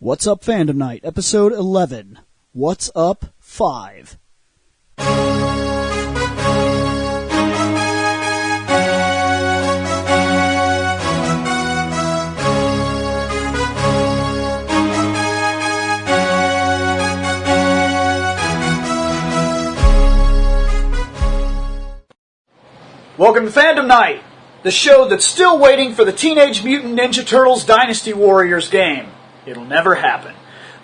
What's Up Fandom Night, Episode 11. What's Up 5. Welcome to Fandom Night, the show that's still waiting for the Teenage Mutant Ninja Turtles Dynasty Warriors game. It'll never happen.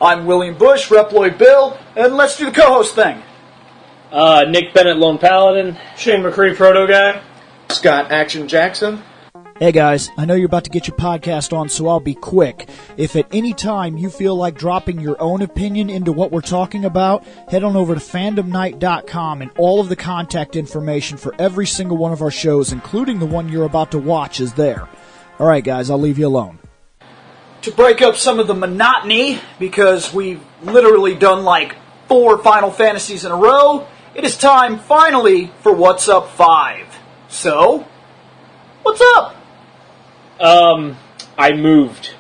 I'm William Bush, Reploid Bill, and let's do the co-host thing. Nick Bennett, Lone Paladin. Shane McCree, Proto Guy. Scott Action Jackson. Hey guys, I know you're about to get your podcast on, so I'll be quick. If at any time you feel like dropping your own opinion into what we're talking about, head on over to fandomnight.com, and all of the contact information for every single one of our shows, including the one you're about to watch, is there. Alright guys, I'll leave you alone. To break up some of the monotony, because we've literally done like 4 Final Fantasies in a row, it is time, finally, for What's Up 5. So, what's up? I moved.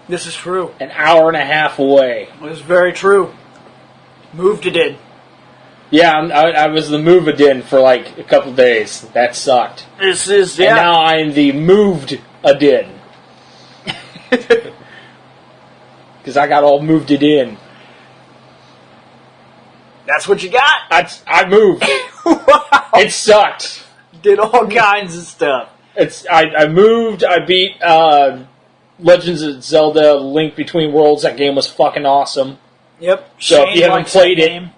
This is true. An hour and a half away. It was very true. Moved it in. Yeah, I was the move-a-din for like a couple days. That sucked. This is, yeah. And now I'm the moved-a-din. Because I got all moved it in. That's what you got? I moved. Wow. It sucked. Did all kinds of stuff. I moved, I beat Legends of Zelda Link Between Worlds. That game was fucking awesome. Yep. So Shane if you haven't likes played that it, game.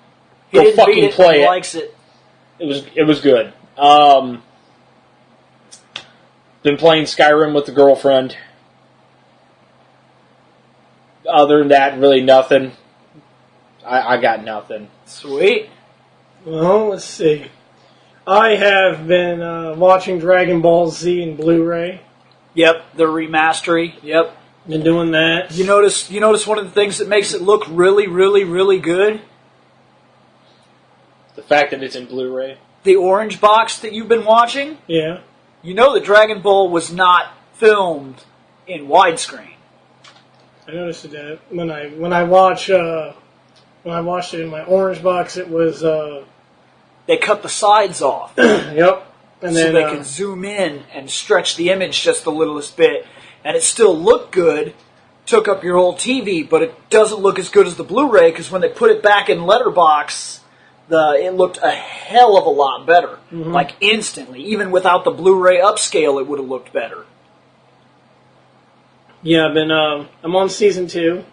go He didn't fucking beat it, play he it. likes it. It was good. Been playing Skyrim with the girlfriend. Other than that, really nothing. I got nothing. Sweet. Well, let's see. I have been watching Dragon Ball Z in Blu-ray. Yep, the remastery. Yep. Been doing that. You notice one of the things that makes it look really, really, really good? The fact that it's in Blu-ray. The orange box that you've been watching? Yeah. You know that Dragon Ball was not filmed in widescreen. I noticed that when I watched it in my orange box, it was They cut the sides off. yep. And so then they can zoom in and stretch the image just the littlest bit. And it still looked good, took up your whole TV, but it doesn't look as good as the Blu-ray, because when they put it back in letterbox, it looked a hell of a lot better. Mm-hmm. Like instantly. Even without the Blu-ray upscale, it would have looked better. yeah, I've been I'm on season 2.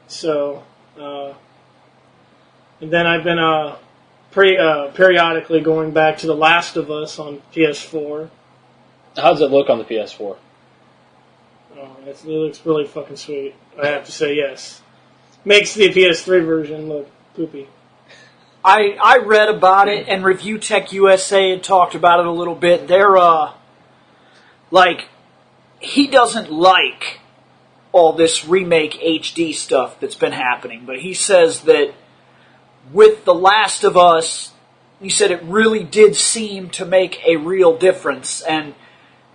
So and then I've been periodically going back to The Last of Us on PS4. How does it look on the PS4? It looks really fucking sweet. I have to say, yes. Makes the PS3 version look poopy. I read about it, and Review Tech USA had talked about it a little bit. They're, he doesn't like all this remake HD stuff that's been happening, but he says that with The Last of Us, he said it really did seem to make a real difference, and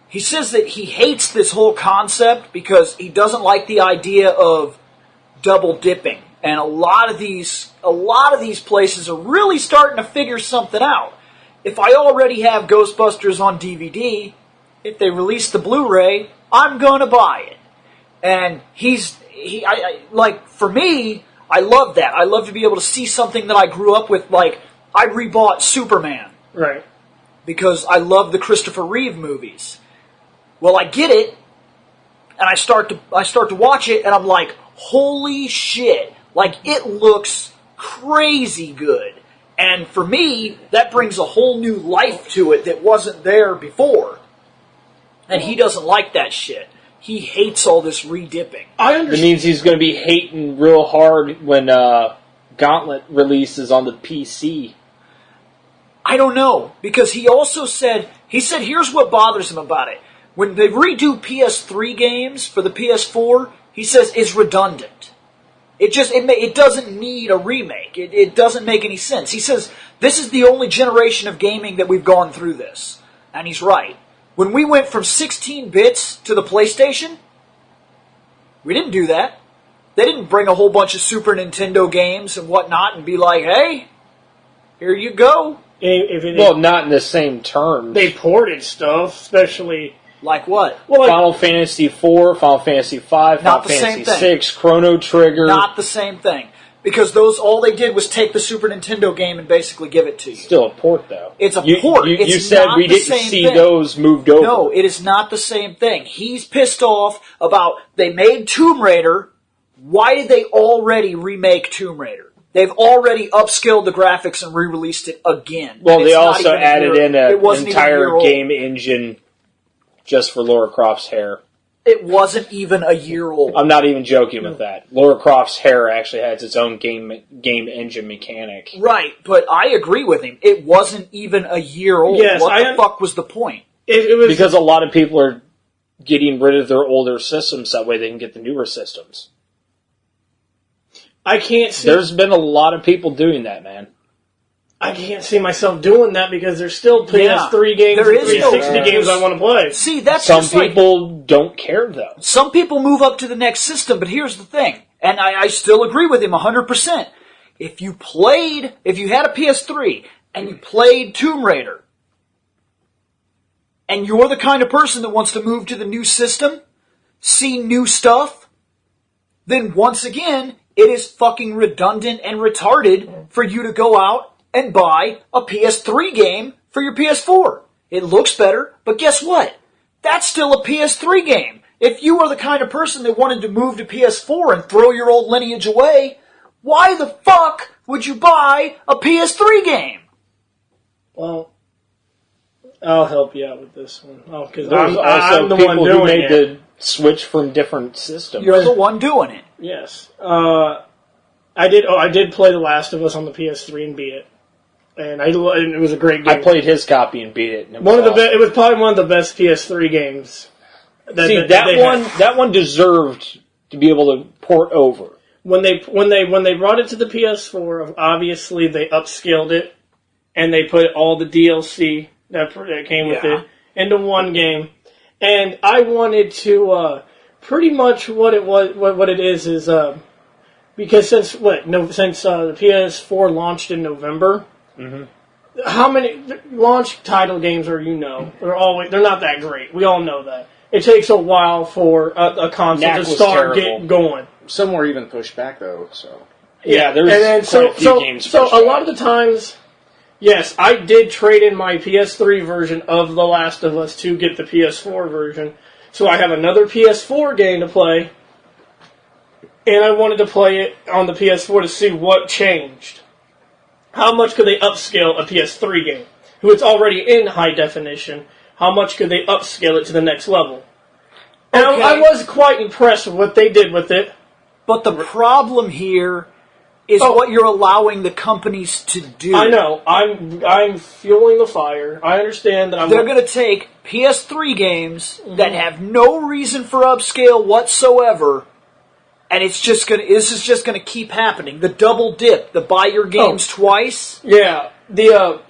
he says that he hates this whole concept because he doesn't like the idea of double dipping. And a lot of these places are really starting to figure something out. If I already have Ghostbusters on DVD, if they release the Blu-ray, I'm gonna buy it. And for me, I love that. I love to be able to see something that I grew up with. Like, I rebought Superman. Right. Because I love the Christopher Reeve movies. Well, I get it, and I start to watch it, and I'm like, holy shit. Like, it looks crazy good. And for me, that brings a whole new life to it that wasn't there before. And he doesn't like that shit. He hates all this re-dipping. I understand. It means he's going to be hating real hard when Gauntlet releases on the PC. I don't know, because he also said, here's what bothers him about it. When they redo PS3 games for the PS4, he says it's redundant. It doesn't need a remake. It doesn't make any sense. He says, this is the only generation of gaming that we've gone through this. And he's right. When we went from 16 bits to the PlayStation, We didn't do that. They didn't bring a whole bunch of Super Nintendo games and whatnot and be like, hey, here you go. Well, not in the same terms. They ported stuff, especially... Like what? Well, Final Fantasy IV, Final Fantasy V, Final Not the Fantasy same thing. VI, Chrono Trigger. Not the same thing. Because those, all they did was take the Super Nintendo game and basically give it to you. Still a port, though. It's a port. You It's said not we the didn't same see thing. those moved over. No, it is not the same thing. He's pissed off about, they made Tomb Raider. Why did they already remake Tomb Raider? They've already upscaled the graphics and re-released it again. Well, And they it's not also even a added year- in it an wasn't even a year entire old. game engine just for Lara Croft's hair. It wasn't even a year old. I'm not even joking with that. Lara Croft's hair actually has its own game engine mechanic. Right, but I agree with him. It wasn't even a year old. Yes, What the fuck was the point? it was... Because a lot of people are getting rid of their older systems, that way they can get the newer systems. I can't see... There's been a lot of people doing that, man. I can't see myself doing that because there's still PS3 games There and is no- 360 games I want to play. See, that's Some just like... people don't care, though. Some people move up to the next system, but here's the thing, and I still agree with him 100%. If you had a PS3 and you played Tomb Raider, and you're the kind of person that wants to move to the new system, see new stuff, then once again, it is fucking redundant and retarded for you to go out and buy a PS3 game for your PS4. It looks better, but guess what? That's still a PS3 game. If you are the kind of person that wanted to move to PS4 and throw your old lineage away, why the fuck would you buy a PS3 game? Well, I'll help you out with this one. Oh, because There's also I'm the people one who doing made it. the switch from different systems. You're the one doing it. Yes. I did play The Last of Us on the PS3 and beat it. And it was a great game. I played his copy and beat it. And it was One of the awesome. it was probably one of the best PS3 games. See, That that one deserved to be able to port over. when they brought it to the PS4, obviously they upscaled it and they put all the DLC that came with Yeah. it into one game. And I wanted to pretty much what it is because since the PS4 launched in November. Mm-hmm. How many launch title games are they're not that great. We all know that. It takes a while for a console Knack to was start terrible. get going. Some were even pushed back though. So Yeah, there's and then quite a few games. So pushed a back. lot of the times, yes, I did trade in my PS3 version of The Last of Us to get the PS4 version. So I have another PS4 game to play, and I wanted to play it on the PS4 to see what changed. How much could they upscale a PS3 game, who is already in high definition? How much could they upscale it to the next level? And Okay. I was quite impressed with what they did with it. But the problem here is what you're allowing the companies to do. I know. I'm fueling the fire. I understand that I'm. They're going to take PS3 games that have no reason for upscale whatsoever, and this is just going to keep happening. The double dip, the buy your games twice, Yeah.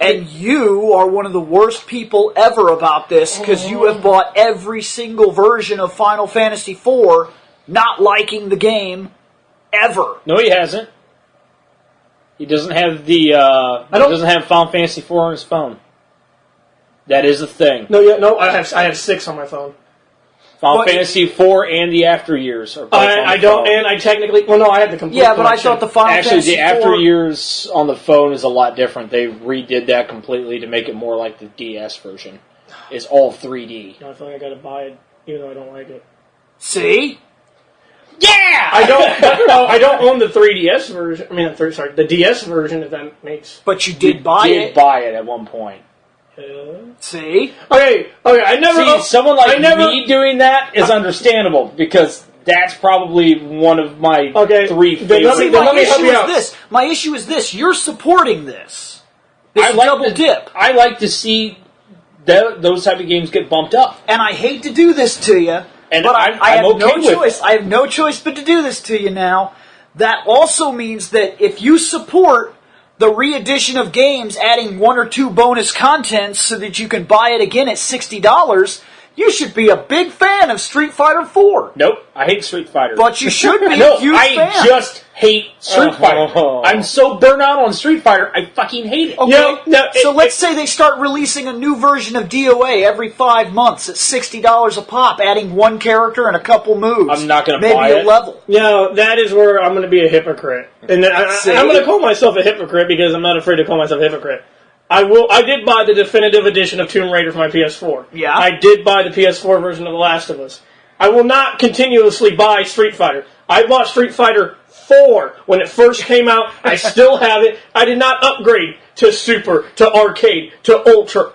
and you are one of the worst people ever about this because you have bought every single version of Final Fantasy IV, not liking the game ever. No, he hasn't. He doesn't have the. He doesn't have Final Fantasy IV on his phone. That is a thing. No. I have 6 on my phone. Final Well, Fantasy IV and the After Years are both on the I don't, phone. and I technically. Well, no, I had the complete. Yeah, but I collection. thought the Final Actually, Fantasy the After IV Years on the phone is a lot different. They redid that completely to make it more like the DS version. It's all 3D. I feel like I gotta buy it, even though I don't like it. See? Yeah! I don't own the 3DS version. I mean, the DS version. If that makes. But you did buy it. buy it at one point. See? Okay. I never. See, someone like I never- me doing that is understandable because that's probably one of my Okay, 3 then let favorite. me- See, my help issue you is out. this. My issue is this. You're supporting this. This I like double dip. I like to see those type of games get bumped up. And I hate to do this to you, And but I'm I have okay no with choice. it. I have no choice but to do this to you now. That also means that if you support the re-edition of games adding 1 or 2 bonus contents so that you can buy it again at $60, You should be a big fan of Street Fighter 4. Nope, I hate Street Fighter. But you should be no, a huge I fan. just hate Street Fighter. I'm so burnt out on Street Fighter, I fucking hate it. Okay, so let's say they start releasing a new version of DOA every 5 months at $60 a pop, adding one character and a couple moves. I'm not going to maybe buy a it. level. That is where I'm going to be a hypocrite. And I'm going to call myself a hypocrite because I'm not afraid to call myself a hypocrite. I did buy the definitive edition of Tomb Raider for my PS4. Yeah. I did buy the PS4 version of The Last of Us. I will not continuously buy Street Fighter. I bought Street Fighter 4 when it first came out. I still have it. I did not upgrade to Super, to Arcade, to Ultra.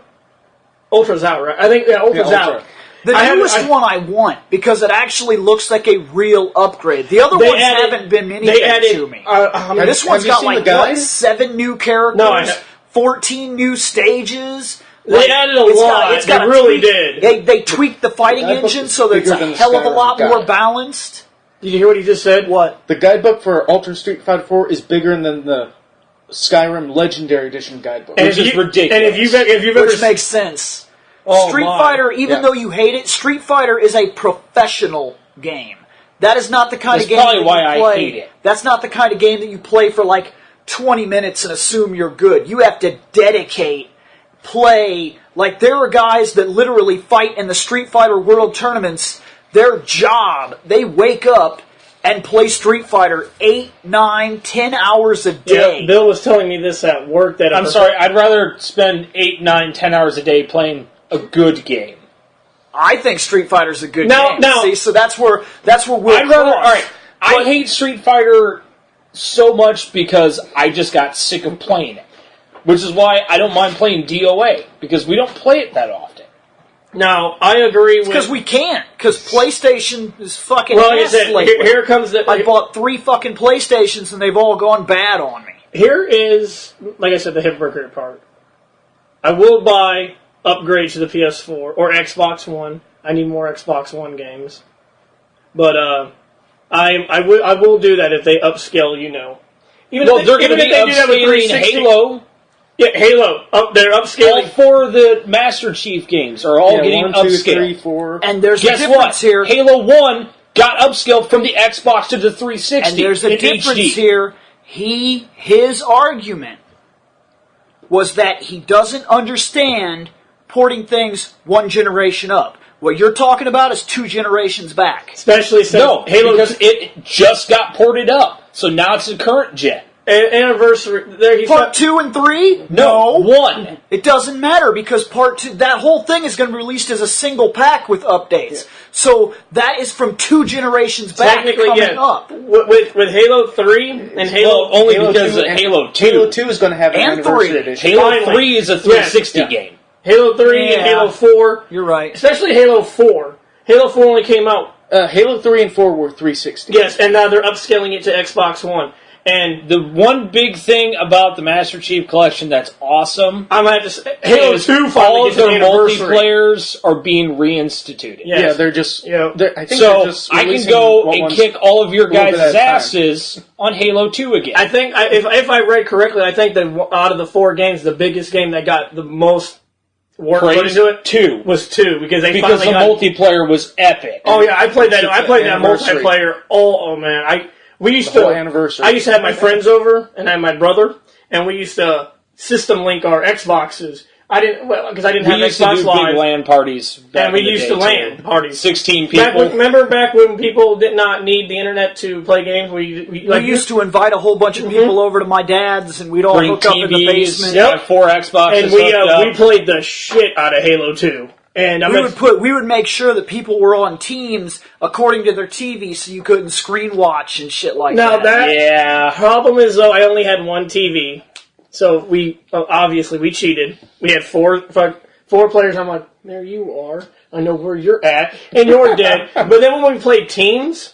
Ultra's out, right? I think, Ultra's out. The newest one I want, because it actually looks like a real upgrade. The other ones haven't been anything to me. This one's got like, 7 new characters? No, 14 new stages. They added a lot. They really did. They tweaked the fighting engine so that it's a hell of a lot more balanced. Did you hear what he just said? What? The guidebook for Ultra Street Fighter 4 is bigger than the Skyrim Legendary Edition guidebook. Which is ridiculous. And if you've ever... Which makes sense. Oh, Street Fighter, even though you hate it, Street Fighter is a professional game. That is not the kind of game probably that why you play. I hate it. That's not the kind of game that you play for like 20 minutes and assume you're good. You have to dedicate, play. Like, there are guys that literally fight in the Street Fighter World Tournaments. Their job, they wake up and play Street Fighter 8, 9, 10 hours a day. Yeah, Bill was telling me this at work. That I'm sorry, I'd rather spend 8, 9, 10 hours a day playing a good game. I think Street Fighter's a good game. Now, see, so that's where we'll I'd rather, cross. alright, I hate Street Fighter so much because I just got sick of playing it. Which is why I don't mind playing DOA, because we don't play it that often. Now, I agree with... Because we can't. Because PlayStation is fucking Well, like I ass said, lately. here comes the... I bought 3 fucking PlayStations and they've all gone bad on me. Here is, like I said, the hypocrite part. I will buy upgrades to the PS4 or Xbox One. I need more Xbox One games. But I will do that if they upscale, Even Well, if they're going to even be if they do that with upscaling 360. Halo. Yeah, Halo. They're All upscaling. 4 of the Master Chief games are all getting 1, 2, upscaled. 3, 4. And there's Guess a difference what? here. Halo 1 got upscaled from the Xbox to the 360 And there's a in difference HD. here. His argument was that he doesn't understand porting things one generation up. What you're talking about is 2 generations back. Especially since No, Halo because it just got ported up. So now it's a current gen. anniversary. There he's Part got, 2 and 3? No, 1. It doesn't matter because part 2, that whole thing is going to be released as a single pack with updates. Yeah. So that is from 2 generations back technically, coming up. With Halo 3 and Halo... Well, only Halo because 2 of and- Halo 2. Halo 2 is going to have an And anniversary 3. edition. Halo Finally. 3 is a 360 Yeah. game. Halo 3 and Yeah. Halo 4. You're right. Especially Halo 4. Halo 4 only came out... Halo 3 and 4 were 360. Yes, and now they're upscaling it to Xbox One. And The one big thing about the Master Chief Collection that's awesome I'm going to have to say... Halo is 2 all finally of gets an their anniversary. multiplayers are being reinstituted. Yes. Yeah, they're just... Yeah. I think So they're just I can releasing go what and ones- kick all of your a little bit guys' at a time. asses on Halo 2 again. I think, if I read correctly, I think that out of the 4 games, the biggest game that got the most work put Praise into it 2. was 2, because they Because the finally got... multiplayer was epic. Oh yeah, I played that. It's I played that anniversary. multiplayer. Oh man, we used The whole to. anniversary. I used to have my friends over, and I had my brother, and we used to system link our Xboxes. I didn't because I didn't We have used to Xbox do Live, big LAN parties. Back and we in the used day, to too. LAN parties. 16 Back people. remember back when people did not need the internet to play games? We used to invite a whole bunch of people over to my dad's, and we'd all Bring hook up in the TVs, basement. Yep. have 4 Xboxes and we hooked up. we played the shit out of Halo 2. And We would make sure that people were on teams according to their TV, so you couldn't screen watch and shit like now that. that Yeah. problem is though I only had one TV, so we obviously we cheated. We had four players. I'm like, there you are. I know where you're at, and you're dead. But then when we played teams,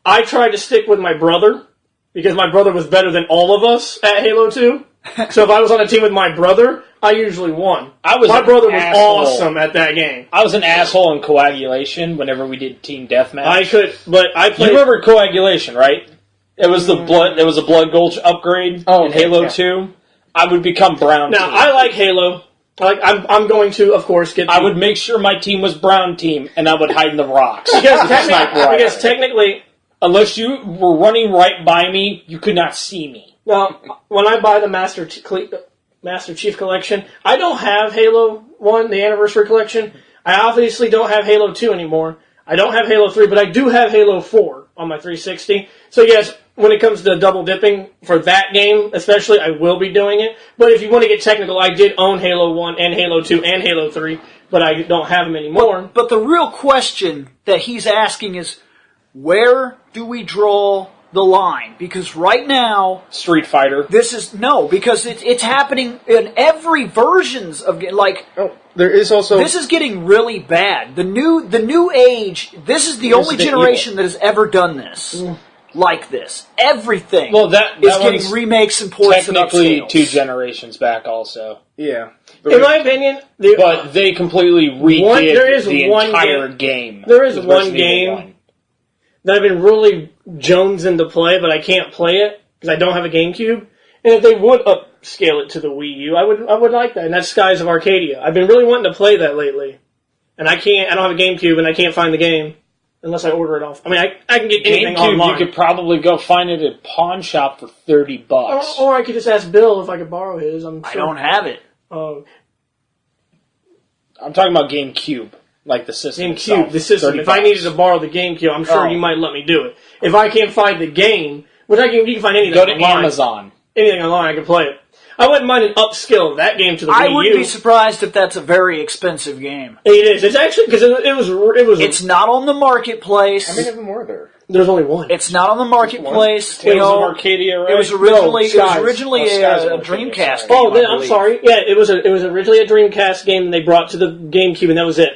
I tried to stick with my brother because my brother was better than all of us at Halo 2. So if I was on a team with my brother, I usually won. My brother was awesome at that game. I was an asshole in coagulation whenever we did team deathmatch. I You played. remember coagulation, right? It was the blood. There was a blood gulch upgrade in okay, Halo yeah. 2. I would become brown. Now team. I like Halo. Like I'm going to, of course, get. I would make sure my team was brown team, and I would hide in the rocks. because technically, unless you were running right by me, you could not see me. now when I buy the Master Chief Collection, I don't have Halo 1, the Anniversary Collection. I obviously don't have Halo 2 anymore. I don't have Halo 3, but I do have Halo 4 on my 360. So yes, when it comes to double dipping for that game, especially, I will be doing it. But if you want to get technical, I did own Halo 1 and Halo 2 and Halo 3, but I don't have them anymore. But the real question that he's asking is, where do we draw the line? Because right now, Street Fighter. because it's happening in every versions of, like, There is also... this is getting really bad. The new age, this is the only generation that has ever done this. Like this. Everything that is getting remakes and ports and technically upscales. 2 generations back also. Yeah. In my opinion, But they completely redid the entire game. There is with one Resident Evil game that I've been really jonesing to play, but I can't play it because I don't have a GameCube. And if they would upscale it to the Wii U, I would like that. And that's Skies of Arcadia. I've been really wanting to play that lately, and I can't. I don't have a GameCube, and I can't find the game unless I order it off. I mean, I can get anything GameCube, online. you could probably go find it at a pawn shop for $30. Or I could just ask Bill if I could borrow his. I don't have it. Oh, I'm talking about GameCube, like the system. GameCube, the system. If I needed to borrow the GameCube, I'm sure you might let me do it. If I can't find the game, which you can find anything Go to online. Amazon. Anything online, I can play it. I wouldn't mind an upskill of that game to the Wii U. I wouldn't be surprised if that's a very expensive game. It is. It's actually because it was. It's not on the marketplace. How many of them were there? There's only one. It's not on the marketplace. Tales of Arcadia, right? It was originally Skies. a of Arcadia, Dreamcast sorry. game. Oh, I I'm believe. sorry. Yeah, it was originally a Dreamcast game and they brought to the GameCube, and that was it.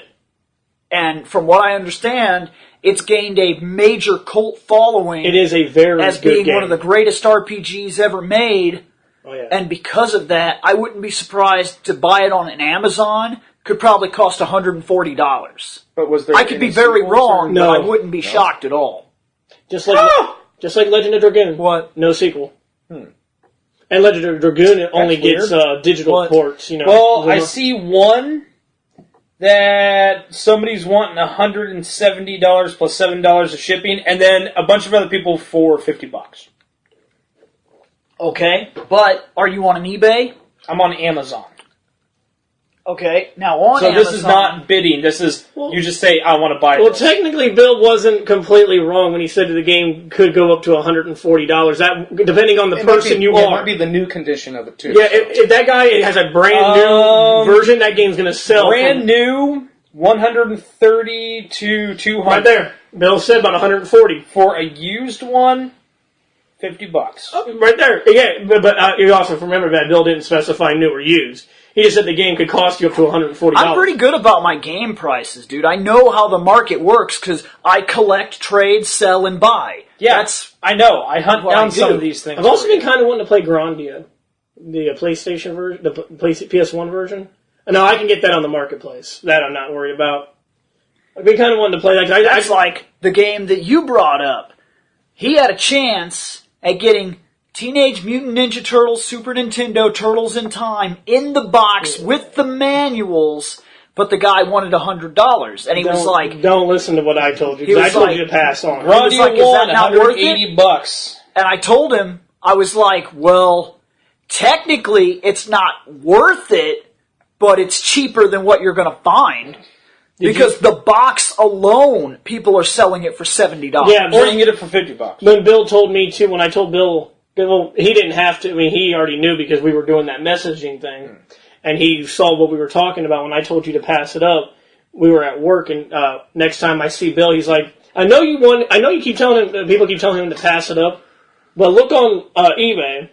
And from what I understand, it's gained a major cult following. It is a very as good being game. one of the greatest RPGs ever made. Oh yeah. And because of that, I wouldn't be surprised to buy it on an Amazon. Could probably cost $140. But was there? I could any be very sequels, wrong, or- No. but I wouldn't be shocked at all. just like Legend of Dragoon. What? No sequel. And Legend of Dragoon only That's gets digital What? ports. You know. Well, I see one that somebody's wanting $170 plus $7 of shipping, and then a bunch of other people for $50. Okay, but are you on an eBay? I'm on Amazon. Okay, now on So Amazon... this is not bidding. This is, you just say, I want to buy Well, this. technically, Bill wasn't completely wrong when he said that the game could go up to $140. That depending on the It might person be, you It are. might be the new condition of it too. Yeah, if that guy has a brand new version, that game's going to sell. Brand new, 130 to 200. Right there. Bill said about 140. For a used one, $50. Right there. Yeah, but you also remember that Bill didn't specify new or used. He just said the game could cost you up to $140. I'm pretty good about my game prices, dude. I know how the market works because I collect, trade, sell, and buy. Yeah, That's I know. I hunt what I down some do. of these things. I've also for been you. kind of wanting to play Grandia, the PlayStation version, the PS1 version. No, I can get that on the marketplace. That I'm not worried about. I've been kind of wanting to play that. That's like the game that you brought up. He had a chance at getting Teenage Mutant Ninja Turtles, Super Nintendo, Turtles in Time in the box with the manuals, but the guy wanted $100, and he was like, "Don't listen to what I told you. He 'Cause I was told like- you to pass on." He was like, is that not worth it? $180. and I told him, I was like, well, technically it's not worth it, but it's cheaper than what you're going to find. Because the box alone, people are selling it for $70. Yeah, Or you can get it for $50. When Bill told me to, when I told Bill, he didn't have to. I mean, he already knew because we were doing that messaging thing, and he saw what we were talking about. When I told you to pass it up, we were at work, and next time I see Bill, he's like, "I know you want. I know you keep telling him. People keep telling him to pass it up, but look on eBay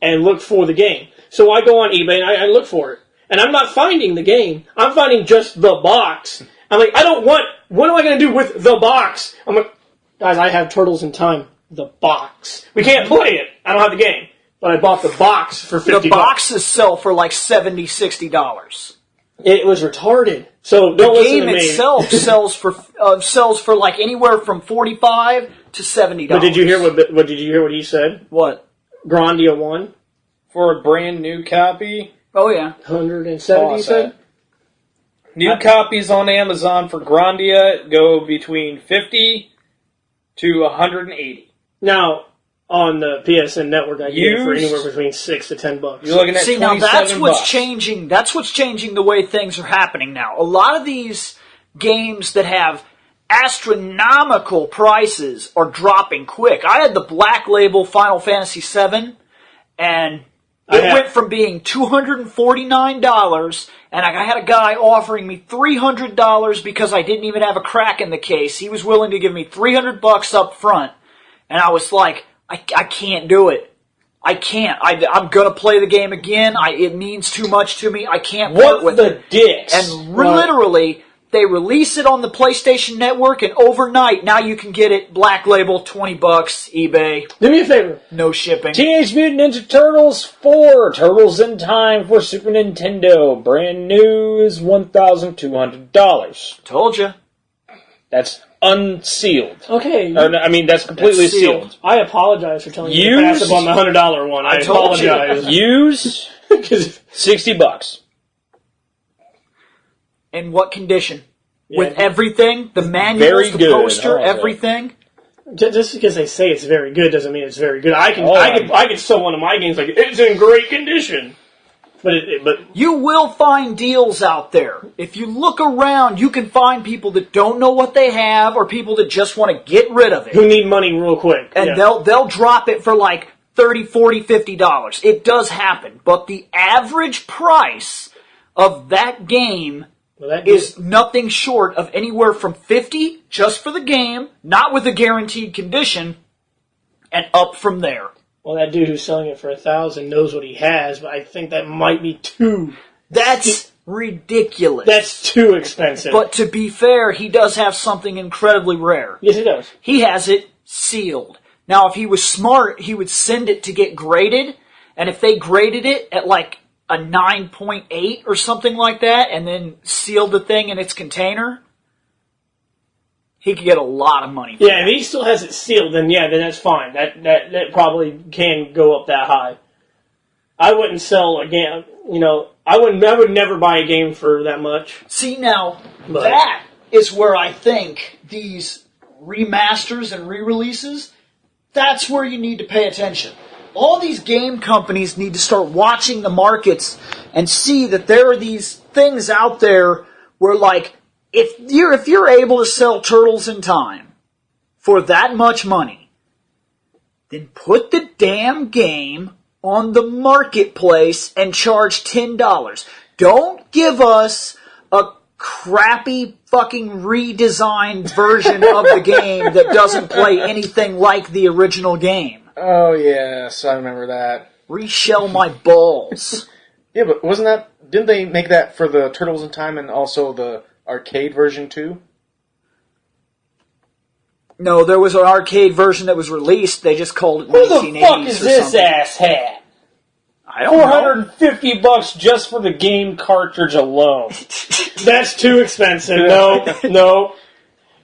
and look for the game." So I go on eBay and I look for it, and I'm not finding the game. I'm finding just the box. I'm like, I don't want. What am I going to do with the box? I'm like, guys, I have Turtles in Time. The box. We can't play it. I don't have the game. But I bought the box for $50. The boxes sell for like $70, $60. It was retarded. So The don't listen game to me. itself sells for like anywhere from $45 to $70. But did you hear what he said? What? Grandia 1. For a brand new copy, Oh, yeah. 170, you said? New copies on Amazon for Grandia go between 50 to 180. Now, on the PSN network, I get it for Used? anywhere between $6 to $10. You're looking at See, now 27 that's what's bucks. changing. That's what's changing the way things are happening now. A lot of these games that have astronomical prices are dropping quick. I had the Black Label Final Fantasy VII, and it went from being $249, and I had a guy offering me $300 because I didn't even have a crack in the case. He was willing to give me $300 up front, and I was like, I can't do it. I can't. I'm gonna play the game again. It means too much to me. I can't part What with the it. dicks? And literally, they release it on the PlayStation Network, and overnight, now you can get it Black Label, $20, eBay, Do me a favor. no shipping. Teenage Mutant Ninja Turtles 4, Turtles in Time for Super Nintendo. Brand new is $1,200. Told you. That's unsealed. Okay. I mean, that's completely That's sealed. sealed. I apologize for telling you to pass up on the $100 one. I told you. apologize. Used, 60 bucks. In what condition? Yeah. With everything? The manuals, Very the good. poster, Oh, okay. everything? Just because they say it's very good doesn't mean it's very good. I can Oh, I can sell one of my games like it's in great condition, but You will find deals out there. If you look around, you can find people that don't know what they have or people that just want to get rid of it. who need money real quick. And Yeah. they'll drop it for like $30, $40, $50. It does happen. But the average price of that game Well, that is nothing short of anywhere from $50 just for the game, not with a guaranteed condition, and up from there. Well, that dude who's selling it for $1,000 knows what he has, but I think that might be That's ridiculous. that's too expensive. But to be fair, he does have something incredibly rare. yes, it does. He has it sealed. Now, if he was smart, he would send it to get graded, and if they graded it at like a 9.8 or something like that, and then sealed the thing in its container, he could get a lot of money for Yeah, if he still has it sealed, then that's fine. That probably can go up that high. I wouldn't sell a game. I would never buy a game for that much. See, now, But- that is where I think these remasters and re-releases, that's where you need to pay attention. All these game companies need to start watching the markets and see that there are these things out there where, like, if you're able to sell Turtles in Time for that much money, then put the damn game on the marketplace and charge $10. Don't give us a crappy fucking redesigned version of the game that doesn't play anything like the original game. Oh, yes, I remember that. Reshell my balls. Yeah, but didn't they make that for the Turtles in Time and also the arcade version too? No, there was an arcade version that was released. They just called it Who the 1980s fuck is or this something. ass hat? I don't know. $450 just for the game cartridge alone. That's too expensive. No.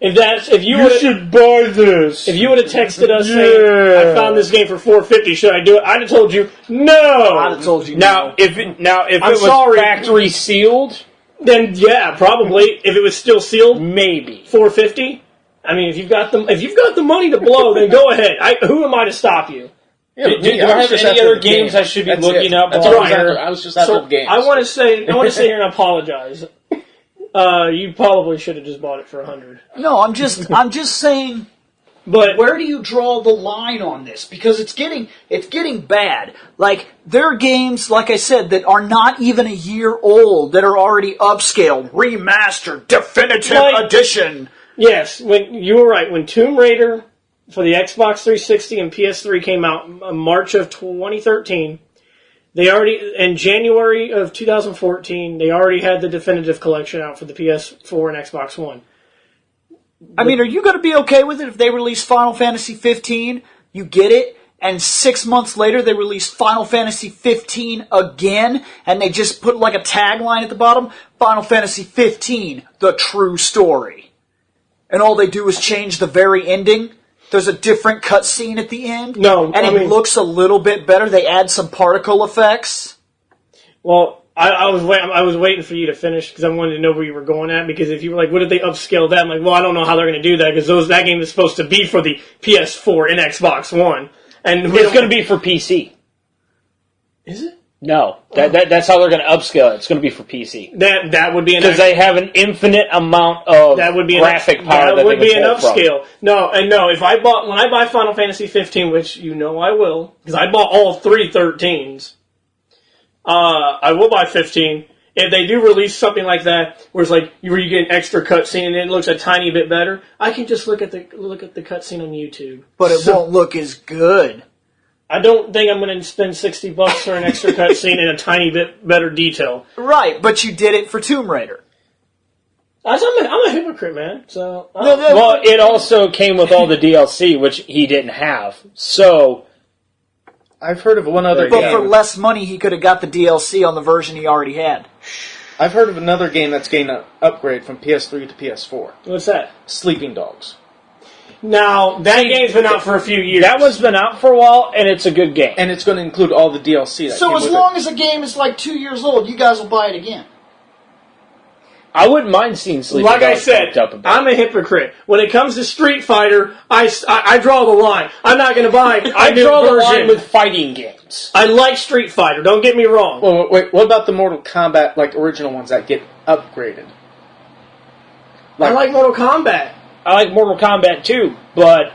If you should buy this. If you would have texted us saying, I found this game for $450, should I do it? I'd have told you, no! I'd have told you Now, no. if it I'm was sorry. factory sealed, Then, yeah, probably. If it was still sealed, maybe. $450. I mean, if you've got the money to blow, then go ahead. Who am I to stop you? Yeah, Do I have any other games I should be looking up? That's all I was Right. after. I was just after So the games. I want to say here and apologize. You probably should have just bought it for $100. No, I'm just saying, But where do you draw the line on this? Because it's getting bad. Like, there are games, like I said, that are not even a year old that are already upscaled, remastered, definitive Like- edition. yes, when you were right. When Tomb Raider for the Xbox 360 and PS3 came out in March of 2013, they already in January of 2014 they already had the definitive collection out for the PS4 and Xbox One. I mean, are you going to be okay with it if they release Final Fantasy 15, you get it, and 6 months later they release Final Fantasy 15 again, and they just put like a tagline at the bottom, Final Fantasy 15, the true story. And all they do is change the very ending? There's a different cutscene at the end? No, And it looks a little bit better. They add some particle effects. Well, I was waiting for you to finish because I wanted to know where you were going at. Because if you were like, "What did they upscale that?" I'm like, "Well, I don't know how they're going to do that because that game is supposed to be for the PS4 and Xbox One, and It's going to be for PC. Is it? No, that's how they're going to upscale it. It's going to be for PC That would be an because they have an infinite amount of graphic power. That would they be can an pull from. upscale. No. If when I buy Final Fantasy 15, which you know I will, because I bought all 3 13s. I will buy 15. If they do release something like that, where it's like where you get an extra cutscene and it looks a tiny bit better, I can just look at the cutscene on YouTube. But it won't look as good. I don't think I'm going to spend $60 for an extra cutscene in a tiny bit better detail. Right, but you did it for Tomb Raider. I'm a hypocrite, man. So Well, it also came with all the DLC, which he didn't have. So I've heard of one other But game. for less money, he could have got the DLC on the version he already had. I've heard of another game that's gained an upgrade from PS3 to PS4. what's that? Sleeping Dogs. Now that game's been out for a few years. that one's been out for a while, and it's a good game. And it's going to include all the DLC that So came as with long as a game is like 2 years old, you guys will buy it again. I wouldn't mind seeing Sleeping Like I Dogs said, fucked up a bit. I'm a hypocrite. When it comes to Street Fighter, I draw the line. I'm not going to buy I a new draw the version. line with fighting games. I like Street Fighter. Don't get me wrong. Well, wait, what about the Mortal Kombat, like, original ones that get upgraded? I like Mortal Kombat. I like Mortal Kombat 2, but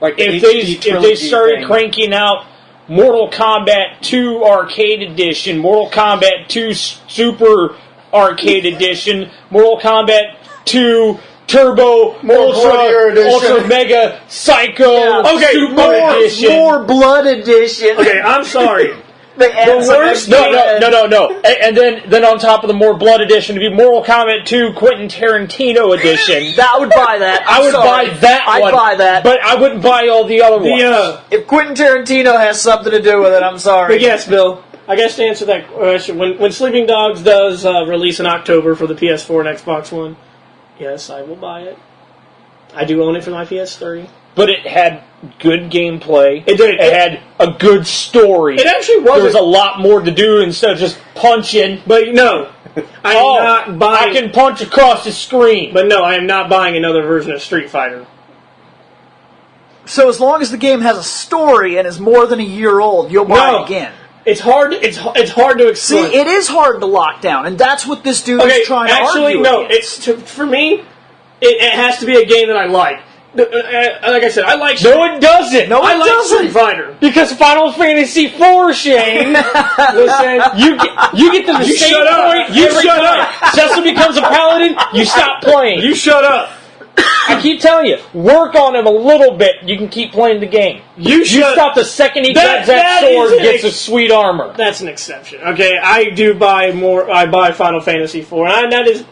Like the if HD they trilogy started thing. cranking out Mortal Kombat 2 Arcade Edition, Mortal Kombat 2 Super Arcade Edition, Mortal Kombat 2 Turbo bloodier edition. Ultra Mega Psycho Okay, Super Edition. More Blood Edition. Okay, I'm sorry. They add some worst- extra- No. And then on top of the More Blood Edition, it'd be Mortal Kombat 2 Quentin Tarantino Edition. I would buy that. I would buy that I'd one. buy that. But I wouldn't buy all the other ones. If Quentin Tarantino has something to do with it, I'm sorry. But yes, Bill, I guess to answer that question, when Sleeping Dogs does release in October for the PS4 and Xbox One, yes, I will buy it. I do own it for my PS3. But it had good gameplay. It did. It had a good story. It actually There was wasn't. a lot more to do instead of just punching. But no, I'm not I buying. can punch across the screen. But no, I am not buying another version of Street Fighter. So as long as the game has a story and is more than a year old, you'll buy No. it again. It's hard. It's hard to See, explain. it is hard to lock down, and that's what this dude Okay, is trying to actually, argue no. against. For me, it has to be a game that I like. Like I said, I like. No, it doesn't. No, I it like doesn't. Street Fighter. Because Final Fantasy IV, Shane, Listen, you get to the You same shut up. point You every shut time. Cecil becomes a paladin, you stop playing. you shut up. I keep telling you, work on him a little bit, you can keep playing the game. You shut stop the second he That- grabs that that sword is and an gets his sweet armor. That's an exception. Okay, I do buy more. I buy Final Fantasy IV, and that is.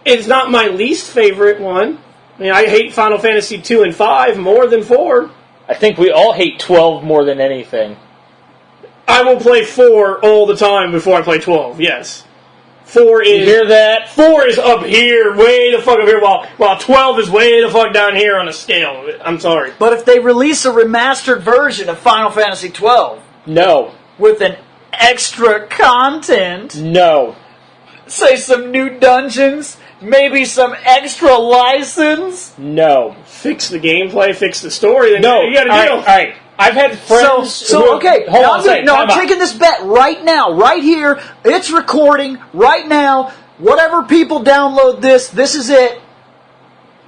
It's not my least favorite one. I mean, I hate Final Fantasy 2 and 5 more than 4. I think we all hate 12 more than anything. I will play 4 all the time before I play 12. Yes, 4 You is hear that? 4 is up here, way the fuck up here, while 12 is way the fuck down here on a scale. I'm sorry. But if they release a remastered version of Final Fantasy XII No. with an extra content, No. say some new dungeons, maybe some extra license. No. Fix the gameplay, fix the story. Then No. you got to deal. All right. I've had friends. So okay. Hold now on a second. No, time I'm out. taking this bet right now, right here. It's recording right now. Whatever people download this is it.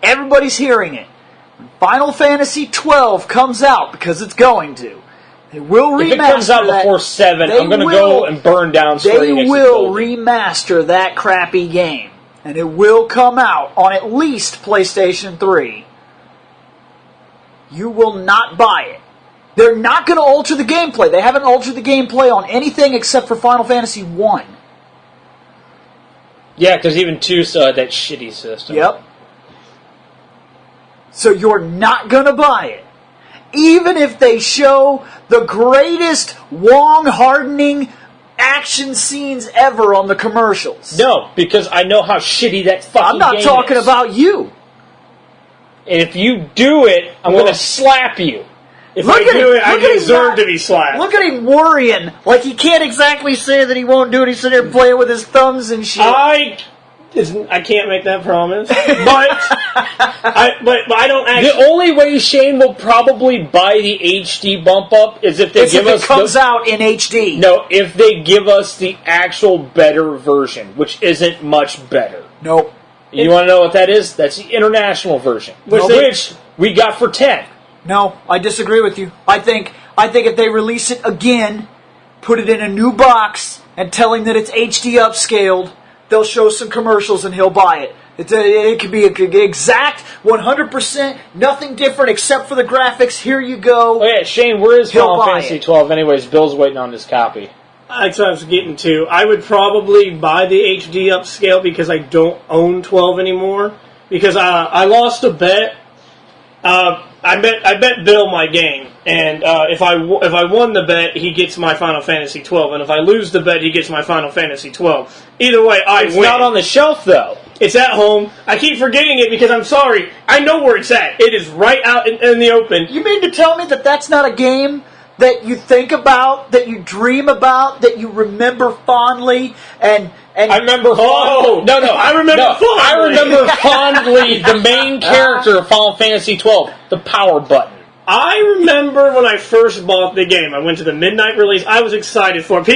Everybody's hearing it. When Final Fantasy XII comes out, because it's going to. They will remaster If it comes out that. before 7, They I'm going to will- go and burn down Square They Enix's will building. remaster that crappy game. And it will come out on at least PlayStation 3. You will not buy it. They're not going to alter the gameplay. They haven't altered the gameplay on anything except for Final Fantasy 1. Yeah, because even 2 still had that shitty system. Yep. So you're not going to buy it. Even if they show the greatest Wong-hardening action scenes ever on the commercials. No, because I know how shitty that fucking I'm not game talking is. about you. And if you do it, I'm Well- going to slap you. If Look I at do him. it, I Look at him deserve not- to be slapped. Look at him worrying. Like he can't exactly say that he won't do it. He's sitting there playing with his thumbs and shit. I can't make that promise, but I don't actually. The only way Shane will probably buy the HD bump up is if they It's give if us it comes out in HD. No, if they give us the actual better version, which isn't much better. Nope. You want to know what that is? That's the international version, which we got for 10. No, I disagree with you. I think if they release it again, put it in a new box, and tell him that it's HD upscaled, they'll show some commercials and he'll buy it. It could be an exact 100%, nothing different except for the graphics. Here you go. Oh yeah, Shane, where is He'll Final buy Fantasy it. 12? Anyways, Bill's waiting on his copy. That's what I was getting to. I would probably buy the HD upscale because I don't own 12 anymore. Because I lost a bet. I bet Bill my game, and if I won the bet, he gets my Final Fantasy 12, and if I lose the bet, he gets my Final Fantasy 12. Either way, I It's win. not on the shelf, though. It's at home. I keep forgetting it because I'm sorry. I know where it's at. It is right out in the open. You mean to tell me that that's not a game that you think about, that you dream about, that you remember fondly, and I remember. Oh! No, I remember fondly. I remember fondly the main character of Final Fantasy 12, the power button. I remember when I first bought the game. I went to the midnight release. I was excited for it.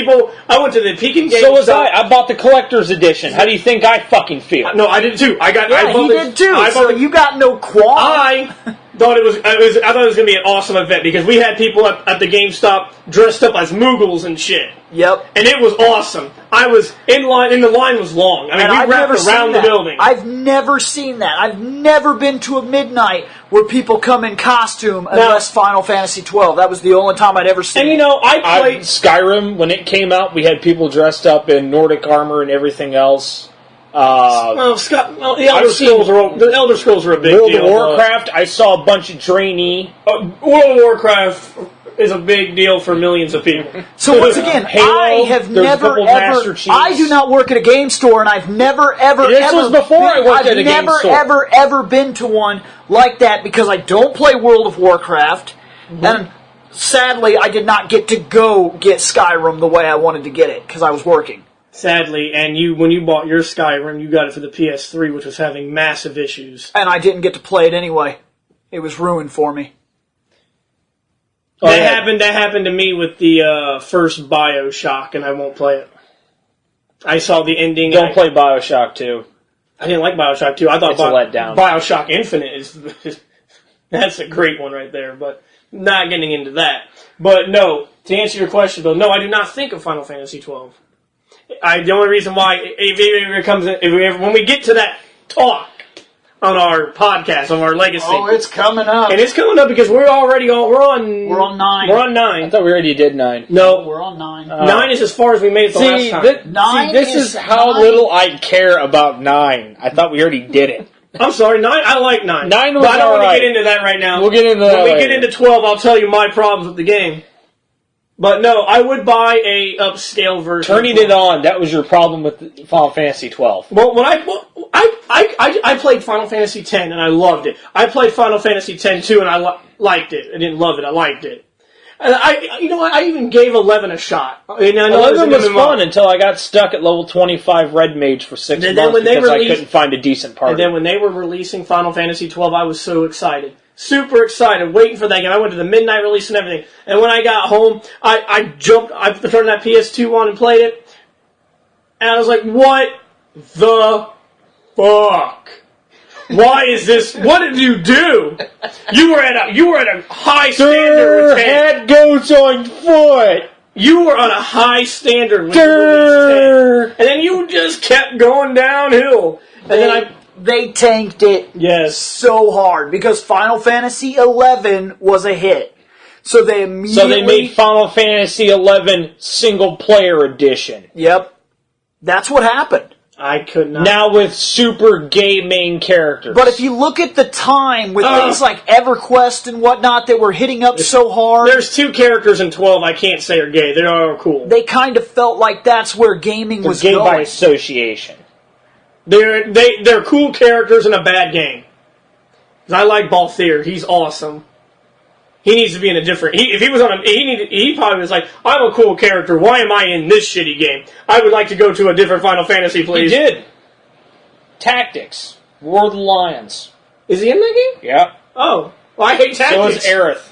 I went to the Pekin Game. So was I. I bought the collector's edition. How do you think I fucking feel? No, I did too. I he bought did too. I So you got no qualm. I thought it was going to be an awesome event because we had people at the GameStop dressed up as Moogles and shit. Yep. And it was awesome. I was in line, and the line was long. I mean, And we I've never wrapped seen around the that. building. I've never seen that. I've never been to a midnight where people come in costume unless Final Fantasy 12. That was the only time I'd ever seen And it. you know, I played. Skyrim, when it came out, we had people dressed up in Nordic armor and everything else. The Elder Scrolls are a big World deal. of Warcraft, I saw a bunch of Draenei. World of Warcraft is a big deal for millions of people. So once again, Halo, I have there's a never couple ever. Master Chiefs. I do not work at a game store, and I've never ever. This ever was before I worked at a game I've store. never ever been to one like that because I don't play World of Warcraft, and sadly, I did not get to go get Skyrim the way I wanted to get it because I was working. Sadly, and when you bought your Skyrim, you got it for the PS3, which was having massive issues. And I didn't get to play it anyway. It was ruined for me. That happened to me with the first BioShock, and I won't play it. I saw the ending. Don't play Bioshock 2. I didn't like BioShock 2. I thought It's a letdown. BioShock Infinite is that's a great one right there, but not getting into that. But no, to answer your question though, no, I do not think of Final Fantasy 12. The only reason why, when we get to that talk on our podcast, on our legacy, Oh, it's coming up. and it's coming up because we're on We're on 9. We're on I 9. thought we already did 9. No, We're on 9. 9 is as far as we made it the last time. Nine this is is how 9. little I care about 9. I thought we already did it. I'm sorry, 9. I like 9. 9 was but I don't want to alright. get into that right now. We'll get into that When we later. get into 12, I'll tell you my problems with the game. But no, I would buy a upscale version. Turning it on, that was your problem with Final Fantasy 12. Well, when I played Final Fantasy X and I loved it. I played Final Fantasy X too and I liked it. I didn't love it. I liked it. And I even gave 11 a shot. And I know 11 was an MMO. fun until I got stuck at level 25 Red Mage for 6 And then months when they because I released- couldn't find a decent party. And then when they were releasing Final Fantasy XII, I was so excited. Super excited, waiting for that game. I went to the midnight release and everything. And when I got home, I turned that PS2 on and played it. And I was like, what the fuck? Why is this? What did you do? You were at a high standard with 10. head goes on foot. You were on a high standard when you released 10. And then you just kept going downhill. And then They tanked it yes. so hard because Final Fantasy 11 was a hit. So they immediately... So they made Final Fantasy 11 single player edition. Yep. That's what happened. I could not. Now with super gay main characters. But if you look at the time with things like EverQuest and whatnot that were hitting up so hard, There's 2 characters in 12 I can't say are gay. They are cool. they kind of felt like that's where gaming they're was gay by going. association. They're cool characters in a bad game. 'Cause I like Balthier. He's awesome. He needs to be in a different. If he was on a, he probably was like, I'm a cool character. Why am I in this shitty game? I would like to go to a different Final Fantasy, please. He did. Tactics. War of the Lions. Is he in that game? Yeah. Oh, well, I hate So tactics. is Aerith.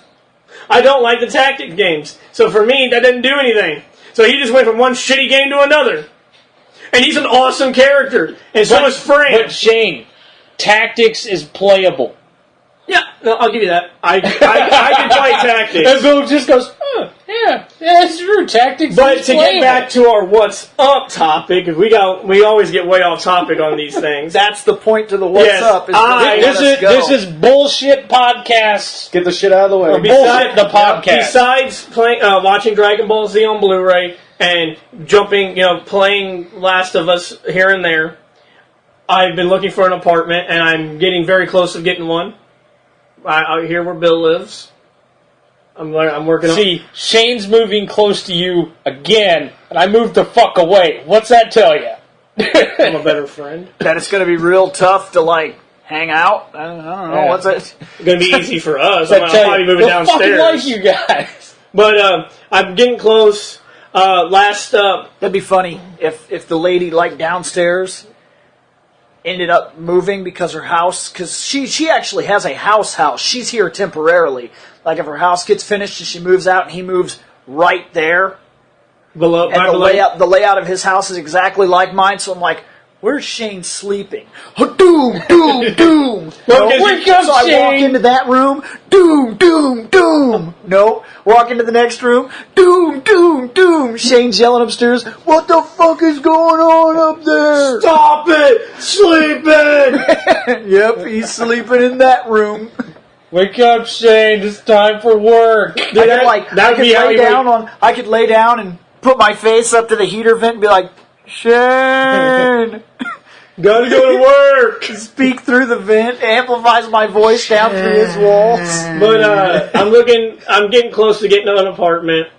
I don't like the tactics games. So for me, that didn't do anything. So he just went from one shitty game to another. And he's an awesome character. And so is Fran. But Shane, tactics is playable. Yeah, no, I'll give you that. I can play tactics. And Bill just goes, yeah, that's true. Tactics But is to playable. get back to our what's up topic, we always get way off topic on these things. That's the point to the what's Yes, up. Is This is bullshit podcast. Get the shit out of the way. Bullshit the podcast. Besides playing, watching Dragon Ball Z on Blu-ray and jumping, playing Last of Us here and there, I've been looking for an apartment, and I'm getting very close to getting one. Out here where Bill lives. I'm working on. See, Shane's moving close to you again, and I moved the fuck away. What's that tell you? I'm a better friend. that it's going to be real tough to hang out. I don't know. Yeah. What's that? It's going to be easy for us. That I'm tell probably you, moving they'll fucking downstairs. like you guys. But I'm getting close. That'd be funny if the lady downstairs ended up moving because she actually has a house. She's here temporarily. Like if her house gets finished and she moves out and he moves right there. below. And the layout of his house is exactly like mine, so I'm like, where's Shane sleeping? Doom, doom, doom. Well, No, wake up, so I walk Shane. into that room, doom, doom, doom. No, walk into the next room, doom, doom, doom. Shane's yelling upstairs, what the fuck is going on up there? Stop it! Sleeping! Yep, he's sleeping in that room. Wake up, Shane. It's time for work. I could lay down and put my face up to the heater vent and be like, Shane. Gotta go to work. Speak through the vent, amplifies my voice down through his walls. But I'm getting close to getting an apartment.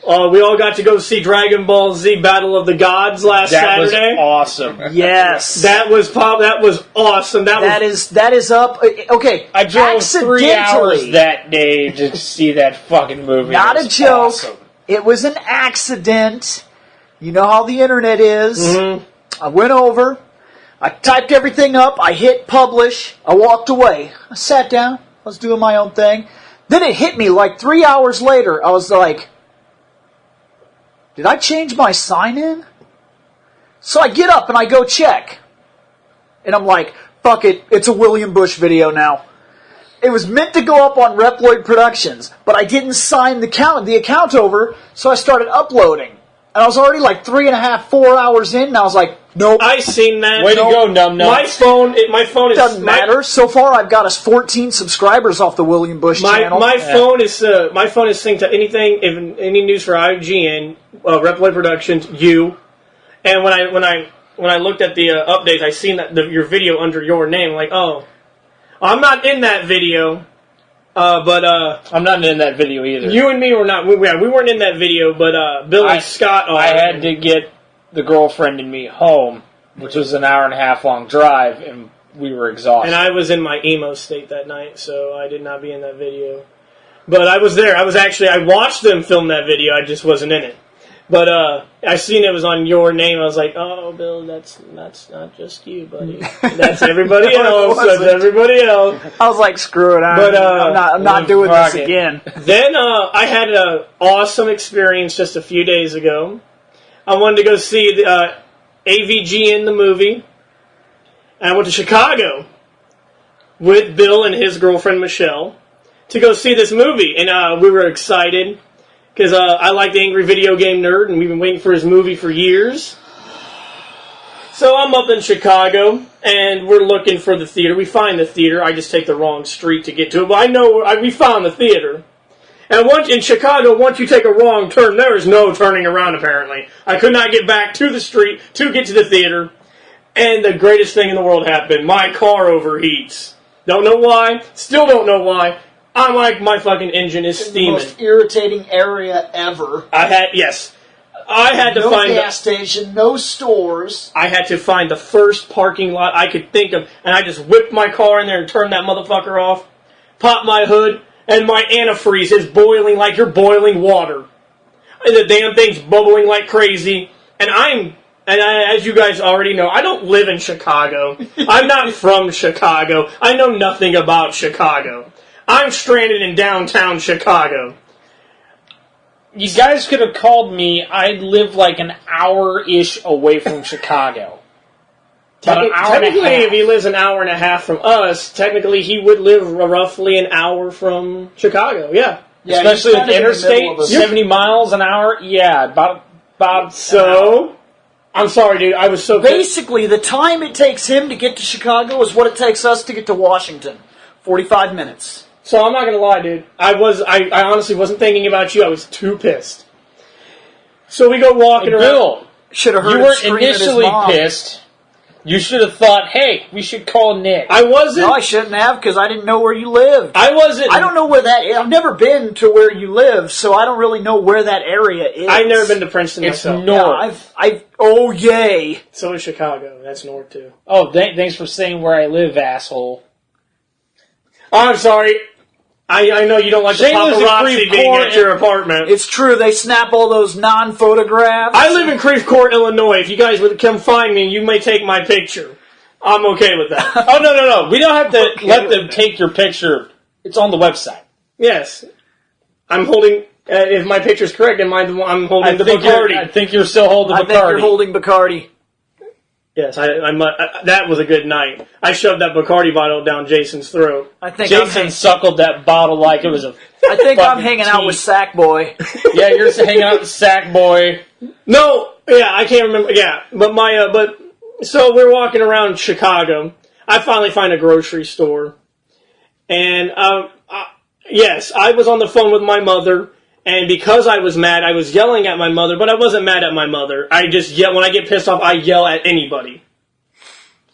We all got to go see Dragon Ball Z Battle of the Gods last Saturday. Was awesome. Yes. That was awesome. That is up. Okay, I drove 3 hours accidentally. that day to see that fucking movie. Not It a was joke. awesome. It was an accident. You know how the internet is. Mm-hmm. I went over. I typed everything up. I hit publish. I walked away. I sat down. I was doing my own thing. Then it hit me 3 hours later. I was like, did I change my sign-in? So I get up and I go check. And I'm like, fuck it. It's a William Bush video now. It was meant to go up on Reploid Productions, but I didn't sign the account over, so I started uploading. And I was already 3.5, 4 hours in, and I was like, nope. I seen that. Way to go, numbnuts. My phone is Doesn't matter. So far, I've got us 14 subscribers off the William Bush channel. My phone is synced to anything, even any news for IGN, Reploid Productions, you. And when I looked at the updates, I seen that your video under your name. Like, oh, I'm not in that video. But I'm not in that video either. you and me were not. We weren't in that video. But Bill and Scott are. I had to get the girlfriend and me home, which was an 1.5 hour long drive, and we were exhausted. And I was in my emo state that night, so I did not be in that video. But I was there. I watched them film that video. I just wasn't in it. But I seen it was on your name. I was like, oh, Bill, that's not just you, buddy. That's everybody else. That's everybody else. I was like, screw it. I'm not doing this fuck it. again. Then I had an awesome experience just a few days ago. I wanted to go see the AVG in the movie. And I went to Chicago with Bill and his girlfriend, Michelle, to go see this movie. And we were excited. Because I like the Angry Video Game Nerd, and we've been waiting for his movie for years. So I'm up in Chicago, and we're looking for the theater. We find the theater. I just take the wrong street to get to it, but I know we found the theater. And in Chicago, once you take a wrong turn, there is no turning around, apparently. I could not get back to the street to get to the theater. And the greatest thing in the world happened. My car overheats. Don't know why. Still don't know why. I'm like, my fucking engine is It's the steaming. most irritating area ever. I had to No find gas station, no stores. I had to find the first parking lot I could think of, and I just whipped my car in there and turned that motherfucker off, popped my hood, and my antifreeze is boiling like you're boiling water. And the damn thing's bubbling like crazy. As you guys already know, I don't live in Chicago. I'm not from Chicago. I know nothing about Chicago. I'm stranded in downtown Chicago. You guys could have called me. I live like an hour-ish away from Chicago. About an hour and a Technically, half. if he lives an hour and a half from us, technically he would live roughly an hour from Chicago, yeah. Yeah, Especially he's with kind of in the interstate, middle of a- 70 miles an hour. Yeah, about So, I'm sorry, dude, I was so... Basically, the time it takes him to get to Chicago is what it takes us to get to Washington. 45 minutes. So I'm not gonna lie, dude. I honestly wasn't thinking about you. I was too pissed. So we go walking around. Bill, Should have heard you him weren't scream at his initially mom. pissed. You should have thought, hey, we should call Nick. I wasn't. No, I shouldn't have, because I didn't know where you lived. I wasn't. I don't know where that is. I've never been to where you live, so I don't really know where that area is. I've never been to Princeton It's myself. north. Oh, yay. So is Chicago. That's north too. Oh, thanks for saying where I live, asshole. I'm sorry. I know you don't like the Shane lives in paparazzi Creve being Court at your apartment. It's true, they snap all those non-photographs. I live in Creve Court, Illinois. If you guys would come find me, you may take my picture. I'm okay with that. Oh, no. We don't have to let them take your picture. It's on the website. Yes. I'm holding... if my picture's correct, I'm holding the I Bacardi. think you're still holding I the think you're Bacardi. holding Bacardi. Yes, that was a good night. I shoved that Bacardi bottle down Jason's throat. I think Jason suckled that bottle like it was a... I think I'm fucking hanging out with teeth. Sackboy. Yeah, you're just hanging out with Sackboy. No, yeah, I can't remember. Yeah, but so we're walking around Chicago. I finally find a grocery store, and yes, I was on the phone with my mother, and because I was mad, I was yelling at my mother, but I wasn't mad at my mother. I just yell when I get pissed off. I yell at anybody.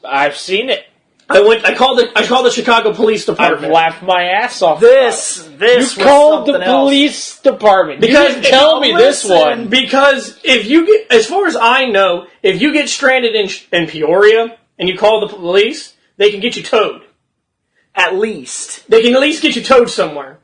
I've seen it. I called the Chicago Police I've Department. laughed my ass off. This You was called the something else. police department. Because- you didn't tell me this listen, one. Because if you get, as far as I know, if you get stranded in Peoria and you call the police, they can get you towed. At least. They can at least get you towed somewhere.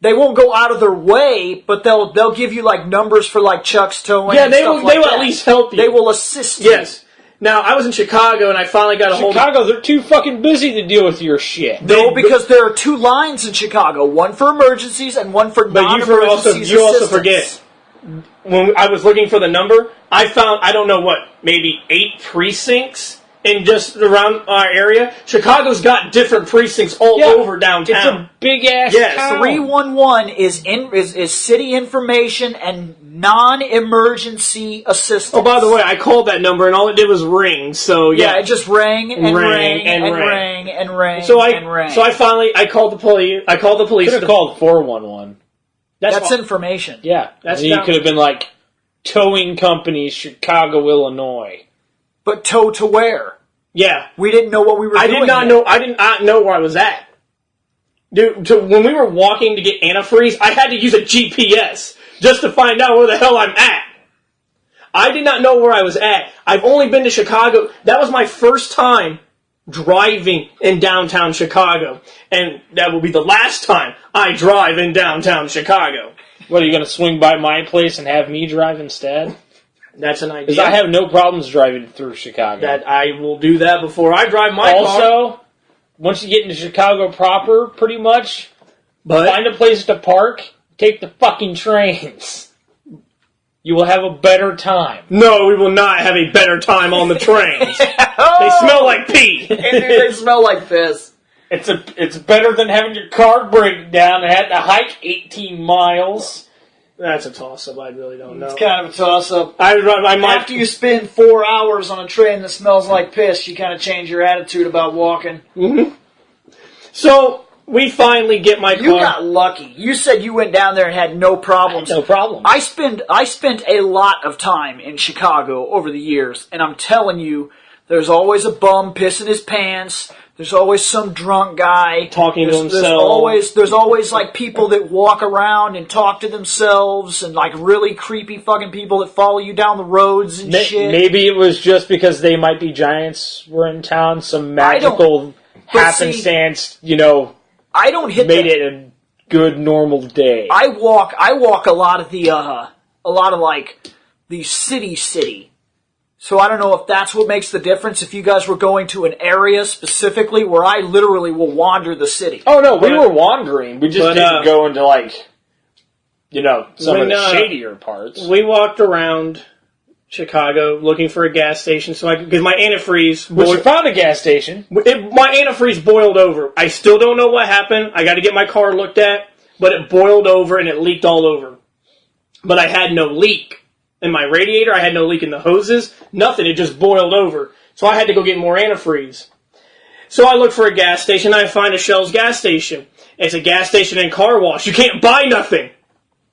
They won't go out of their way, but they'll give you like numbers for like Chuck's towing. Yeah, and they stuff will. like They will that. at least help you. They will assist you. Yes. Now I was in Chicago and I finally got a hold of. Chicago, they're too fucking busy to deal with your shit. No, because there are two lines in Chicago: one for emergencies and one for But non-emergencies. you also assistance. forget. When I was looking for the number, I found, I don't know what, maybe 8 precincts in just around our area. Chicago's got different precincts all over downtown. It's a big ass Yes, town. 311 is city information and non-emergency assistance. Oh, by the way, I called that number and all it did was ring. So yeah, it just rang and Rang rang and and rang. rang and rang So and rang. I called the police. I called the police. Could have called 411. That's all. information. Yeah, That's and you not- could have been like towing company, Chicago, Illinois. But tow to where? Yeah, We didn't know what we were I doing. did not yet. know. I did not know where I was at. Dude, when we were walking to get antifreeze, I had to use a GPS just to find out where the hell I'm at. I did not know where I was at. I've only been to Chicago. That was my first time driving in downtown Chicago. And that will be the last time I drive in downtown Chicago. What, are you going to swing by my place and have me drive instead? That's an Because idea. I have no problems driving through Chicago. that I will do that before I drive my car. Also, once you get into Chicago proper, pretty much, But find a place to park, take the fucking trains. You will have a better time. no, we will not have a better time on the trains. They smell like pee. They smell like piss. It's better than having your car break down and had to hike 18 miles. That's a toss-up. I really don't know. It's kind of a toss-up. I might. After you spend 4 hours on a train that smells like piss, you kind of change your attitude about walking. So we finally get my car. You got lucky. You said you went down there and had no problems. No problem. I spent a lot of time in Chicago over the years, and I'm telling you, there's always a bum pissing his pants. There's always some drunk guy Talking to There's himself. There's always like people that walk around and talk to themselves, and like really creepy fucking people that follow you down the roads and shit. Maybe it was just because they might be giants were in town. Some I don't- magical but happenstance, I don't hit made the, it a good normal day. I walk a lot of the city. So I don't know if that's what makes the difference. If you guys were going to an area specifically where I literally will wander the city. Oh no, we were wandering. We just didn't go into some of the shadier parts. We walked around Chicago looking for a gas station because my antifreeze. Which we found a gas station. My antifreeze boiled over. I still don't know what happened. I got to get my car looked at, but it boiled over and it leaked all over. But I had no leak in my radiator. I had no leak in the hoses. Nothing. It just boiled over. So I had to go get more antifreeze. So I look for a gas station. I find a Shell's gas station. It's a gas station and car wash. You can't buy nothing.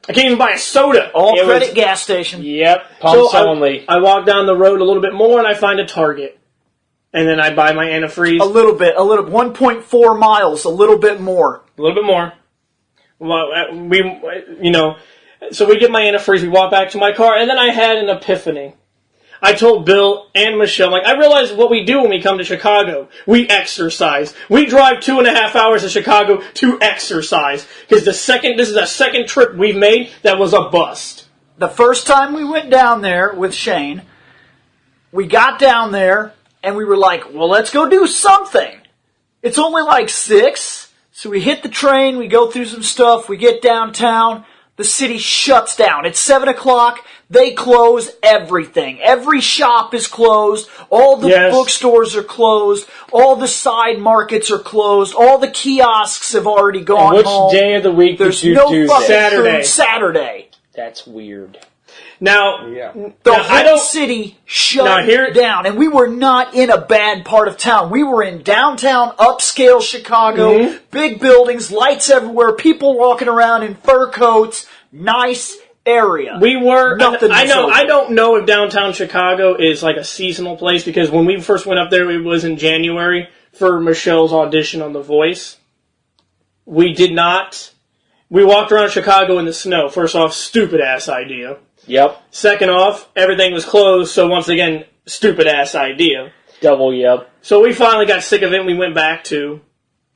I can't even buy a soda. All credit gas station. Yep, pumps only. I walk down the road a little bit more and I find a Target. And then I buy my antifreeze. A little bit. 1.4 miles, a little bit more. A little bit more. Well, so we get my antifreeze, we walk back to my car, and then I had an epiphany. I told Bill and Michelle, I realized what we do when we come to Chicago. We exercise. We drive 2.5 hours to Chicago to exercise. Because this is the second trip we've made that was a bust. The first time we went down there with Shane, we got down there, and we were like, well, let's go do something. It's only 6, so we hit the train, we go through some stuff, we get downtown. The city shuts down. It's 7 o'clock. They close everything. Every shop is closed. All the bookstores are closed. All the side markets are closed. All the kiosks have already gone home. Which day of the week There's did you no do fucking Saturday. food Saturday. That's weird. Now, The whole city shut down, and we were not in a bad part of town. We were in downtown, upscale Chicago, big buildings, lights everywhere, people walking around in fur coats, nice area. we were. Nothing I know. was I open. don't know if downtown Chicago is a seasonal place because when we first went up there, it was in January for Michelle's audition on The Voice. We did not. We walked around Chicago in the snow. First off, stupid ass idea. Yep. Second off, everything was closed, so once again, stupid-ass idea. Double yep. So we finally got sick of it, and we went back to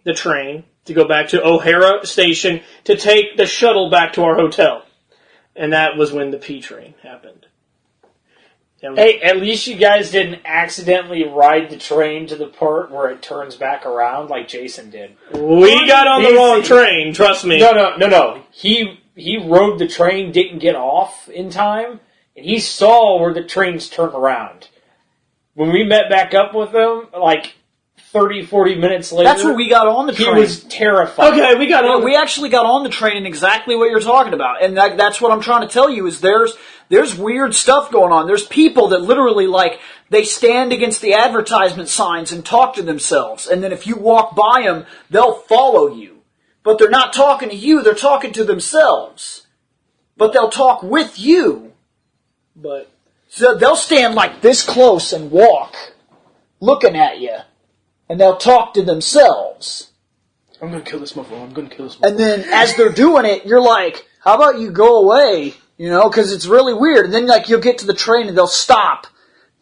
the train to go back to O'Hara Station to take the shuttle back to our hotel. And that was when the P train happened. Hey, at least you guys didn't accidentally ride the train to the part where it turns back around like Jason did. We got on the wrong train, trust me. No. He rode the train, didn't get off in time, and he saw where the trains turn around. When we met back up with him, 30, 40 minutes later... That's when we got on the train. He was terrified. Okay, we got on. We actually got on the train and exactly what you're talking about. And that's what I'm trying to tell you is there's weird stuff going on. There's people that literally, they stand against the advertisement signs and talk to themselves. And then if you walk by them, they'll follow you. But they're not talking to you, they're talking to themselves. But they'll talk with you. So they'll stand this close and walk, looking at you. And they'll talk to themselves. I'm gonna kill this motherfucker. And then as they're doing it, you're like, how about you go away? Because it's really weird. And then you'll get to the train and they'll stop.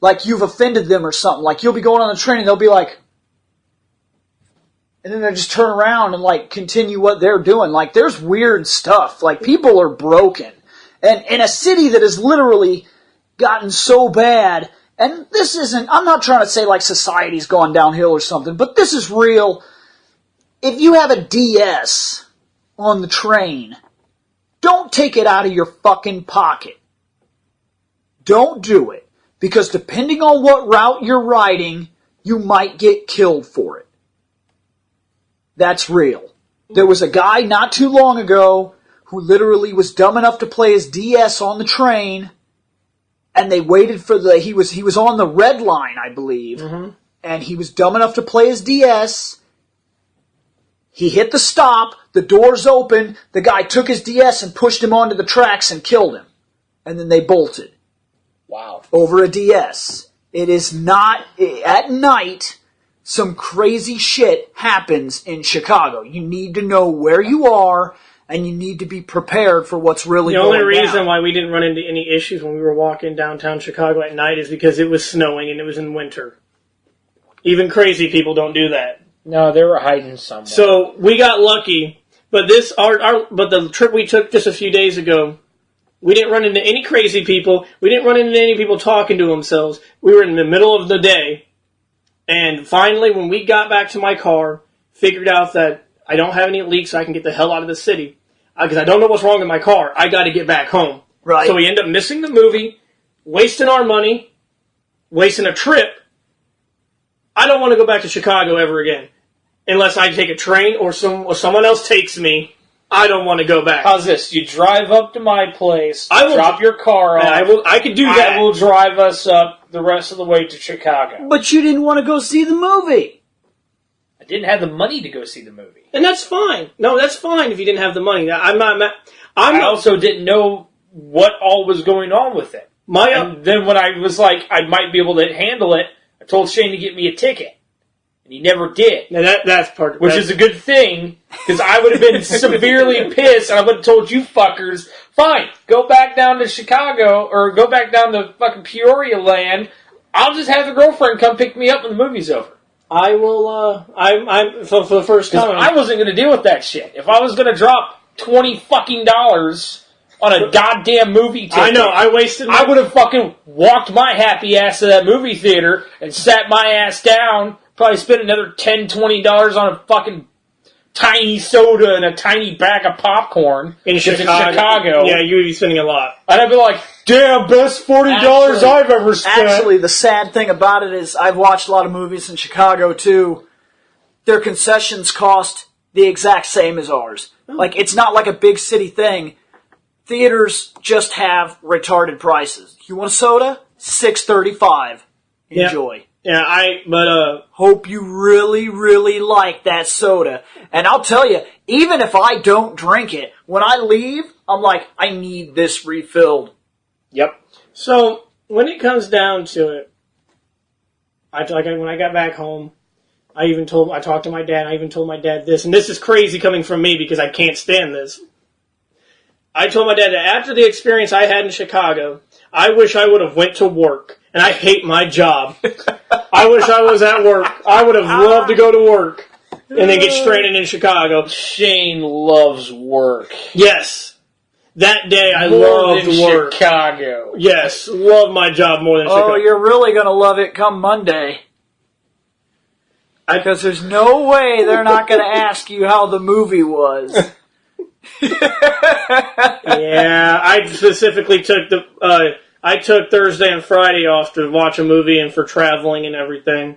Like you've offended them or something. Like you'll be going on the train and they'll be like... And then they just turn around and continue what they're doing. There's weird stuff. People are broken. And in a city that has literally gotten so bad, and this isn't, I'm not trying to say society's gone downhill or something, but this is real. If you have a DS on the train, don't take it out of your fucking pocket. Don't do it. Because depending on what route you're riding, you might get killed for it. That's real. There was a guy not too long ago who literally was dumb enough to play his DS on the train, and they waited for he was on the red line, I believe, and he was dumb enough to play his DS. He hit the stop, the doors opened, the guy took his DS and pushed him onto the tracks and killed him. And then they bolted. Wow. Over a DS. It is not, at night... Some crazy shit happens in Chicago. You need to know where you are, and you need to be prepared for what's really going on. The only reason why we didn't run into any issues when we were walking downtown Chicago at night is because it was snowing and it was in winter. Even crazy people don't do that. No, they were hiding somewhere. So we got lucky But but the trip we took just a few days ago, we didn't run into any crazy people. We didn't run into any people talking to themselves. We were in the middle of the day, and finally, when we got back to my car, figured out that I don't have any leaks, so I can get the hell out of the city because I don't know what's wrong with my car. I got to get back home. Right. So we end up missing the movie, wasting our money, wasting a trip. I don't want to go back to Chicago ever again. Unless I take a train or someone else takes me, I don't want to go back. How's this? You drive up to my place, I will drop your car off. I could do that. I will drive us up the rest of the way to Chicago. But you didn't want to go see the movie. I didn't have the money to go see the movie. And that's fine. No, that's fine if you didn't have the money. I also didn't know what all was going on with it. And then when I was like, I might be able to handle it, I told Shane to get me a ticket. And he never did. Now that's part. Which is a good thing, because I would have been severely pissed, and I would have told you fuckers, fine, go back down to Chicago, or go back down to fucking Peoria land. I'll just have the girlfriend come pick me up when the movie's over. I will, I'm for the first time. I wasn't going to deal with that shit. If I was going to drop $20 fucking on a goddamn movie ticket, I know, I wasted I would have fucking walked my happy ass to that movie theater and sat my ass down, probably spent another $10, $20 on a fucking tiny soda and a tiny bag of popcorn in Chicago. Yeah, you would be spending a lot. And I'd be like, damn, best $40 I've ever spent. Actually, the sad thing about it is I've watched a lot of movies in Chicago, too. Their concessions cost the exact same as ours. Like, it's not like a big city thing. Theaters just have retarded prices. You want a soda? $6.35. Enjoy. Yeah, hope you really, really like that soda. And I'll tell you, even if I don't drink it, when I leave, I'm like, I need this refilled. Yep. So, when it comes down to it, when I got back home, I talked to my dad, I even told my dad this, and this is crazy coming from me because I can't stand this. I told my dad that after the experience I had in Chicago, I wish I would have went to work. And I hate my job. I wish I was at work. I would have loved to go to work and then get stranded in Chicago. Shane loves work. Yes. That day I more loved than work. Chicago. Yes. Love my job more than Chicago. Oh, you're really going to love it come Monday. Because there's no way they're not going to ask you how the movie was. Yeah, I specifically took I took Thursday and Friday off to watch a movie and for traveling and everything.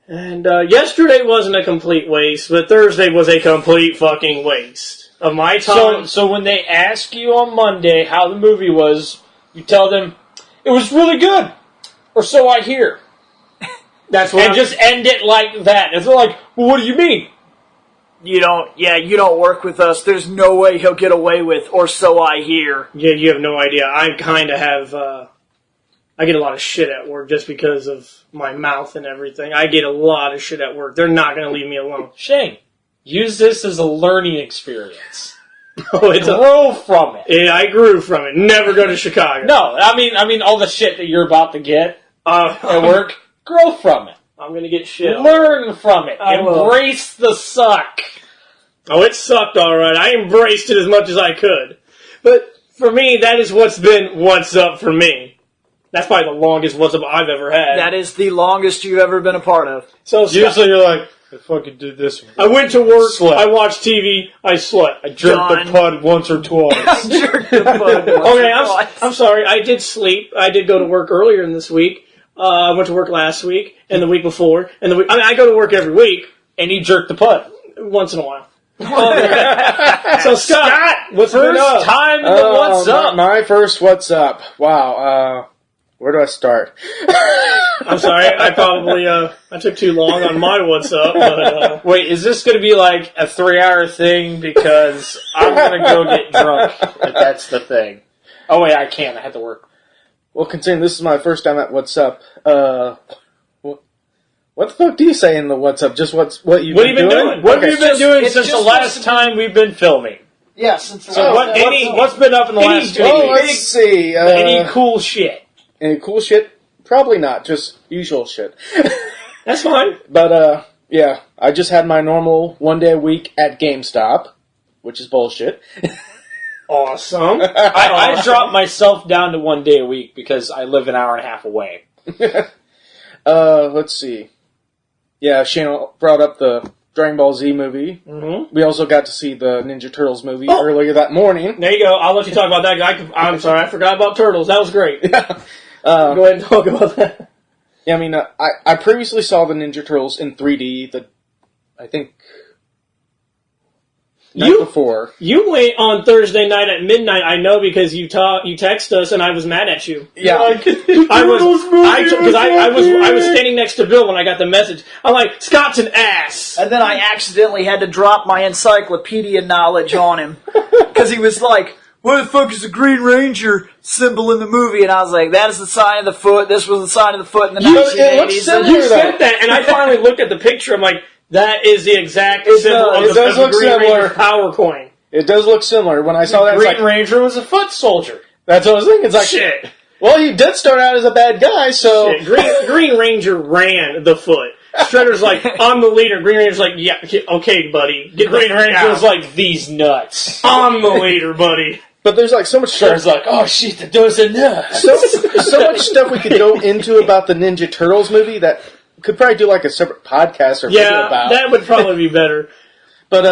And yesterday wasn't a complete waste, but Thursday was a complete fucking waste of my time. So when they ask you on Monday how the movie was, you tell them, it was really good. Or so I hear. That's what just end it like that. And they're like, well, what do you mean? You don't work with us. There's no way he'll get away with, or so I hear. Yeah, you have no idea. I kind of have, I get a lot of shit at work just because of my mouth and everything. I get a lot of shit at work. They're not going to leave me alone. Shane, use this as a learning experience. Grow from it. Yeah, I grew from it. Never go to Chicago. No, I mean all the shit that you're about to get at work, grow from it. I'm going to get shit. Learn from it. Embrace the suck. Oh, it sucked alright. I embraced it as much as I could. But for me, that is what's been What's Up for me. That's probably the longest What's Up I've ever had. That is the longest you've ever been a part of. So usually you're like, I fucking did this one. I went to work, I watched TV, I slept. I jerked the pud once or twice. Jerked the pud once okay, or twice. I'm sorry. I did sleep. I did go to work earlier in this week. I went to work last week, and the week before, and I go to work every week. And you jerk the pud. Once in a while. So Scott, what's been up? Time in the What's Up? My first What's Up. Wow, where do I start? I'm sorry, I probably, I took too long on my What's Up, but, Wait, is this going to be like a 3-hour thing? Because I'm going to go get drunk, if that's the thing. Oh wait, I can't. I have to work. Well, considering this is my first time at What's Up, what the fuck do you say in the What's Up? Just what you've been doing? What have you been doing since the last time we've been filming? Yeah, since So what's been up in the last 2 weeks? Let's see. Any cool shit? Any cool shit? Probably not. Just usual shit. that's fine. But Yeah, I just had my normal 1 day a week at GameStop, which is bullshit. Awesome. I dropped myself down to 1 day a week because I live an hour and a half away. Let's see. Yeah, Shane brought up the Dragon Ball Z movie. Mm-hmm. We also got to see the Ninja Turtles movie earlier that morning. There you go. I'll let you talk about that. I'm sorry, I forgot about Turtles. That was great. Go ahead and talk about that. Yeah, I mean, I previously saw the Ninja Turtles in 3D. Night before. You went on Thursday night at midnight. I know because you text us and I was mad at you. Yeah, I was standing next to Bill when I got the message. I'm like, Scott's an ass. And then I accidentally had to drop my encyclopedia knowledge on him. Because he was like, what the fuck is the Green Ranger symbol in the movie? And I was like, that is the sign of the foot. This was the sign of the foot in the 1980s. You said that, and I finally looked at the picture. I'm like, that is the exact symbol of the Green Ranger power coin. It does look similar. When I saw that, Green Ranger was a foot soldier. That's what I was thinking. It's like, shit. Well, he did start out as a bad guy, so... Shit. Green Ranger ran the foot. Shredder's like, I'm the leader. Green Ranger's like, yeah, okay, buddy. Green Ranger was like, these nuts. I'm the leader, buddy. But there's like so much stuff. Shredder's like, oh shit, the dose of nuts. So much stuff we could go into about the Ninja Turtles movie that we could probably do like a separate podcast or video about. Yeah, that would probably be better. But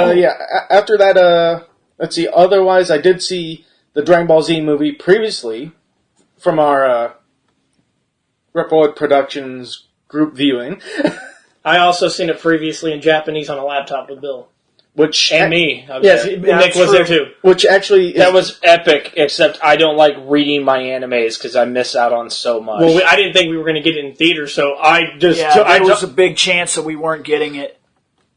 after that, let's see. Otherwise, I did see the Dragon Ball Z movie previously from our Reploid Productions group viewing. I also seen it previously in Japanese on a laptop with Bill. And me. Yes, Nick was there too. Which actually... That was epic, except I don't like reading my animes because I miss out on so much. Well, I didn't think we were going to get it in theater, so I just... there was a big chance that we weren't getting it.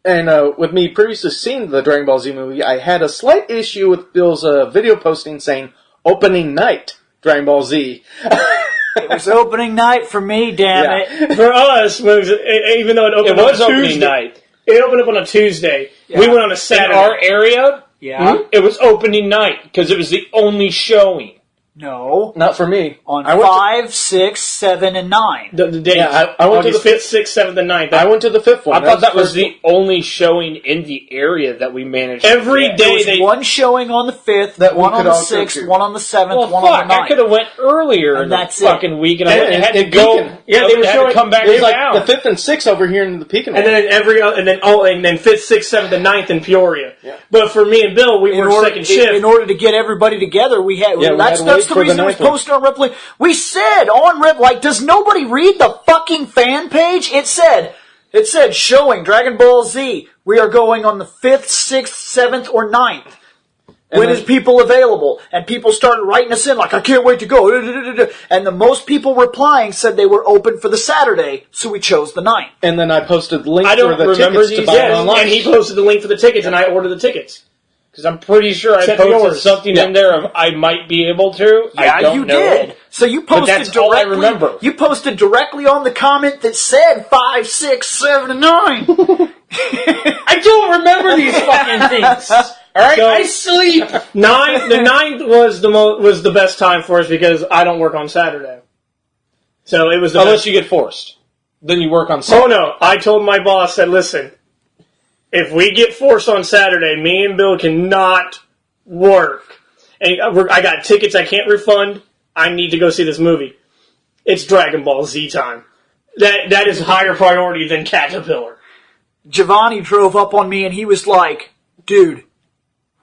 And with me previously seeing the Dragon Ball Z movie, I had a slight issue with Bill's video posting saying, opening night, Dragon Ball Z. It was opening night for me, damn it. For us, even though it opened was on opening Tuesday, night. It opened up on a Tuesday. Yeah. We went on a Saturday. In our area, Yeah? it was opening night because it was the only showing. No. Not for me. On I went 5, 6, 7, and 9. The days. Yeah, I went to August the 5th, 6th, 7th, and 9th. I went to the fifth one. I thought that was the only showing in the area that we managed Every to get. day There was one showing on the 5th, That we one on could the all go 6th, to. one on the 7th, Well, one fuck, on the 9th. I could have went earlier And in the that's it. fucking week, and I wouldn't have had to And go. Beacon. Yeah, I they would were have showing- to come back It was down. like the 5th and 6th over here in the Pekin. And then and then 5th, 6th, 7th, and 9th in Peoria. Yeah. But for me and Bill, we worked second shift. In order to get everybody together, we had. Yeah, we that's had to wait the for reason the it was ninth one. posted on Ripley. We said on Rip, like, does nobody read the fucking fan page? It said showing Dragon Ball Z. We are going on the 5th, 6th, 7th, or 9th. When is people available? And people started writing us in like, I can't wait to go. And the most people replying said they were open for the Saturday, so we chose the 9th. And then I posted the link I don't for the remember tickets to these. buy Yes, online. and he posted the link for the tickets, and I ordered the tickets. Because I'm pretty sure I Except posted yours. something in there of I might be able to. I Yeah, don't you know. did. So you posted that's all I directly. remember. You posted directly on the comment that said 5, 6, 7, and 9. I don't remember these fucking things. All right, So- I sleep. The 9th was the best time for us because I don't work on Saturday. So it was the Unless best. you get forced, then you work on Oh Sunday. no! I told my boss, said, listen, if we get forced on Saturday, me and Bill cannot work. And I got tickets I can't refund. I need to go see this movie. It's Dragon Ball Z time. That is higher priority than Caterpillar. Giovanni drove up on me and he was like, dude,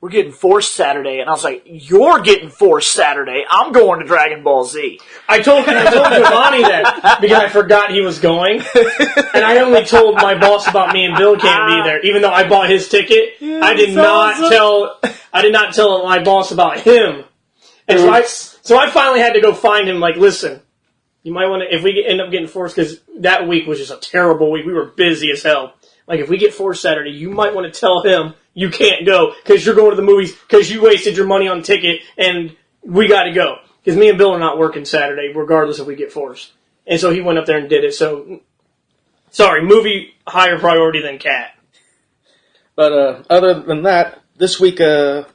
we're getting forced Saturday. And I was like, you're getting forced Saturday. I'm going to Dragon Ball Z. I told Giovanni that because I forgot he was going, and I only told my boss about me and Bill can't be there, even though I bought his ticket. I did not tell my boss about him, and so I finally had to go find him. Like, listen, you might want to if we end up getting forced because that week was just a terrible week. We were busy as hell. Like, if we get forced Saturday, you might want to tell him you can't go because you're going to the movies because you wasted your money on the ticket and we got to go. Because me and Bill are not working Saturday, regardless if we get forced. And so he went up there and did it. So, sorry, movie higher priority than Cat. But other than that, this week, for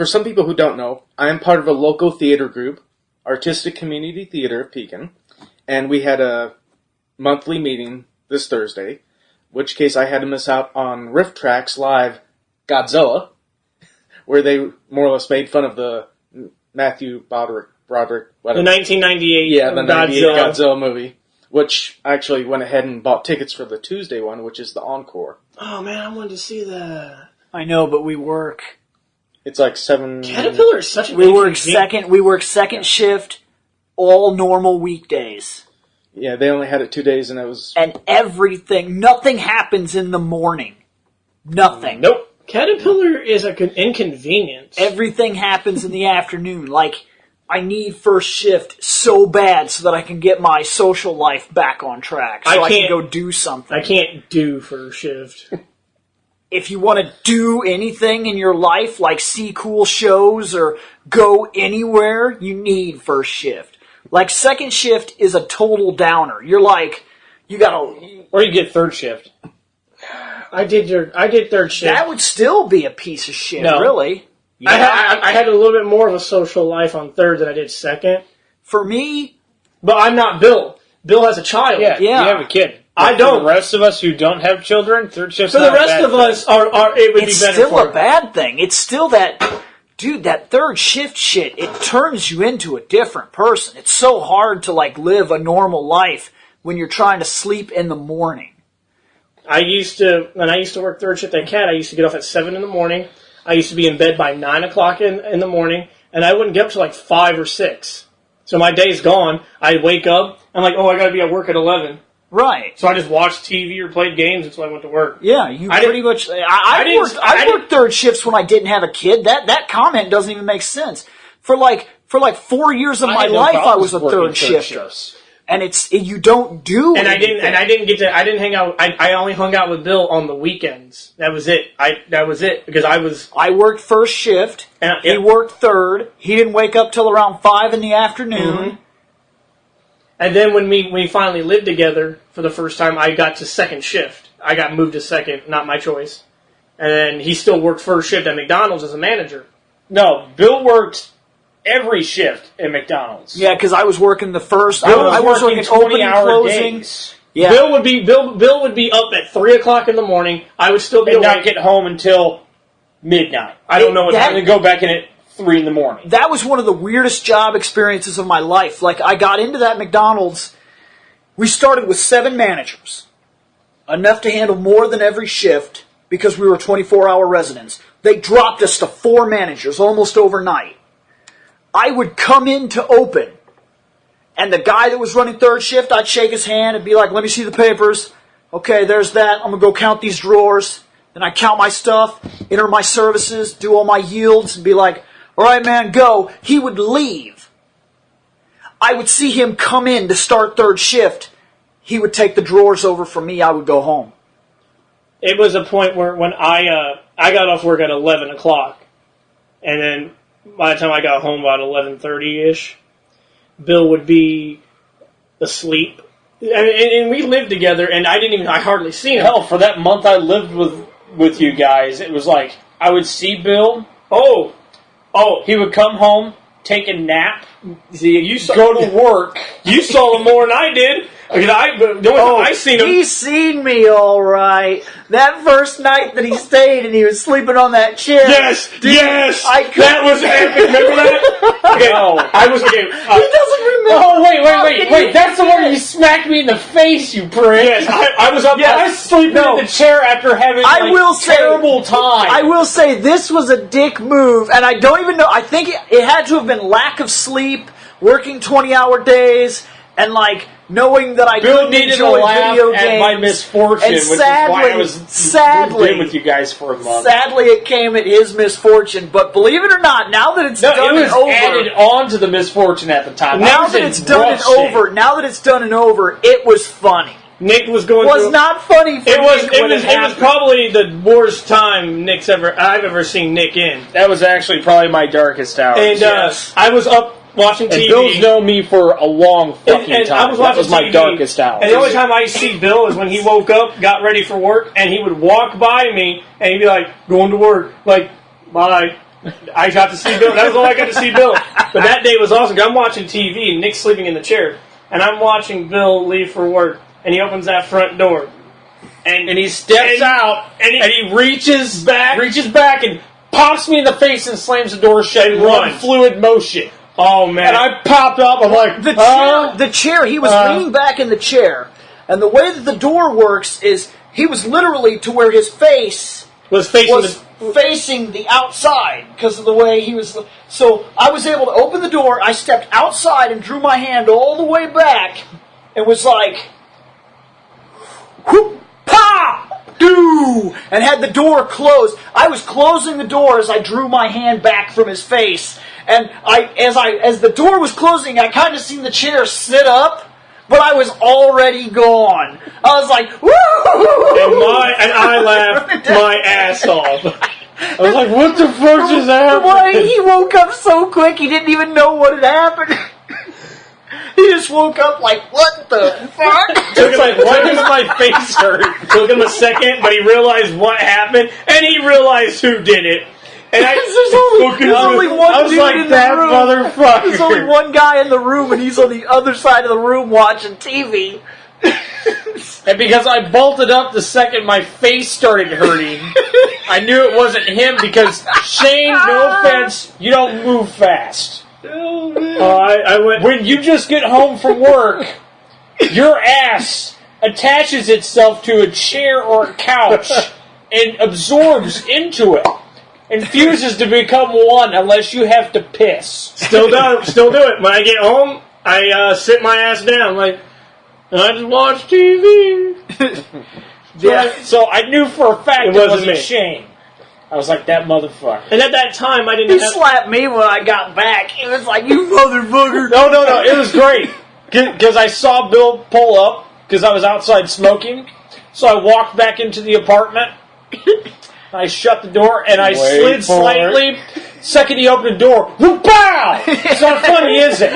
some people who don't know, I am part of a local theater group, Artistic Community Theater of Pekin, and we had a monthly meeting this Thursday. which case I had to miss out on Riff Tracks Live Godzilla, where they more or less made fun of the Matthew Broderick, The whatever. 1998 Yeah, the 98 Godzilla. Godzilla movie, which I actually went ahead and bought tickets for the Tuesday one, which is the Encore. Oh man, I wanted to see that. I know, but we work. It's like 7... Caterpillar is such an We work inconvenient- second shift, all normal weekdays. Yeah, they only had it 2 days, and it was... And nothing happens in the morning. Nothing. Nope. Caterpillar is an inconvenience. Everything happens in the afternoon. Like, I need first shift so bad so that I can get my social life back on track. So I can go do something. I can't do first shift. If you want to do anything in your life, like see cool shows or go anywhere, you need first shift. Like, second shift is a total downer. You're like, you gotta... Or you get third shift. I did third shift. That would still be a piece of shit, No. really. I had a little bit more of a social life on third than I did second. For me, But I'm not Bill. Bill has a child. Yeah, Yeah. you have a kid. I But don't. For the rest of us who don't have children, third shift's For the not a rest bad of thing. us, it would it's be better still for a bad thing. It's still that... Dude, that third shift shit, it turns you into a different person. It's so hard to, like, live a normal life when you're trying to sleep in the morning. when I used to work third shift at CAT, I used to get off at 7 in the morning. I used to be in bed by 9 o'clock in the morning, and I wouldn't get up till like 5 or 6. So my day's gone. I wake up, I'm like, oh, I gotta be at work at 11. Right. So I just watched TV or played games until I went to work. Yeah, you I pretty didn't- much... I didn't- I worked third shifts when I didn't have a kid. That comment doesn't even make sense. For like 4 years of my had no life, I problems was a working third shifter. shifts. And you don't do And I anything. I didn't hang out. I only hung out with Bill on the weekends. That was it. That was it because I worked first shift. Yeah. He worked third. He didn't wake up till around 5 in the afternoon. Mhm. And then when we finally lived together for the first time, I got to second shift. I got moved to second, not my choice. And then he still worked first shift at McDonald's as a manager. No, Bill worked every shift at McDonald's. Yeah, because I was working the first. Bill I was working opening, 20-hour closing. days. Yeah. Bill would be up at 3 o'clock in the morning. I would still be And not awake. get home until midnight. I don't know what That- And then go back in at 3 in the morning. That was one of the weirdest job experiences of my life. Like, I got into that McDonald's. We started with 7 managers, enough to handle more than every shift because we were 24-hour residents. They dropped us to 4 managers almost overnight. I would come in to open, and the guy that was running third shift, I'd shake his hand and be like, let me see the papers. Okay, there's that. I'm going to go count these drawers. Then I count my stuff, enter my services, do all my yields, and be like, all right, man, go. He would leave. I would see him come in to start third shift. He would take the drawers over from me. I would go home. It was a point where when I got off work at 11 o'clock, and then by the time I got home about 11:30ish, Bill would be asleep. And we lived together, and I hardly seen him. Hell, for that month I lived with you guys, it was like I would see Bill. Oh, He would come home, take a nap, see, you saw go to work. You saw him more than I did. Because the only time I seen him. He seen me all right. That first night that he stayed and he was sleeping on that chair. Yes, yes, I couldn't- that was epic. Remember that? Okay, No. I was okay. He doesn't remember. Oh, wait, How can you That's the one forget? you smacked me in the face, you prick. Yes, I was up. Yes. I was sleeping No. in the chair after having I will say- terrible time. I will say this was a dick move, and I don't even know. I think it had to have been lack of sleep, working 20-hour days, and like knowing that I Bill couldn't needed to enjoy laugh video at my games. misfortune, And which is why I was sadly, moved in with you guys for a month. Sadly, it came at his misfortune. But believe it or not, now that it's No, done it was and over, added on to the misfortune at the time. I now was that in it's done rough and shape. over, it was funny. Nick was going. It was through, not funny for It was. Nick It when was. It was happened. probably the worst time I've ever seen Nick in. That was actually probably my darkest hour. And Yes. I was up watching And TV. Bill's known me for a long fucking and time. I was That watching was my TV, darkest hour. And the only time I see Bill is when he woke up, got ready for work, and he would walk by me, and he'd be like, going to work, like, bye. I got to see Bill. That was all I got to see Bill. But that day was awesome. 'Cause I'm watching TV, and Nick's sleeping in the chair, and I'm watching Bill leave for work, and he opens that front door. And he steps out, and he reaches back and pops me in the face and slams the door shut in one fluid motion. Oh, man. And I popped up, I'm like, The chair, he was leaning back in the chair. And the way that the door works is he was literally to where his face was facing the outside because of the way he was. So I was able to open the door. I stepped outside and drew my hand all the way back and was like, whoop, pa, do, and had the door closed. I was closing the door as I drew my hand back from his face. And as the door was closing, I kind of seen the chair sit up. But I was already gone. I was like, woo! And I laughed my ass off. I was like, what the fuck just happened? Why he woke up so quick, he didn't even know what had happened. He just woke up like, what the fuck? It's like, why does my face hurt? Took him a second, but he realized what happened, and he realized who did it. And there's only one I was dude like, in that the room. motherfucker. There's only one guy in the room, and he's on the other side of the room watching TV. And because I bolted up the second my face started hurting, I knew it wasn't him because, Shane, no offense, you don't move fast. Oh, man. I went... When you just get home from work, your ass attaches itself to a chair or a couch and absorbs into it. And fuses to become one unless you have to piss. Still do it. When I get home, I sit my ass down like, I just watch TV. Yeah. So I knew for a fact it wasn't me. Shane. I was like, that motherfucker. And at that time, I didn't He slapped me when I got back. It was like, you motherfucker. No. It was great. Because I saw Bill pull up because I was outside smoking. So I walked back into the apartment. I shut the door and I slid slightly. Second he opened the door, whoop-pow! It's not funny, is it?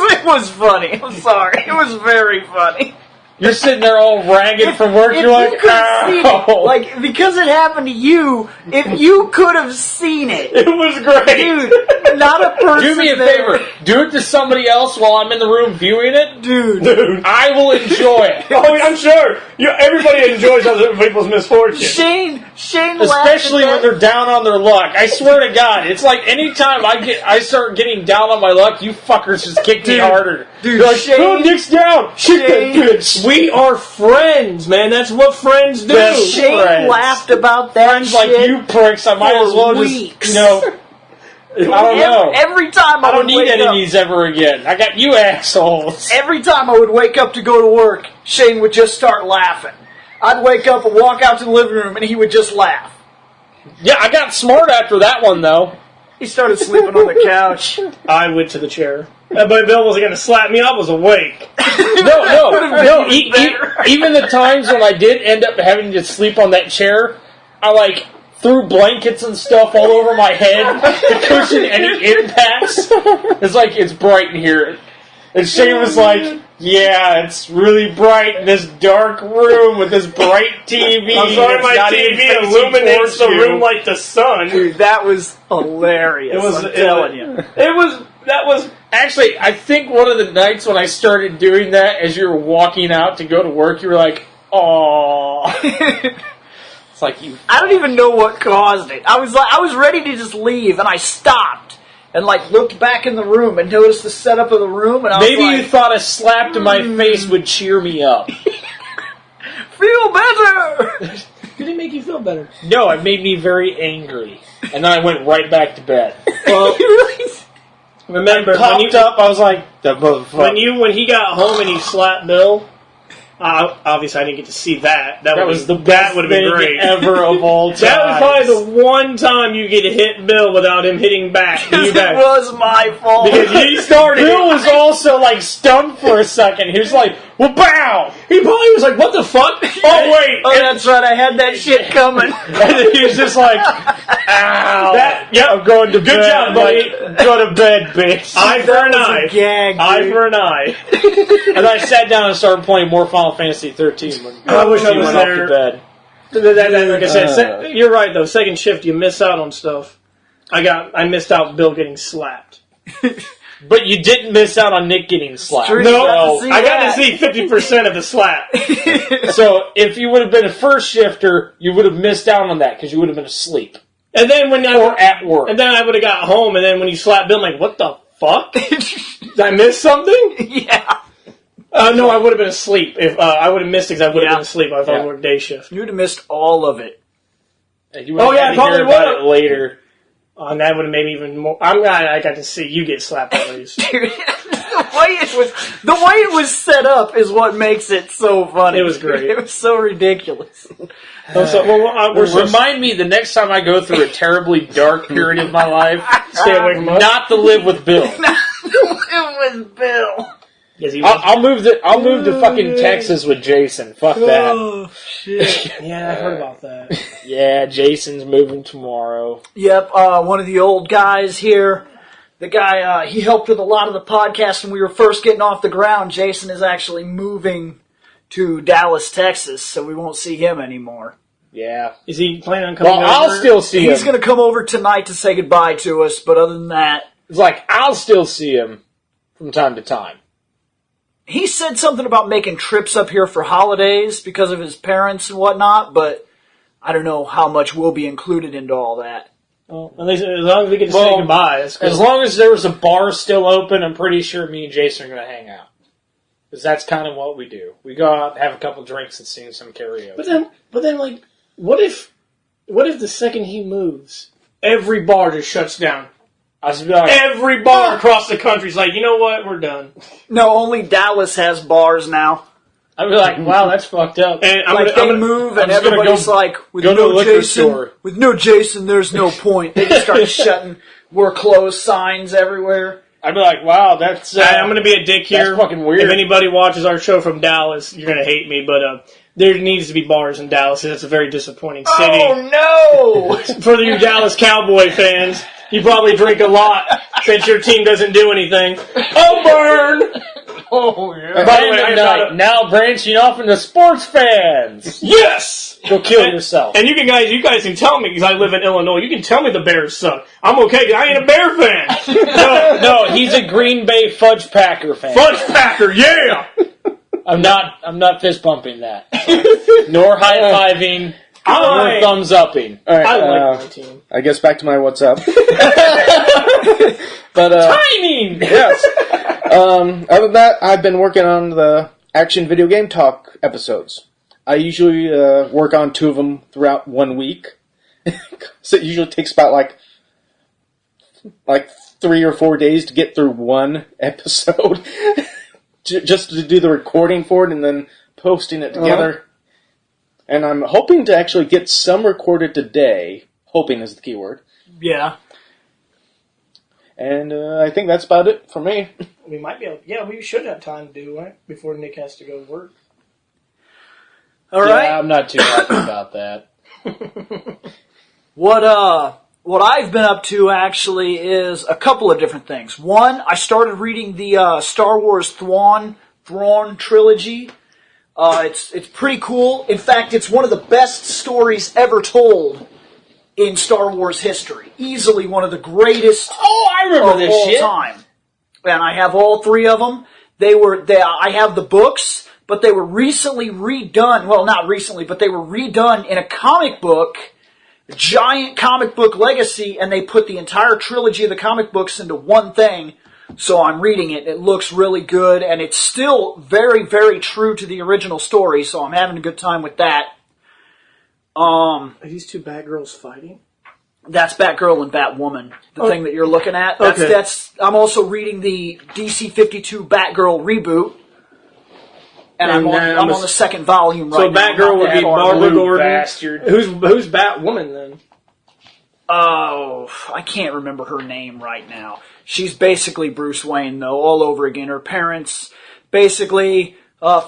It was funny. I'm sorry. It was very funny. You're sitting there all ragged from work. You're like, you could have seen it, ow. like, because it happened to you, if you could have seen it, It was great. dude, not a person Do me a there. favor. Do it to somebody else while I'm in the room viewing it. Dude. I will enjoy it. Oh, I'm sure. Everybody enjoys other people's misfortune. Shane Especially when laughed at they're down on their luck. I swear to God, it's like anytime I start getting down on my luck, you fuckers just kick me harder. Dude, You're like, Shane- oh, Nick's down. Kick that bitch. We are friends, man. That's what friends do. That's Shane friends. laughed about that Friends like shit you pricks, I might for as well weeks. just, I don't know. Every time I I don't would need wake up, enemies ever again. I got you assholes. every time I would wake up to go to work, Shane would just start laughing. I'd wake up and walk out to the living room, and he would just laugh. Yeah, I got smart after that one, though. He started sleeping on the couch. I went to the chair. But Bill wasn't going to slap me. I was awake. No. Even the times when I did end up having to sleep on that chair, I threw blankets and stuff all over my head to cushion any impacts. It's like, it's bright in here. And Shane was like, yeah, it's really bright in this dark room with this bright TV. I'm sorry, that's my not even TV facing illuminates towards the you. room like the sun. Dude, that was hilarious. I'm telling you. That was Actually, I think one of the nights when I started doing that, as you were walking out to go to work, you were like, "Aww." It's like you. I don't even know what caused it. I was ready to just leave, and I stopped and looked back in the room and noticed the setup of the room, and I was Maybe like, you thought a slap to my face would cheer me up. feel better. Did it make you feel better? No, it made me very angry, and then I went right back to bed. Well, remember Popped up, I was like, "The motherfucker." when he got home and he slapped Bill. Obviously, I didn't get to see that. That was the that best would have been thing great. ever of all time. That was probably the one time you get to hit Bill without him hitting back. It was my fault. Because he started. Bill was also stunned for a second. He was like, "Well, bow!" He probably was like, "What the fuck?" Oh wait, Oh, that's right. I had that shit coming. And then he was just like, "Ow!" I'm going to bed. Good job, buddy. Go to bed, bitch. Eye for an That was eye. a gag, Eye dude. for an eye. And I sat down and started playing more Final Fantasy 13 when I wish I he was went there. off to bed. Like I said, you're right though. Second shift, you miss out on stuff. I missed out Bill getting slapped. But you didn't miss out on Nick getting slapped. true. No, got to see I got that. to see 50% of the slap. So if you would have been a first shifter, you would have missed out on that because you would have been asleep And then when or at work. and then I would have got home, and then when you slapped Bill, I'm like, what the fuck? Did I miss something? Yeah. No, I would have been asleep. If I would have missed it, because I would have Yeah. been asleep. I thought I Yeah. worked day shift. You would have missed all of it. You would have yeah, had to probably hear about would've. it later. And that would have made me even more. I'm glad I got to see you get slapped at least. Dude, the way it was set up is what makes it so funny. It was great. It was so ridiculous. Remind me the next time I go through a terribly dark period of my life, Stay away from us. not to live with Bill. It was Bill. Yes, he was. I'll move to fucking Texas with Jason. Fuck that. Oh shit. Yeah, I heard about that. Yeah, Jason's moving tomorrow. Yep, one of the old guys here. The guy, he helped with a lot of the podcasts when we were first getting off the ground. Jason is actually moving to Dallas, Texas, so we won't see him anymore. Yeah. Is he planning on coming Well, over? I'll still see He's him. going to come over tonight to say goodbye to us, but other than that, It's like I'll still see him from time to time. he said something about making trips up here for holidays because of his parents and whatnot, but I don't know how much will be included into all that. Well, at least as long as we get to say Well, goodbye, that's good. As long as there was a bar still open, I'm pretty sure me and Jason are going to hang out. Because that's kind of what we do. We go out, have a couple drinks, and sing some karaoke. But then, like, what if the second he moves, every bar just shuts down? I was like, Every bar across the country's like, you know what, we're done. No, only Dallas has bars now. I'd be like, wow, that's fucked up. And I'm Like gonna they move I'm and just gonna everybody's go- like, with go to no the liquor Jason, store. with no Jason, there's no point. They just start shutting "We're closed" signs everywhere. I'd be like, wow, that's... I'm going to be a dick here. That's fucking weird. If anybody watches our show from Dallas, you're going to hate me, but there needs to be bars in Dallas. It's a very disappointing city. Oh no! For you Dallas Cowboy fans, you probably drink a lot since your team doesn't do anything. Oh, burn! Oh yeah. By the way, I Night, now branching off into sports fans. Yes! Go kill yourself. And you guys can tell me, because I live in Illinois, you can tell me the Bears suck. I'm okay, 'cause I ain't a Bear fan. No, he's a Green Bay Fudge Packer fan. Fudge Packer, yeah! I'm not fist bumping that. Nor high fiving, nor thumbs upping. All right, I like my team. I guess back to my what's up. But Timing! yes. Other than that, I've been working on the Action Video Game Talk episodes. I usually work on 2 of them throughout 1 week. So it usually takes about like 3 or 4 days to get through one episode. Just to do the recording for it and then posting it together. And I'm hoping to actually get some recorded today. Hoping is the key word. Yeah. And I think that's about it for me. We might be able. Yeah, we should have time to do it before Nick has to go to work. All right. Yeah, I'm not too happy about that. What I've been up to actually is a couple of different things. One, I started reading the Star Wars Thrawn trilogy. It's pretty cool. In fact, it's one of the best stories ever told in Star Wars history. Easily one of the greatest Oh, I remember of this all shit. time. And I have all 3 of them. I have the books, but they were recently redone. Well, not recently, but they were redone in a comic book, giant comic book legacy, and they put the entire trilogy of the comic books into one thing. So I'm reading it. It looks really good, and it's still very, very true to the original story, so I'm having a good time with that. Are these 2 bad girls fighting? That's Batgirl and Batwoman, the thing that you're looking at. Okay. I'm also reading the DC 52 Batgirl reboot. And I'm on the second volume right So now. Batgirl Not would that be far. Barbara Gordon. Bastard. Who's Batwoman then? Oh, I can't remember her name right now. She's basically Bruce Wayne, though, all over again. Her parents, basically,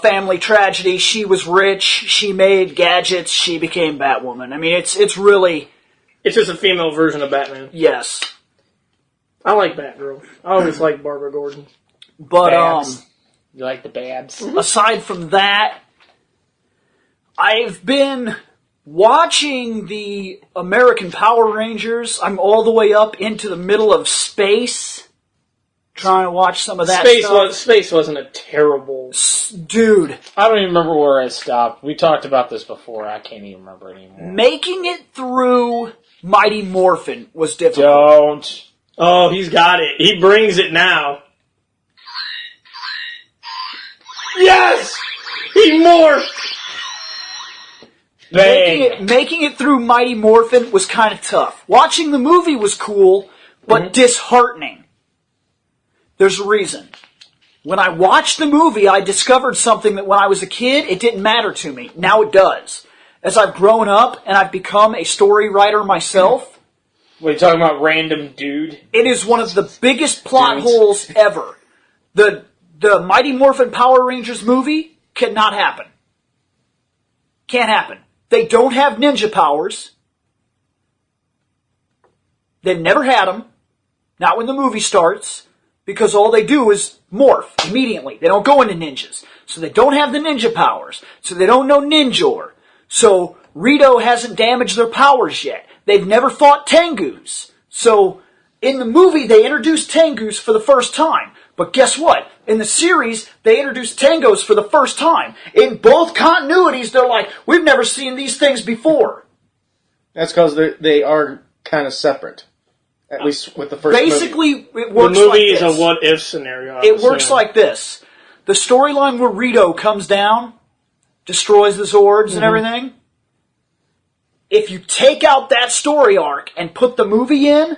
family tragedy. She was rich. She made gadgets. She became Batwoman. I mean, it's really, It's just a female version of Batman. yes. I like Batgirl. I always liked Barbara Gordon. But, Babs. You like the babs? aside from that, I've been watching the American Power Rangers. I'm all the way up into the middle of space, trying to watch some of that stuff. Space wasn't a terrible... Dude, I don't even remember where I stopped. We talked about this before. I can't even remember anymore. making it through Mighty Morphin was difficult. Don't. Oh, he's got it. He brings it now. Yes! He morphed! Bang. Making it through Mighty Morphin was kind of tough. Watching the movie was cool, but disheartening. There's a reason. When I watched the movie, I discovered something that when I was a kid, it didn't matter to me. Now it does. As I've grown up and I've become a story writer myself, What are you talking about, random dude? it is one of the biggest plot Dudes. holes ever. The Mighty Morphin Power Rangers movie cannot happen. Can't happen. They don't have ninja powers. They've never had them. Not when the movie starts. Because all they do is morph immediately. They don't go into ninjas. So they don't have the ninja powers. So they don't know Ninjor. So Rito hasn't damaged their powers yet. They've never fought Tengus. So in the movie, they introduced Tengus for the first time. But guess what? In the series, they introduced Tangos for the first time. In both continuities, they're like, we've never seen these things before. That's because they are kind of separate. At least with the first Basically, movie. it works The movie like is this. a what-if scenario. I It would works say. like this. The storyline where Rito comes down, destroys the Zords and everything. If you take out that story arc and put the movie in,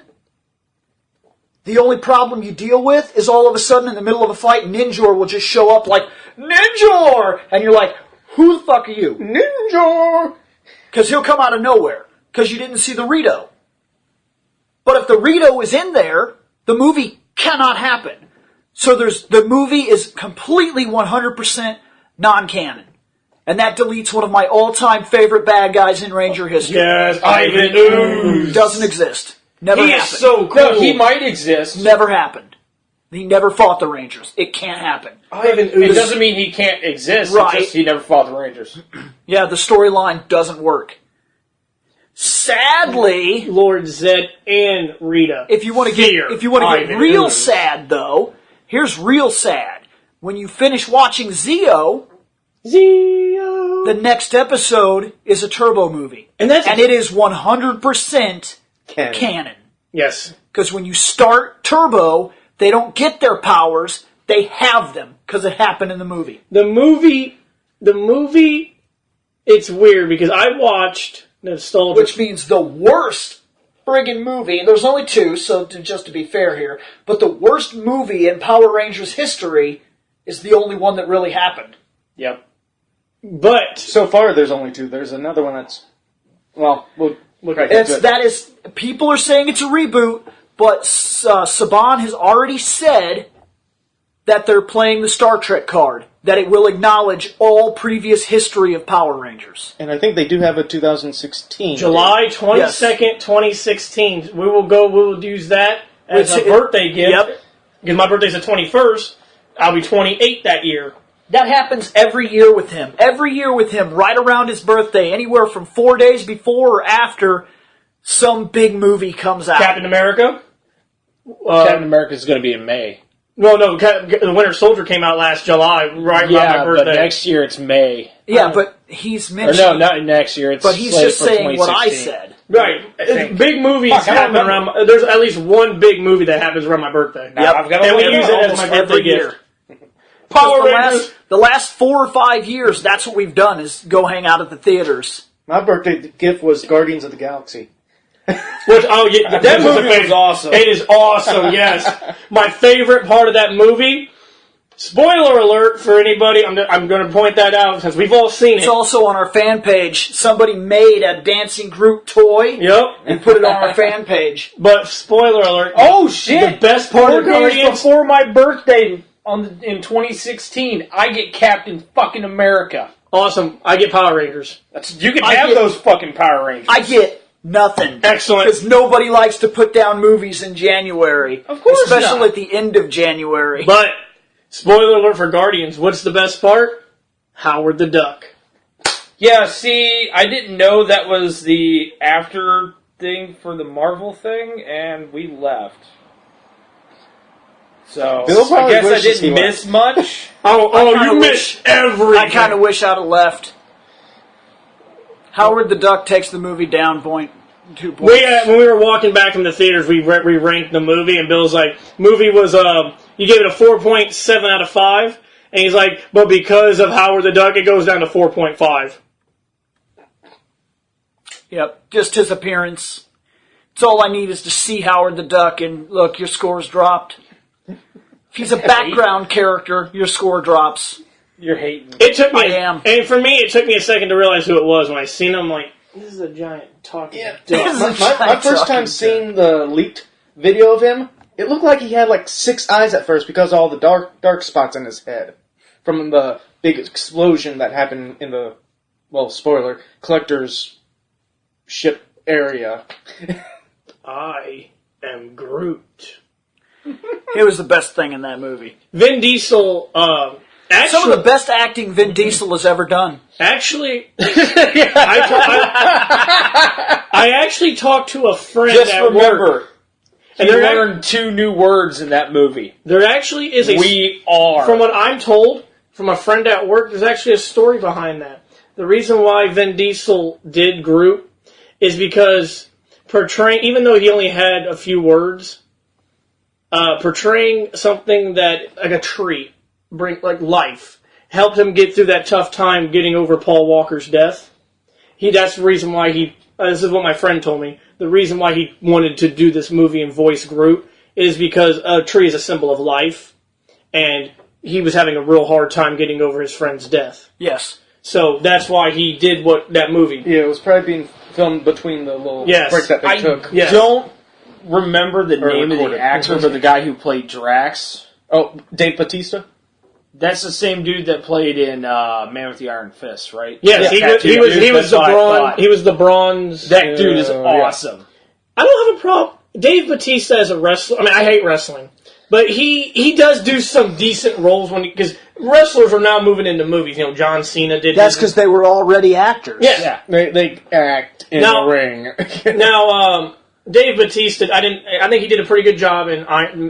the only problem you deal with is all of a sudden in the middle of a fight, Ninjor will just show up like, Ninjor! And you're like, who the fuck are you? Ninja! Because he'll come out of nowhere. Because you didn't see the Rito. But if the Rito is in there, the movie cannot happen. So the movie is completely 100% non-canon. And that deletes one of my all-time favorite bad guys in Ranger history. Yes, Ivan Ooze. Doesn't exist. Never He happened. is so cool. No, he might exist. Never happened. He never fought the Rangers. It can't happen. Ivan It Ooze. doesn't mean he can't exist. Right. It's just he never fought the Rangers. Yeah, the storyline doesn't work. Sadly, Lord Zed and Rita. if you want to Fear get Ivan real Ooze. sad though, here's real sad. When you finish watching Zeo, Zeo. the next episode is a Turbo movie. And that's- it is 100% canon. Yes. Because when you start Turbo, they don't get their powers, they have them, because it happened in the movie. The movie, it's weird because I watched Nostalgia. Which means the worst friggin' movie, and there's only two, so just to be fair here, but the worst movie in Power Rangers history is the only one that really happened. Yep. But So far, there's only two. There's another one that's... Well, we'll try to get to it. People are saying it's a reboot, but Saban has already said that they're playing the Star Trek card, that it will acknowledge all previous history of Power Rangers. And I think they do have a 2016. July 22nd, 2016. We will use that as Which a birthday gift. Yep. Because my birthday's the 21st. I'll be 28 that year. That happens every year with him. Every year with him, right around his birthday, anywhere from 4 days before or after, some big movie comes out. Captain America. Captain America's going to be in May. No, the Winter Soldier came out last July, right around Yeah, my but birthday. next year it's May. Yeah, but he's Or mentioned. no, not next year. It's but he's slated just for saying what I 2016. said. Right. think. Big movies Fuck, I don't happen remember. around... There's at least one big movie that happens around my birthday. Now, I've got to And we look use up. it as Almost my birthday every gift. year. Power the Rangers. the last 4 or 5 years, that's what we've done, is go hang out at the theaters. My birthday gift was Guardians of the Galaxy. Which, that movie was awesome. It is awesome, yes. My favorite part of that movie, spoiler alert for anybody, I'm going to point that out since we've all seen It's it. also on our fan page. Somebody made a Dancing Groot toy Yep. and put it on our fan page. But spoiler alert. Oh shit! The best part 4 of days Guardians... before my birthday in 2016, I get Captain fucking America. Awesome. I get Power Rangers. You can I have get- those fucking Power Rangers. I get nothing. Excellent. Because nobody likes to put down movies in January. Of course Especially not. at the end of January. But, spoiler alert for Guardians. What's the best part? Howard the Duck. Yeah, see, I didn't know that was the after thing for the Marvel thing, and we left. So Bill I probably guess I wishes he didn't left. miss much. Oh, you wish- missed everything. I kind of wish I'd have left. Howard the Duck takes the movie down 2 points. When we were walking back from the theaters, we ranked the movie, and Bill's like, movie was, you gave it a 4.7 out of 5, and he's like, but because of Howard the Duck, it goes down to 4.5. Yep, just his appearance. It's all I need is to see Howard the Duck, and look, your score's dropped. If he's a background character, your score drops. You're hating. It took me, I am. and for me, it took me a second to realize who it was. When I seen him, like, this is a giant talking duck. This is a My giant first talking time duck. seeing the leaked video of him, it looked like he had like 6 eyes at first because of all the dark spots in his head from the big explosion that happened in the, well, spoiler, collector's ship area. I am Groot. It was the best thing in that movie. Vin Diesel, actually, Some of the best acting Vin Diesel has ever done. actually, I actually talked to a friend Just at remember, work, and you learned 2 new words in that movie. there actually is a. We are. From what I'm told from a friend at work, there's actually a story behind that. The reason why Vin Diesel did Groot is because portraying, even though he only had a few words, portraying something that, like a tree, like life, helped him get through that tough time getting over Paul Walker's death. That's the reason why this is what my friend told me, the reason why he wanted to do this movie and voice Groot is because a tree is a symbol of life, and he was having a real hard time getting over his friend's death. Yes. So that's why he did that movie. Yeah, it was probably being filmed between the little Yes. break that they I took. Yeah. don't remember the name of recorded. the actor, but the guy who played Drax. Oh, Dave Bautista? That's the same dude that played in Man with the Iron Fist, right? Yes, Yeah, he was the that's what I bronze. thought. He was the bronze. That dude is yeah. awesome. I don't have a problem. Dave Bautista as a wrestler. I mean, I hate wrestling, but he does do some decent roles because wrestlers are now moving into movies. You know, John Cena did. That's because they were already actors. yeah. They act in Now- the ring. Now, Dave Bautista, I think he did a pretty good job in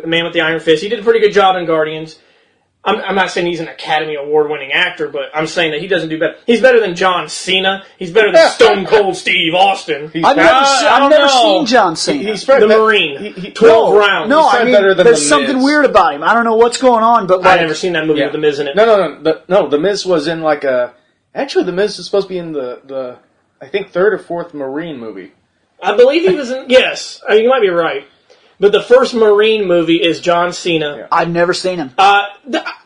Man with the Iron Fist. He did a pretty good job in Guardians. I'm not saying he's an Academy Award-winning actor, but I'm saying that he doesn't do better. He's better than John Cena. He's better than Stone Cold Steve Austin. I've never, I don't never know. seen John Cena. He's The probably Marine. 12 rounds. No, He's I mean, better than there's The something Miz. weird about him. I don't know what's going on, but I've like, never seen that movie Yeah. with The Miz in it. No. The Miz was in like a. Actually, The Miz is supposed to be in the I think 3rd or 4th Marine movie. I believe he was in. Yes, I mean, you might be right. But the first Marine movie is John Cena. Yeah. I've never seen him.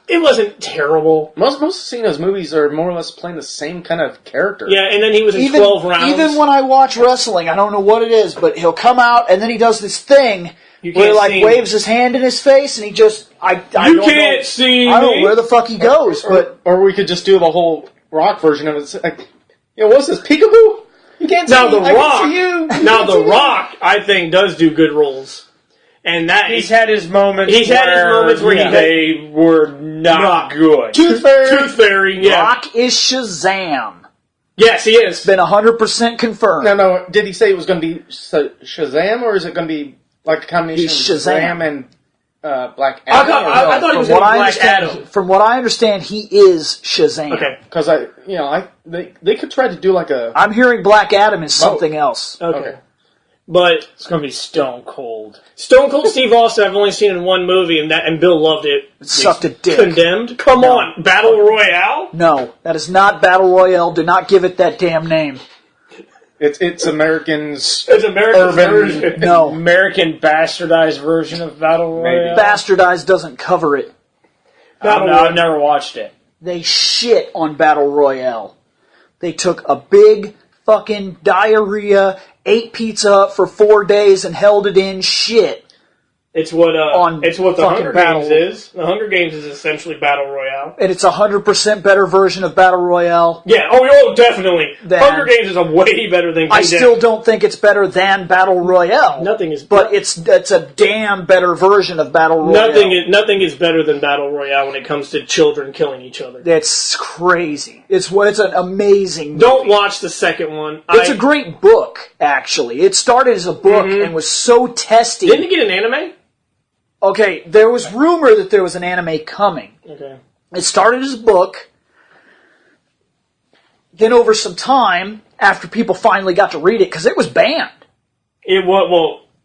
It wasn't terrible. Most of Cena's movies are more or less playing the same kind of character. Yeah, and then he was in 12 rounds. Even when I watch wrestling, I don't know what it is, but he'll come out and then he does this thing You where he can't like see waves his hand in his face and he just I You don't can't know, see I don't me. know where the fuck he goes, but Or we could just do the whole Rock version of it. It's like, what's this, peekaboo? You can't see Now me. The I Rock, can see you. now The Rock, I think does do good roles, and that He's had his moments. He's had his moments where they were not Rock. good. Tooth Fairy. Tooth Fairy. Yeah, Rock is Shazam. yes, he is. Been 100% confirmed. No. Did he say it was going to be Shazam, or is it going to be like a combination He's of Shazam. Shazam and Black I Adam? thought, I thought he was From what going to I be Black understand, Adam. from what I understand, he is Shazam. Okay, Because they could try to do like a. I'm hearing Black Adam is something else. okay. But It's going to be Stone Cold. Stone Cold Steve Austin, I've only seen in one movie, and Bill loved it. It sucked a dick. Condemned? Come on, Battle Royale? No, that is not Battle Royale. Do not give it that damn name. It's Americans. It's America's Urban- version. No. American bastardized version of Battle Royale. Bastardized doesn't cover it. Battle I've Royale. never watched it. They shit on Battle Royale. They took a big fucking diarrhea, ate pizza Hut for 4 days and held it in shit. It's what it's what the fucking Hunger Battle- Games is. The Hunger Games is essentially Battle Royale. And it's 100% better version of Battle Royale. Yeah, oh definitely. Then- Hunger Games is a way better than I Condemned. still don't think it's better than Battle Royale. Nothing is But it's a damn better version of Battle Royale. nothing is better than Battle Royale when it comes to children killing each other. It's crazy. It's an amazing movie. Don't watch the second one. It's a great book, actually. It started as a book and was so testy. Didn't it get an anime? Okay, there was rumor that there was an anime coming. Okay. It started as a book. Then over some time, after people finally got to read it, because it was banned.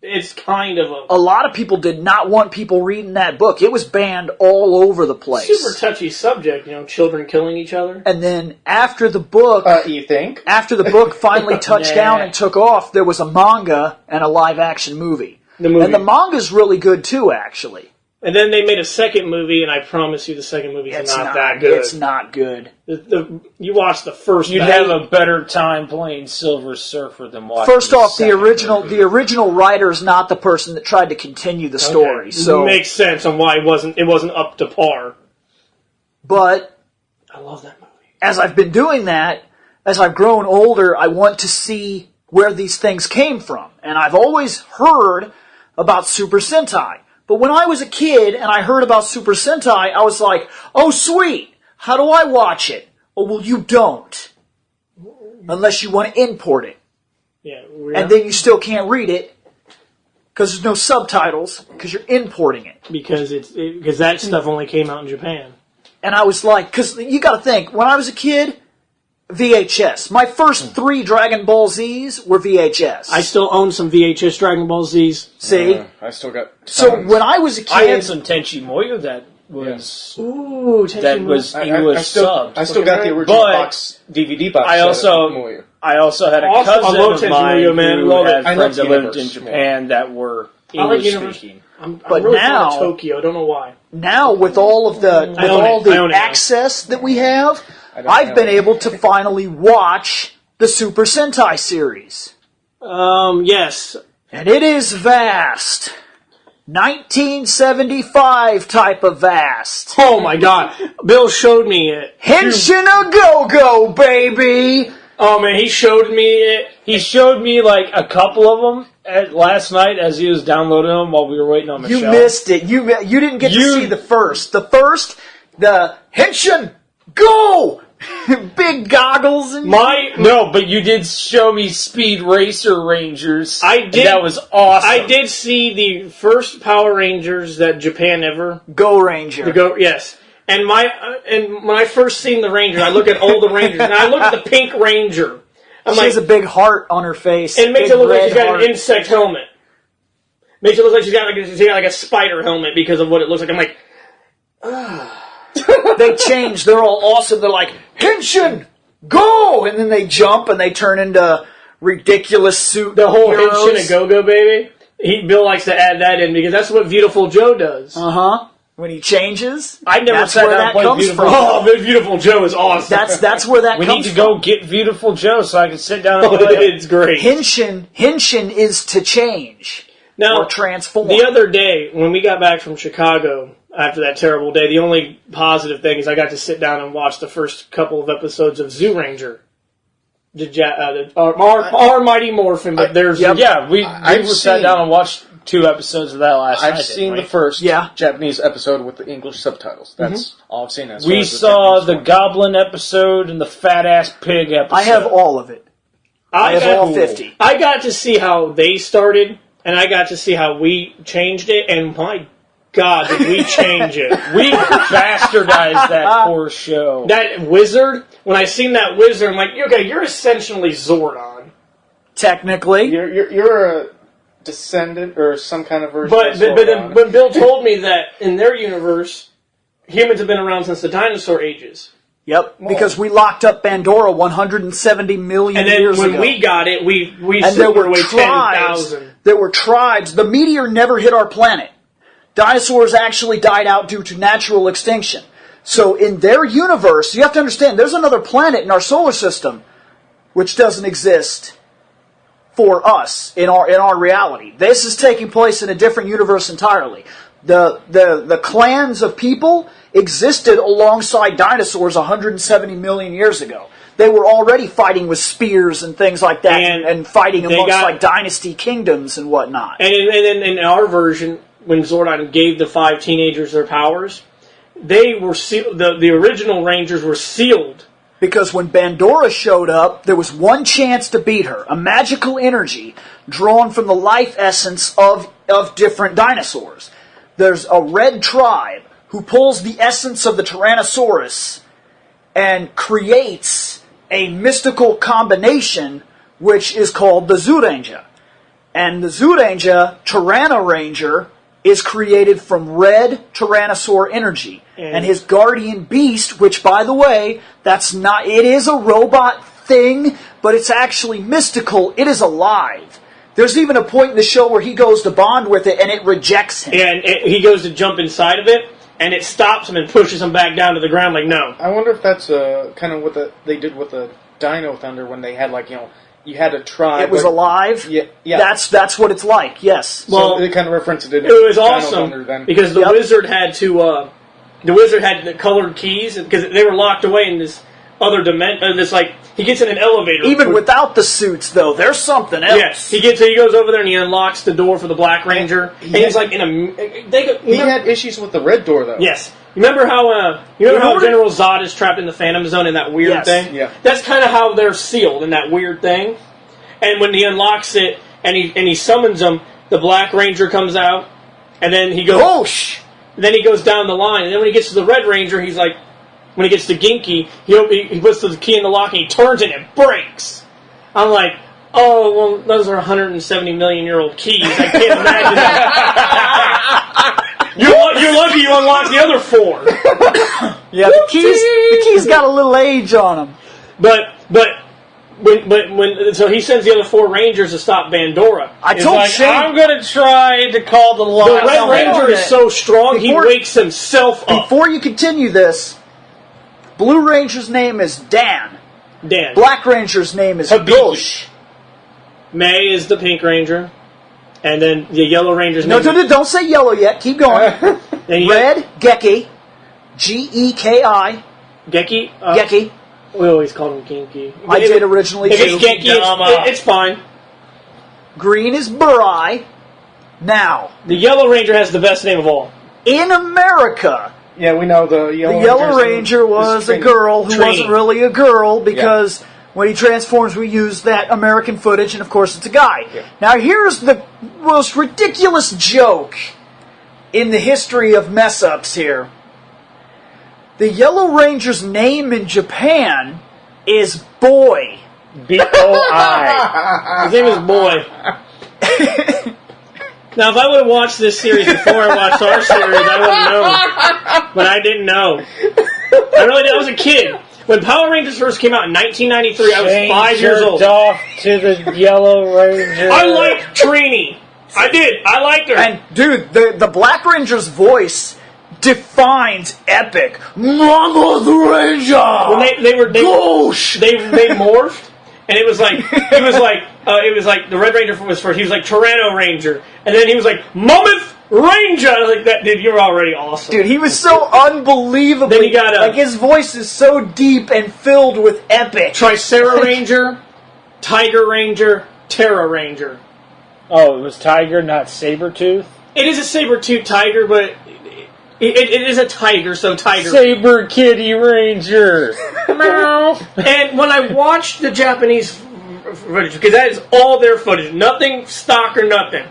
It's kind of A lot of people did not want people reading that book. It was banned all over the place. super touchy subject, children killing each other. And then after the book, You think? after the book finally touched down and took off, there was a manga and a live-action movie. The movie. And the manga's really good too, actually. And then they made a second movie, and I promise you the second movie is not that good. It's not good. You watch the first You'd have a better time playing Silver Surfer than watching. First off, the second original movie. the original writer is not the person that tried to continue the story. Okay. So, makes sense on why it wasn't up to par. but I love that movie. as I've been doing that, as I've grown older, I want to see where these things came from. And I've always heard about Super Sentai. But when I was a kid and I heard about Super Sentai, I was like, oh sweet, how do I watch it? Oh, well, you don't. Unless you want to import it. Yeah, And then you still can't read it because there's no subtitles because you're importing it. because that stuff only came out in Japan. And I was like, because you got to think, when I was a kid, VHS. My first 3 Dragon Ball Zs were VHS. I still own some VHS Dragon Ball Zs. See? I still got. So tons. when I was a kid, I had some Tenchi Muyo that was Ooh, that was English I still, subbed. I still got the original But DVD box. I set also of Muyo. I also had a Awesome. I cousin love of Tenchi mine Muyo, man. who Love it. had I friends love that lived in Universe, Japan that were I like English Universe. speaking. I'm But really now- fond of Tokyo. I don't know why. now with all of the with own all it. I the own it now. access that we have, don't I've know. been able to finally watch the Super Sentai series. Yes. And it is vast. 1975 type of vast. Oh my God. Bill showed me it. Henshin a Go-Go, baby! Oh man, he showed me it. He showed me like a couple of them last night as he was downloading them while we were waiting on Michelle. You missed it. You didn't get to see the first. The Henshin Go! Big goggles and No, but you did show me Speed Racer Rangers. I did. That was awesome. I did see the first Power Rangers that Japan ever. Go Ranger. Yes. And when I first seen the Ranger, I look at all the Rangers, and I look at the Pink Ranger. I'm She like, has a big heart on her face. and it makes big it look like red she's got heart. an insect helmet. Makes it look like she's got like a spider helmet because of what it looks like. I'm like, They change. They're all awesome. They're like, Henshin, go! And then they jump and they turn into ridiculous suit the whole heroes. Henshin a Go-Go baby. Bill likes to add that in because that's what Beautiful Joe does. Uh-huh. When he changes, I never that's sat where down that and played comes Beautiful from. Oh, Beautiful Joe is awesome. That's where that We comes need to go get Beautiful Joe so I can sit down and play. it's great. from. Henshin is to change Now, or transform. the other day, when we got back from Chicago after that terrible day, the only positive thing is I got to sit down and watch the first couple of episodes of Zoo Ranger. Our Mighty Morphin, but there's... Yeah, we I've sat seen- down and watched 2 episodes of that last night. I've seen didn't the we? first Yeah. Japanese episode with the English subtitles. That's all I've seen. As far We as saw Japanese the one. Goblin episode and the Fat Ass Pig episode. I have all of it. I have all 50. I got to see how they started, and I got to see how we changed it, and my God, did we change it. We bastardized that poor show. That wizard, when I seen that wizard, I'm like, okay, you're essentially Zordon. Technically. You're a descendant or some kind of version. But of then Zordon. when Bill told me that in their universe, humans have been around since the dinosaur ages. Yep, because we locked up Pandora 170 million And then years when ago. we got it, we and there were away tribes. 10,000. There were tribes. The meteor never hit our planet. Dinosaurs actually died out due to natural extinction. So in their universe, you have to understand, there's another planet in our solar system which doesn't exist for us in our reality. This is taking place in a different universe entirely. The clans of people existed alongside dinosaurs 170 million years ago. They were already fighting with spears and things like that, and fighting they amongst got- like dynasty kingdoms and whatnot. And in our version, when Zordon gave the 5 teenagers their powers, they were the original Rangers were sealed. Because when Bandora showed up, there was one chance to beat her. A magical energy drawn from the life essence of different dinosaurs. there's a red tribe who pulls the essence of the Tyrannosaurus and creates a mystical combination which is called the Zyuranger. And the Zyuranger, Tyrannoranger, is created from red Tyrannosaur energy. And his guardian beast, which by the way, it is a robot thing, but it's actually mystical. It is alive. There's even a point in the show where he goes to bond with it and it rejects him. And he goes to jump inside of it, and it stops him and pushes him back down to the ground like, no. I wonder if that's kind of what they did with the Dino Thunder when they had, you had a tribe. It was alive? Yeah. That's what it's like, yes. So they kind of referenced it in It was Dino awesome Thunder then. because the wizard had to... the wizard had the colored keys because they were locked away in this other dimension. He gets in an elevator. Even without the suits, though, there's something else. Yes, he goes over there and he unlocks the door for the Black Ranger. He's like in a... He had issues with the red door, though. Yes. Remember how General Zod is trapped in the Phantom Zone in that weird thing? Yeah. That's kind of how they're sealed in that weird thing. And when he unlocks it and he summons them, the Black Ranger comes out, and then he goes... Whoosh! Then he goes down the line, and then when he gets to the Red Ranger, he's like... When he gets to Genki, he puts the key in the lock and he turns it and it breaks. I'm like, oh, well, those are 170 million-year-old keys. I can't imagine that. You're lucky you unlocked the other 4. Yeah, the keys got a little age on them. But so he sends the other 4 Rangers to stop Bandora. I told Shane, I'm going to try to call the law. The Red Ranger is so strong, he wakes himself up. Before you continue this, Blue Ranger's name is Dan. Black Ranger's name is Ghosh. May is the Pink Ranger. And then the Yellow Ranger's name don't say yellow yet. Keep going. Red, Geki. G-E-K-I. Geki? Geki. We always called him Genki. I did originally, If too. it's Genki, it's fine. Green is Burai. Now, The Yellow Ranger has the best name of all. in America, Yeah, we know the Yellow Ranger was a girl who wasn't really a girl because when he transforms, we use that American footage, and of course it's a guy. Yeah. Now here's the most ridiculous joke in the history of mess-ups here. The Yellow Ranger's name in Japan is Boy. B-O-I. His name is Boy. Now, if I would have watched this series before I watched our series, I would have known. But I didn't know. I really did. I was a kid. When Power Rangers first came out in 1993, I was 5 years old. Off to the Yellow Ranger. I liked Trini. I did. I liked her. And, dude, the Black Ranger's voice defines epic. Mama the Ranger! When they morphed, and it was like the Red Ranger was first. He was like Tyranno Ranger, and then he was like Mammoth Ranger. I was like, that dude, you're already awesome. Dude, he was so unbelievably... Then you got his voice is so deep and filled with epic. Tricera Ranger, Tiger Ranger, Terra Ranger. Oh, it was Tiger, not Sabretooth? It is a saber-tooth tiger, but it is a tiger, so tiger. Saber Kitty Ranger. And when I watched the Japanese footage, because that is all their footage, nothing stock or nothing.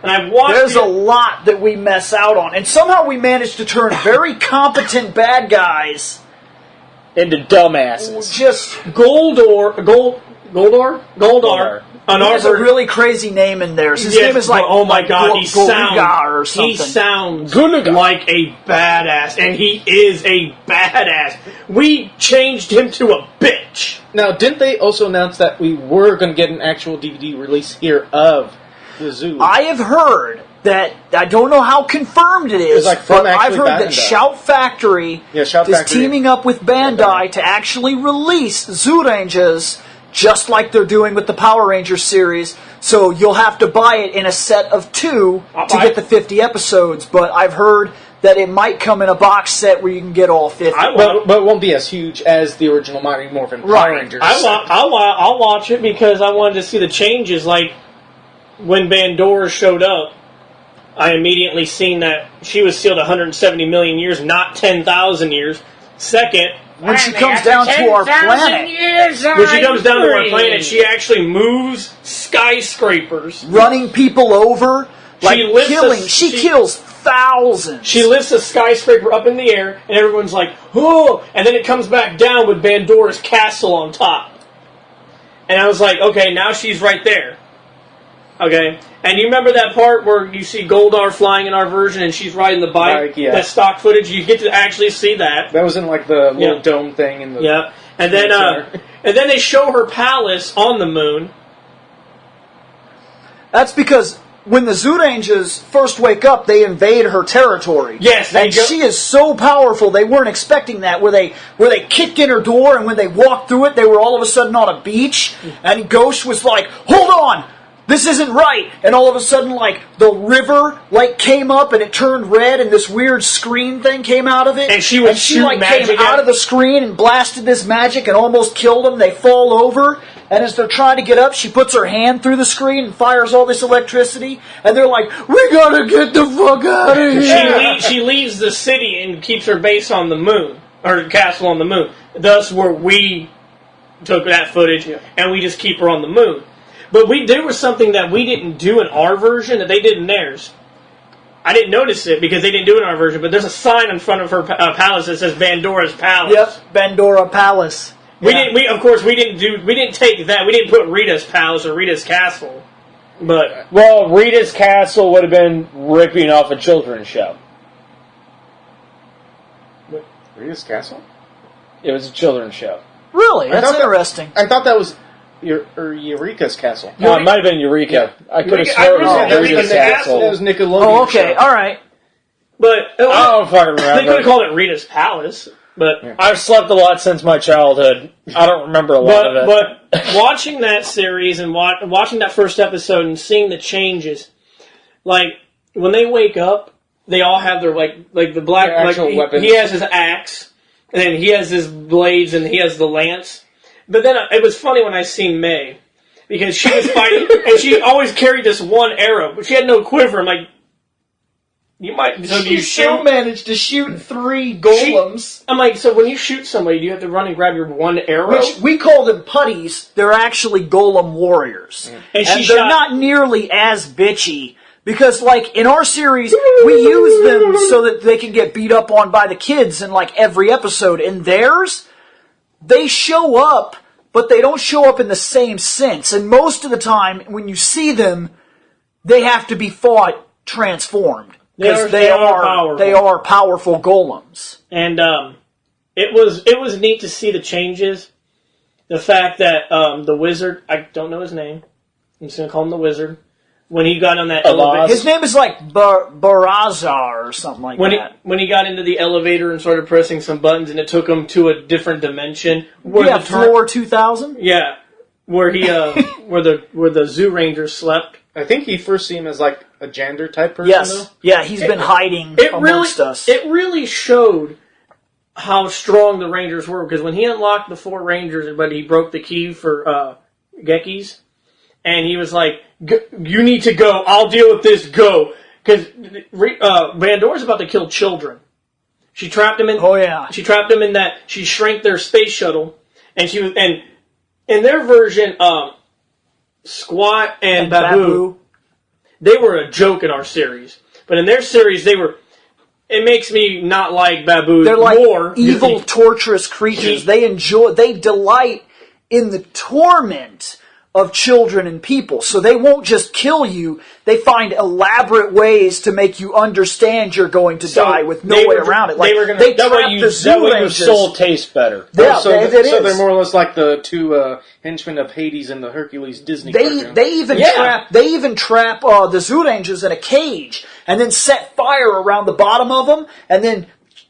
And I watched There's a lot that we mess out on. And somehow we managed to turn very competent bad guys into dumbasses. just... Goldar. On our There's a really crazy name in there. His name is like... oh my god, he Goluga or something. sounds Goluga. like a badass, and he is a badass. We changed him to a bitch. Now, didn't they also announce that we were going to get an actual DVD release here of the zoo? I have heard that, I don't know how confirmed it is, like from but I've actually heard that Bandai. Shout Factory is teaming up with Bandai to actually release Zyurangers just like they're doing with the Power Rangers series. So you'll have to buy it in a set of 2 to get the 50 episodes, but I've heard that it might come in a box set where you can get all 50. But it won't be as huge as the original Mighty Morphin Power Rangers. I'll watch it because I wanted to see the changes. Like, when Bandora showed up, I immediately seen that she was sealed 170 million years, not 10,000 years. Second, when she comes down to our planet, she actually moves skyscrapers, running people over, like She lifts killing. us- She she- kills thousands. She lifts a skyscraper up in the air, and everyone's like, "Oh!" And then it comes back down with Bandora's castle on top. And I was like, "Okay, now she's right there." Okay, and you remember that part where you see Goldar flying in our version, and she's riding the bike? Yeah. That stock footage, you get to actually see that. That was in like the little Yeah. dome thing in the. Yeah, and then they show her palace on the moon. That's because when the Zoorangers first wake up, they invade her territory. Yes, they and go- she is so powerful. They weren't expecting that. Where they kicked in her door, and when they walked through it, they were all of a sudden on a beach. And Ghost was like, "Hold on, this isn't right!" And all of a sudden, like the river came up and it turned red, and this weird screen thing came out of it. And she would shoot came magic out at- of the screen and blasted this magic and almost killed them. They fall over. And as they're trying to get up, she puts her hand through the screen and fires all this electricity. And they're like, "We gotta get the fuck out of here!" She leaves the city and keeps her base on the moon, or castle on the moon. Thus, where we took that footage, and we just keep her on the moon. But there was something that we didn't do in our version that they did in theirs. I didn't notice it because they didn't do it in our version, but there's a sign in front of her palace that says Bandora's Palace. Yep, Bandora Palace. We didn't take that. We didn't put Rita's Palace or Rita's Castle. But Well, Rita's Castle would have been ripping off a children's show. Rita's Castle? It was a children's show. Really? That's thought that- interesting. I thought that was Eureka's Castle. It might have been Eureka. I could have Eureka- I sworn it remember was that Rita's Rita's Castle. That was Castle. Nickelodeon. Oh, okay, show. all right. I I don't know if I they could have remember. called it Rita's Palace. But I've slept a lot since my childhood. I don't remember a lot of it. But watching that series and watching that first episode and seeing the changes, like when they wake up, they all have their like the black Their actual weapons. He has his axe, and then he has his blades, and he has the lance. But then it was funny when I seen May because she was fighting, and she always carried this one arrow, but she had no quiver. I'm like, you might. So do you She still shoot? managed to shoot 3 golems. I'm like, so when you shoot somebody, do you have to run and grab your one arrow? Which we call them putties. They're actually golem warriors. And And she they're shot- not nearly as bitchy. Because, like, in our series, we use them so that they can get beat up on by the kids in, like, every episode. In theirs, they show up, but they don't show up in the same sense. And most of the time, when you see them, they have to be fought transformed. Because They are powerful. they are powerful golems. And it was neat to see the changes. The fact that the wizard, I don't know his name. I'm just gonna call him the wizard. When he got on that elevator, His name is like Barazar or something like that. when he got into the elevator and started pressing some buttons, and it took him to a different dimension. Where Yeah, the Floor 2000? yeah, where he where the Zoo Rangers slept. I think he first seen him as like a janitor type person. Yes. Though. Yeah, he's been hiding It really amongst us. it really showed how strong the Rangers were, because when he unlocked the 4 Rangers, but he broke the key for Gekis, and he was like, "You need to go. I'll deal with this. Go." Because Bandora's about to kill children. She trapped him in. Oh, yeah. She trapped him in that. She shrank their space shuttle, and she was. And in their version, Squat and Babu, they were a joke in our series. But in their series, they were. It makes me not like Babu They're like more. evil, torturous creatures. They delight in the torment of children and people. So they won't just kill you. They find elaborate ways to make you understand you're going to So die with no they way were- around it. they were gonna- trap the Zoo that way your Rangers. soul tastes better. Yeah, so, it so is. they're more or less like the 2 henchmen of Hades and the Hercules Disney They cartoon. they even trap the Zoo Rangers in a cage and then set fire around the bottom of them and then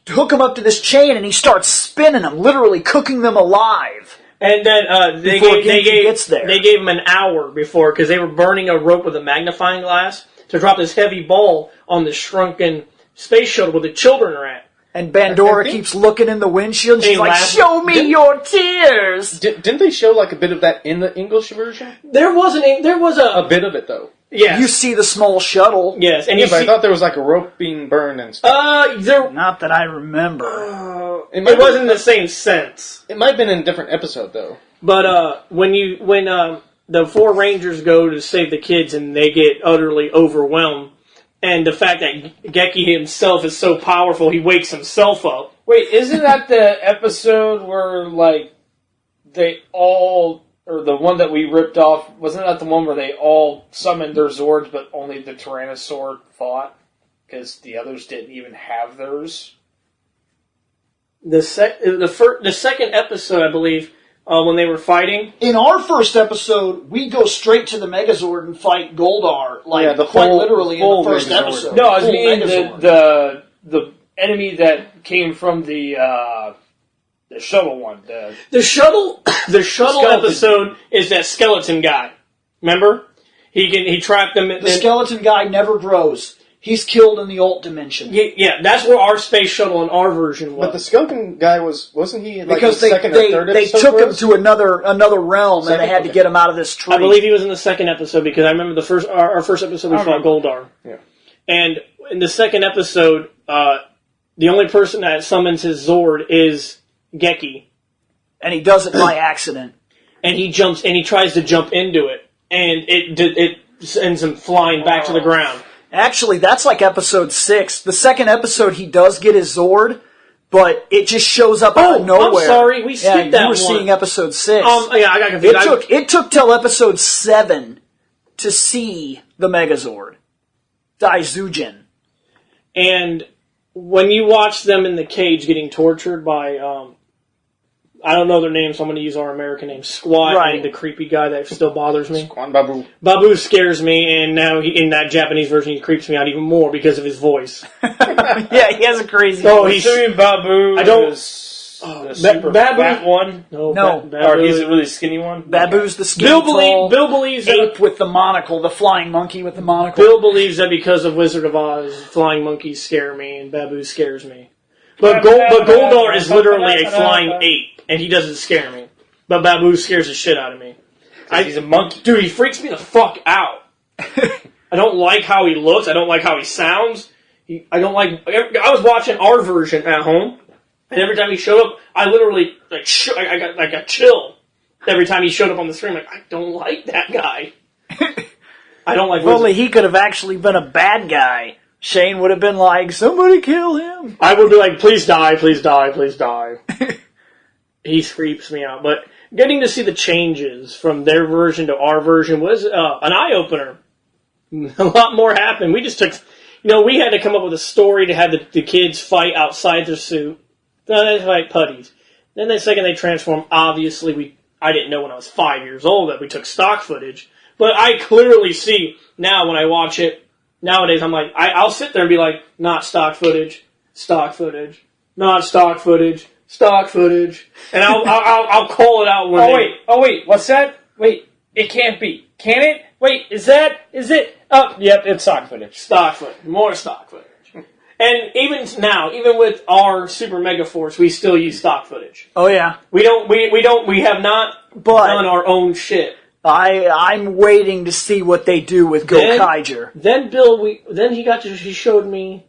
hook them up to this chain and he starts spinning them, literally cooking them alive. And then they Before gave Genki gets there. they gave him an hour before, because they were burning a rope with a magnifying glass to drop this heavy ball on the shrunken space shuttle where the children are at. And Bandora I think- keeps looking in the windshield and she's Hey, like, laugh. "Show me your tears!" Didn't they show like a bit of that in the English version? There was A bit of it though. yes, You see the small shuttle. yes, and Yeah, you but see I thought there was like a rope being burned and stuff. there Not that I remember. it wasn't in the same sense. It might have been in a different episode though. But when the 4 Rangers go to save the kids and they get utterly overwhelmed, And the fact that Geki himself is so powerful, he wakes himself up. Wait, isn't that the episode where, like, they all, or the one that we ripped off, wasn't that the one where they all summoned their Zords, but only the Tyrannosaur fought? Because the others didn't even have theirs? The second episode, I believe, when they were fighting. In our first episode, we go straight to the Megazord and fight Goldar, quite literally in the first Megazord. episode. No, I was Full meaning Megazord. the enemy that came from the shuttle one. The shuttle Skeleton. episode is that skeleton guy. Remember? He trapped them. The skeleton guy never grows. He's killed in the alt dimension. Yeah, that's where our space shuttle in our version was. But the skeleton guy wasn't he like Because the second or third they episode took for him us? to another realm, and they had to get him out of this tree. I believe he was in the second episode because I remember our first episode we fought Goldar. Yeah. And in the second episode, the only person that summons his Zord is Geki. And he does it by accident. And he tries to jump into it. And it sends him flying back to the ground. Actually, that's like episode 6. The second episode, he does get his Zord, but it just shows up out of nowhere. I'm sorry, we skipped that you were one. seeing episode 6. Yeah, I got confused. It took till episode 7 to see the Megazord. Daizujin. And when you watch them in the cage getting tortured by, I don't know their names, so I'm going to use our American name, Squat, Right. and the creepy guy that still bothers me. Quan Babu. Babu scares me, and now in that Japanese version he creeps me out even more because of his voice. Yeah, he has a crazy Oh, voice. he's Babu. I don't- the super Babu- fat one. No. Or he's a really skinny one. Babu's the skinny Bill tall believes that ape with the monocle, the flying monkey with the monocle. Bill believes that because of Wizard of Oz, flying monkeys scare me and Babu scares me. But Goldar is literally a flying ape, and he doesn't scare me. But Babu scares the shit out of me. He's a monkey. Dude, he freaks me the fuck out. I don't like how he looks. I don't like how he sounds. I was watching our version at home, and every time he showed up, I literally I got like a chill. Every time he showed up on the screen, I don't like that guy. I don't like. If only he could have actually been a bad guy. Shane would have been like, somebody kill him. I would be like, please die, please die, please die. He creeps me out. But getting to see the changes from their version to our version was an eye-opener. A lot more happened. We just took... we had to come up with a story to have the kids fight outside their suit. Then they fight putties. Then the second they transform, obviously, I didn't know when I was 5 years old that we took stock footage. But I clearly see now when I watch it, nowadays I'm like, I'll sit there and be like, not stock footage, not stock footage, stock footage. And I'll call it out when wait, what's that? Wait, it can't be. Can it? Wait, is it? Oh, yep, it's stock footage. Stock footage. More stock footage. And even now, even with our Super Mega Force, we still use stock footage. Oh yeah. We have not done our own shit. I'm waiting to see what they do with Gokaiger. Then Bill, he showed me,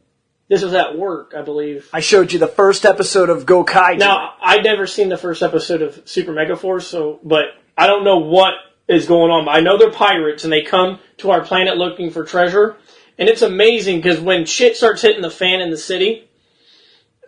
this was at work, I believe. I showed you the first episode of Gokaiger. Now, I'd never seen the first episode of Super Mega Force, but I don't know what is going on. But I know they're pirates, and they come to our planet looking for treasure. And it's amazing, because when shit starts hitting the fan in the city,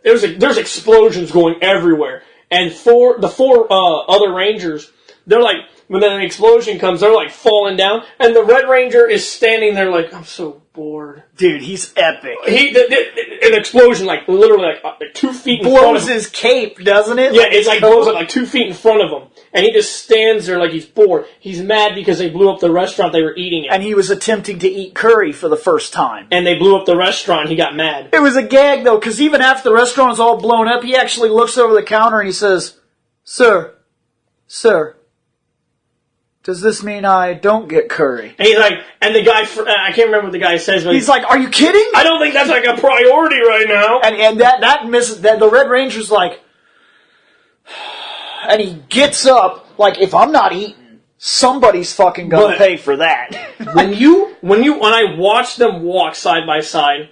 there's explosions going everywhere. And the four other Rangers, they're like, when an explosion comes, they're like falling down, and the Red Ranger is standing there like, I'm so bored. Dude, he's epic. An explosion, like literally like 2 feet in front of Blows him. his cape, doesn't it? Yeah, it's like blows up like 2 feet in front of him, and he just stands there like he's bored. He's mad because they blew up the restaurant they were eating at, And he was attempting to eat curry for the first time. and they blew up the restaurant. He got mad. It was a gag, though, because even after the restaurant is all blown up, he actually looks over the counter and he says, Sir, does this mean I don't get curry? And he's like, and the guy, I can't remember what the guy says, but He's like, are you kidding? I don't think that's like a priority right now. And that misses, that the Red Ranger's like, and he gets up, like, if I'm not eating, somebody's fucking gonna But- pay for that. When I watch them walk side by side,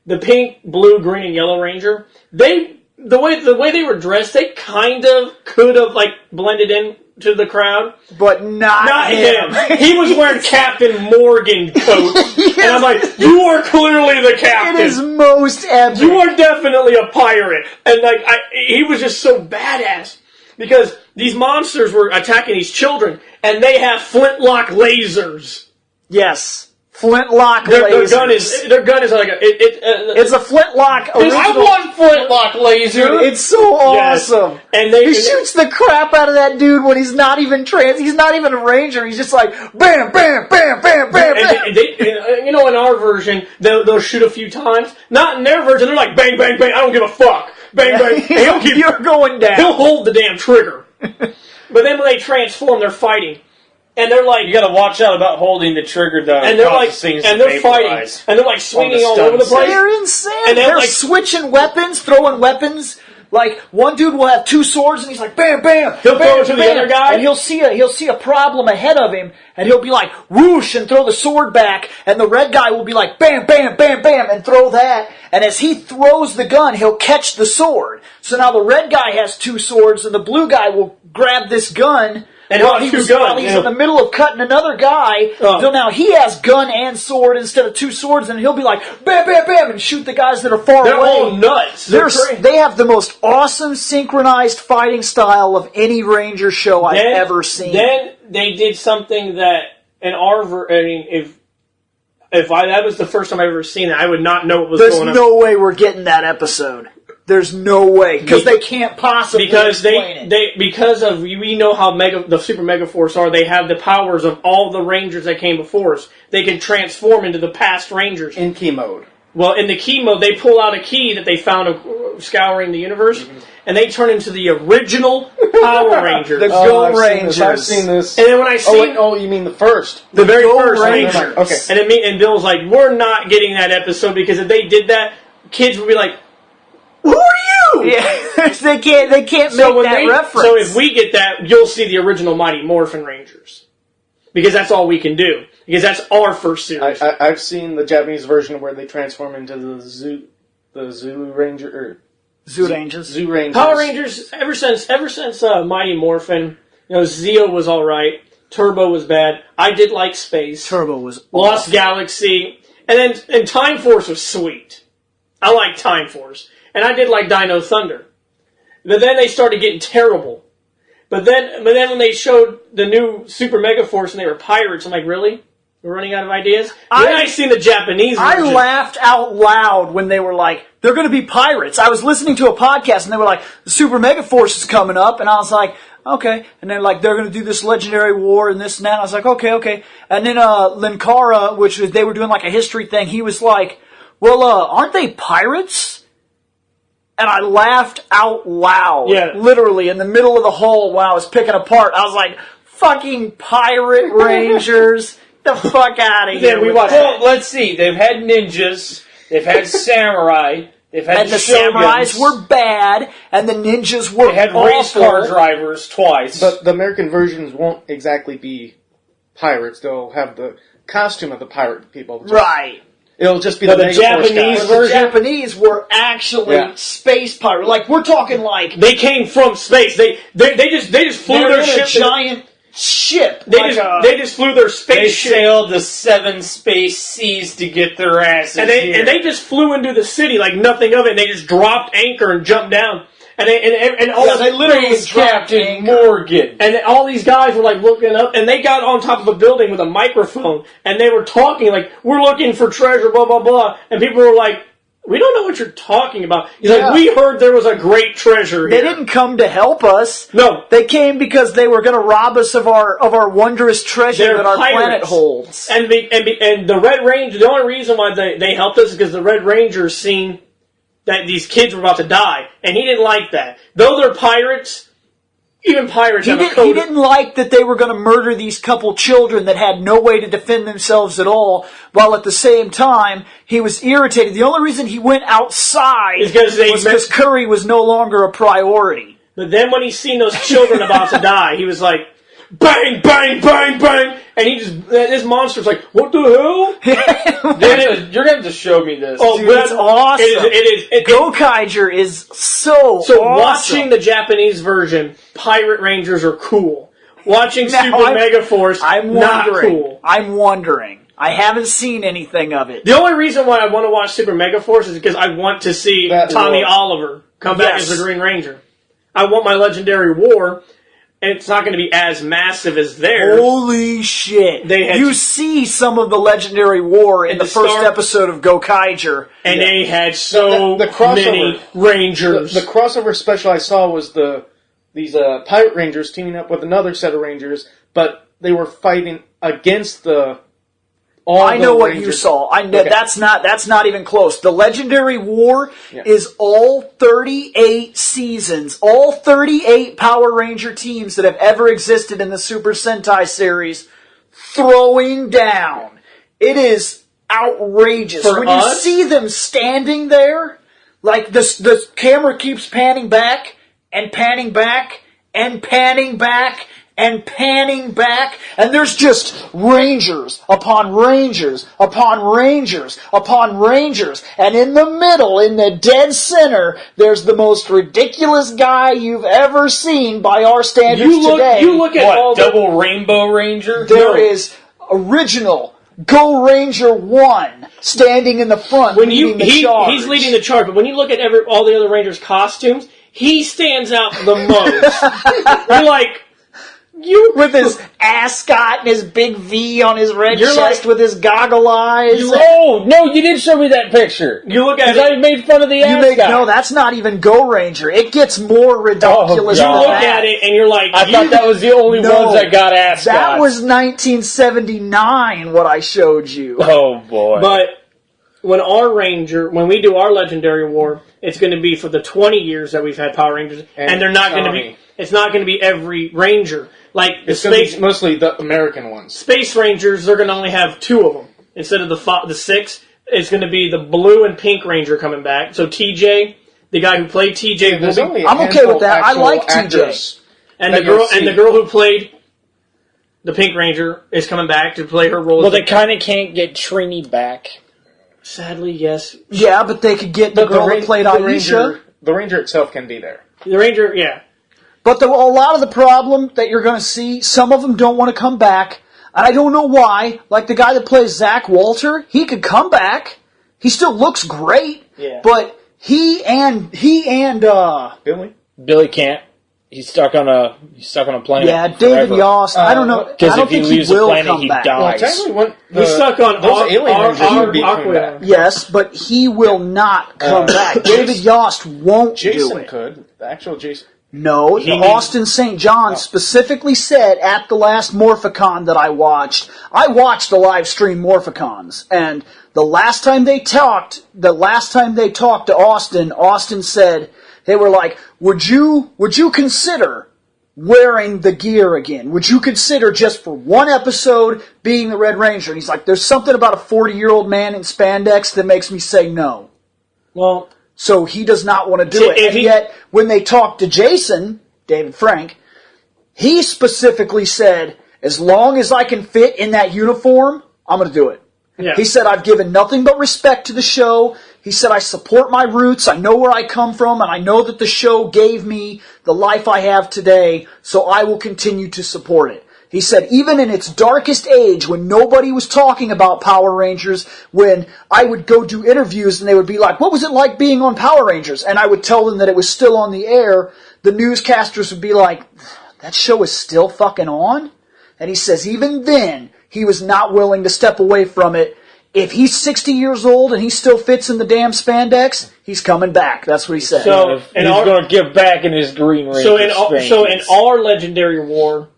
the pink, blue, green, and yellow Ranger, they the way they were dressed, they kind of could have like blended in to the crowd, but not him. He was wearing Captain Morgan coat, and I'm like, you are clearly the captain. It is most epic. You are definitely a pirate, and like he was just so badass because these monsters were attacking these children, and they have flintlock lasers. Yes. Flintlock lasers. Their gun is like it's a flintlock. I want flintlock laser. Dude, it's so awesome. And he shoots the crap out of that dude when he's not even he's not even a ranger. He's just like bam, bam, bam, bam, bam, bam. And in our version, they'll shoot a few times. Not in their version. They're like bang, bang, bang. I don't give a fuck. Bang, bang. You're going down. He'll hold the damn trigger. But then when they transform, they're fighting. And they're like, you gotta watch out about holding the trigger though. And they're like, and they're fighting, and they're like swinging all over the place. They're insane. And they're like switching weapons, throwing weapons. Like one dude will have two swords, and he's like, bam, bam. He'll throw it to the other guy, and he'll see a problem ahead of him, and he'll be like, whoosh, and throw the sword back, and the red guy will be like, bam, bam, bam, bam, and throw that. And as he throws the gun, he'll catch the sword. So now the red guy has two swords, and the blue guy will grab this gun. And while he's in the middle of cutting another guy, so now he has gun and sword instead of two swords, and he'll be like, bam, bam, bam, and shoot the guys that are far away. They're all nuts. They have the most awesome synchronized fighting style of any Ranger show I've ever seen. Then they did something that in our if that was the first time I've ever seen it, I would not know what was going on. There's no way we're getting that episode. There's no way because they can't possibly explain it. Because we know how the Super Mega Force are. They have the powers of all the Rangers that came before us. They can transform into the past Rangers in key mode. Well, in the key mode, they pull out a key that they found scouring the universe, and they turn into the original Power Rangers. The Go Rangers. I've seen this. And then when I see, you mean the first, the very first Rangers. Okay. And Bill's like, we're not getting that episode because if they did that, kids would be like, who are you? Yeah, they can't make that reference. So if we get that, you'll see the original Mighty Morphin Rangers. Because that's all we can do. Because that's our first series. I've seen the Japanese version where they transform into the Zoo Ranger, Zoo Rangers. Zoo Rangers. Power Rangers, ever since Mighty Morphin, Zeo was alright, Turbo was bad, I did like Space. Turbo was Lost Galaxy, and Time Force was sweet. I like Time Force. And I did like Dino Thunder. But then they started getting terrible. But then when they showed the new Super Mega Force and they were pirates, I'm like, really? We're running out of ideas? Then I seen the Japanese version. I laughed out loud when they were like, they're going to be pirates. I was listening to a podcast and they were like, the Super Mega Force is coming up. And I was like, okay. And then like, they're going to do this legendary war and this and that. I was like, okay. And then Linkara, which they were doing like a history thing, he was like, well, aren't they pirates? And I laughed out loud. Yeah. Literally in the middle of the hall when I was picking apart. I was like, fucking pirate rangers. The fuck out of here. Yeah, we watched Well, let's see. They've had ninjas. They've had samurai. They've had and the shoguns. samurais were bad, and the ninjas were They had race car drivers twice. But the American versions won't exactly be pirates. They'll have the costume of the pirate people. Right. It'll just be But the the Mega Force Japanese guys. The Japanese were actually space pirates. Like, we're talking like... They came from space. They just flew They're their in ship. a giant ship. They just flew their they spaceship. sailed the 7 space seas to get their asses And here. they just flew into the city like nothing of it. And they just dropped anchor and jumped down. And all Yeah, they literally It's dropped Captain anchor. Morgan. And all these guys were like looking up, and they got on top of a building with a microphone, and they were talking like, "We're looking for treasure," blah blah blah. And people were like, "We don't know what you're talking about." He's like, "We heard there was a great treasure here." They didn't come to help us. No, They came because they were going to rob us of our wondrous treasure They're that our pirates. planet holds. and the Red Ranger. The only reason why they helped us is because the Red Ranger seen that these kids were about to die, and he didn't like that. Though they're pirates, even pirates have a code. He didn't like that they were going to murder these couple children that had no way to defend themselves at all, while at the same time, he was irritated. The only reason he went outside Is 'cause they was because Curry was no longer a priority. But then when he seen those children about to die, he was like, bang, bang, bang, bang, and this monster's like, what the hell? You're gonna have to show me this. Oh, Dude, it's awesome. It is. Gokaiger is so So awesome. watching the Japanese version, Pirate Rangers are cool. Watching Now, Super I'm- Megaforce, I'm not wondering. cool. I'm wondering. I haven't seen anything of it. The only reason why I want to watch Super Megaforce is because I want to see That Tommy war. Oliver come back Yes. as the Green Ranger. I want my Legendary War, and it's not going to be as massive as theirs. Holy shit! They had- You see some of the Legendary War in And the the first Star- episode of Gokaiger. And they had so The crossover. many Rangers. The crossover special I saw was these Pirate Rangers teaming up with another set of Rangers, but they were fighting against I know what Rangers. you saw. I know Okay. that's not even close. The Legendary War is all 38 seasons, all 38 Power Ranger teams that have ever existed in the Super Sentai series throwing down. It is outrageous. For when us? you see them standing there, like the camera keeps panning back and panning back and panning back and panning back, and there's just Rangers upon Rangers upon Rangers upon Rangers, and in the middle, in the dead center, there's the most ridiculous guy you've ever seen by our standards today. You look at all What, the Double Rainbow Ranger? There No. is original Go Ranger 1 standing in the front when leading the charge. he's leading the charge, but when you look at all the other Rangers' costumes, he stands out the most. You're like, with his ascot and his big V on his red You're chest like- with his goggle eyes. Oh, no, you did show me that picture. you look at Because I it, made fun of the ascot. No, that's not even Go Ranger. It gets more ridiculous Oh, than God. look that. at it, and you're like, I thought that was the only No, ones that got ascots. That was 1979, what I showed you. Oh, boy. But when we do our Legendary War, it's going to be for the 20 years that we've had Power Rangers, and they're not going to be. Tommy. It's not going to be every Ranger. Like the It's going to Space be mostly the American ones. Space Rangers, they're going to only have 2 of them instead of the 6. It's going to be the Blue and Pink Ranger coming back. So TJ, the guy who played TJ, will There's be, only a I'm okay handful with that. of I actual like TJ. actors. and that the girl you'll see. and the girl who played the Pink Ranger is coming back to play her role. Well, as they kind of can't get Trini back. sadly, yes, Yeah, but they could get the girl that played Aisha. The Ranger itself can be there. the Ranger, yeah. But a lot of the problem that you're going to see, some of them don't want to come back. And I don't know why. Like the guy that plays Zach Walter, he could come back. He still looks great. Yeah. But he and Billy? Billy can't. He's stuck on a planet. yeah, David forever. Yost. I don't know. I Because don't if he think leaves he the will planet, come he back. dies. Technically, when We're stuck on those our, alien our, Rangers our would be coming back. Aqua. Yes, but he will not come back. David Yost won't do Jason it. could. The actual Jason. No, Austin St. John specifically said at the last Morphicon that I watched the live stream Morphicons, and the last time they talked to Austin, Austin said, they were like, would you consider wearing the gear again? Would you consider just for one episode being the Red Ranger? And he's like, there's something about a 40-year-old man in spandex that makes me say no. Well, So he does not want to do See, it. if And he- yet, when they talked to Jason, David Frank, he specifically said, as long as I can fit in that uniform, I'm going to do it. yeah. He said, I've given nothing but respect to the show. He said, I support my roots. I know where I come from, and I know that the show gave me the life I have today, so I will continue to support it. He said, even in its darkest age, when nobody was talking about Power Rangers, when I would go do interviews and they would be like, what was it like being on Power Rangers? And I would tell them that it was still on the air. The newscasters would be like, that show is still fucking on? And he says, even then, he was not willing to step away from it. If he's 60 years old and he still fits in the damn spandex, he's coming back. That's what he said. So- He's And our- going to give back in his Green Ranger so in spankings. our Legendary War,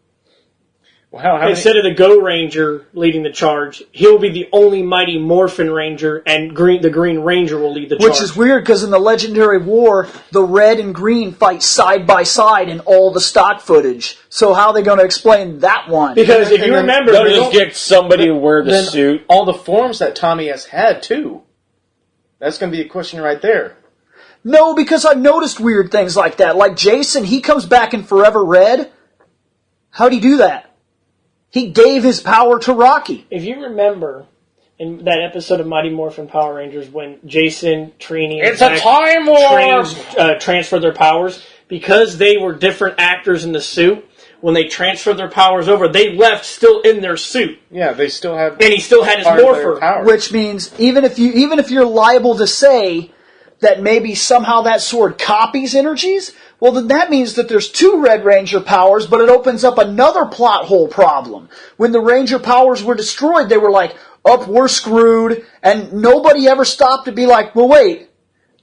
Well, how many? instead of the Go Ranger leading the charge, he'll be the only Mighty Morphin Ranger, and the Green Ranger will lead the charge. Which is weird because in the Legendary War, the red and green fight side by side in all the stock footage. So how are they going to explain that one? Because if And you then remember, They'll there's just get somebody to wear the then suit. all the forms that Tommy has had too. That's going to be a question right there. No, because I've noticed weird things like that. Like Jason, he comes back in Forever Red. How'd he do that? He gave his power to Rocky. If you remember in that episode of Mighty Morphin Power Rangers when Jason, Trini, and It's a Zach time warp! transferred their powers, because they were different actors in the suit, when they transferred their powers over, they left still in their suit. Yeah, they still have. And he still had his part of their morpher. power. Which means even if you're liable to say that maybe somehow that sword copies energies, well then that means that there's two Red Ranger powers, but it opens up another plot hole problem. When the Ranger powers were destroyed, they were like, we're screwed, and nobody ever stopped to be like, well wait,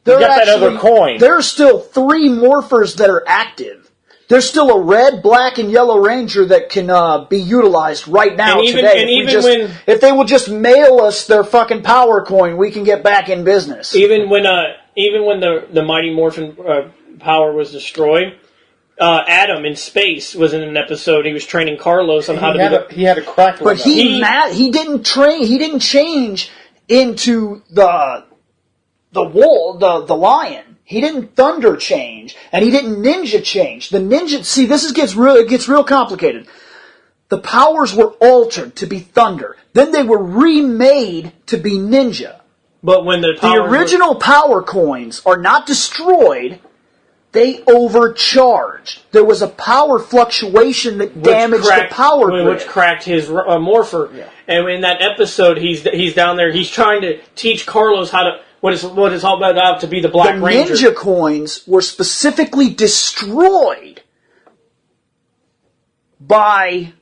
Get that other coin. There's still 3 morphers that are active. There's still a red, black, and yellow Ranger that can be utilized right now And even- today. and If they will just mail us their fucking power coin, we can get back in business. Even when the Mighty Morphin power was destroyed, Adam in space was in an episode. He was training Carlos on how to do He had a crack. But he didn't change into the lion. He didn't thunder change, and he didn't ninja change. The ninja, see, it gets real complicated. The powers were altered to be thunder. Then they were remade to be ninja. But when the The original power coins are not destroyed, they overcharged. There was a power fluctuation that damaged the power grid. which cracked his morpher. Yeah. And in that episode, he's down there. He's trying to teach Carlos how to what is all about to be the Black The Ranger. ninja coins were specifically destroyed by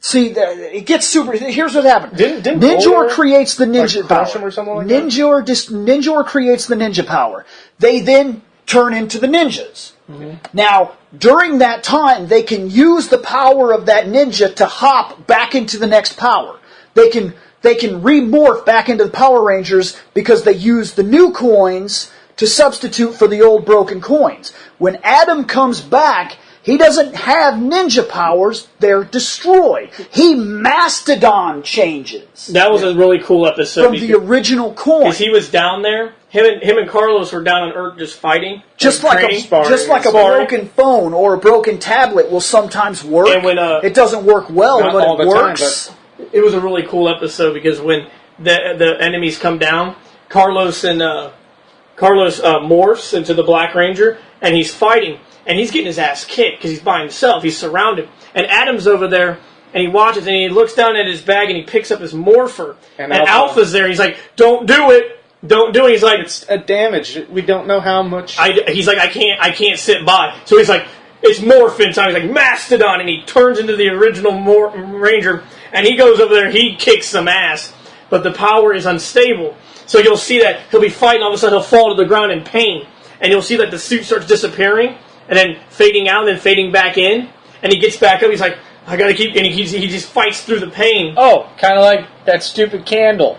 it gets super. Here's what happened. Didn't Ninjor Gora, creates the ninja crush power. him or something like that? Ninjor creates the ninja power. They then turn into the ninjas. Mm-hmm. Now, during that time, they can use the power of that ninja to hop back into the next power. They can remorph back into the Power Rangers because they use the new coins to substitute for the old broken coins. When Adam comes back, he doesn't have ninja powers, they're destroyed. He Mastodon changes That was a really cool episode. from the original coin. Because he was down there. Him and Carlos were down on Earth just fighting. Just like like training. a broken phone or a broken tablet will sometimes work. And when, it doesn't work well, not but all it the time, works. It was a really cool episode because when the enemies come down, Carlos morphs into the Black Ranger, and he's fighting, and he's getting his ass kicked because he's by himself. He's surrounded, and Adam's over there, and he watches, and he looks down at his bag, and he picks up his morpher, and Alpha's there. He's like, "Don't do it! Don't do it!" He's like, It's a damage. We don't know how much. he's like, I can't sit by. So he's like, it's morphin time. He's like, Mastodon, and he turns into the original Ranger, and he goes over there, he kicks some ass, but the power is unstable. So you'll see that he'll be fighting, all of a sudden he'll fall to the ground in pain, and you'll see that the suit starts disappearing, and then fading out, and then fading back in, and he gets back up, he's like, I gotta keep, and he just fights through the pain. Oh, kind of like that stupid candle.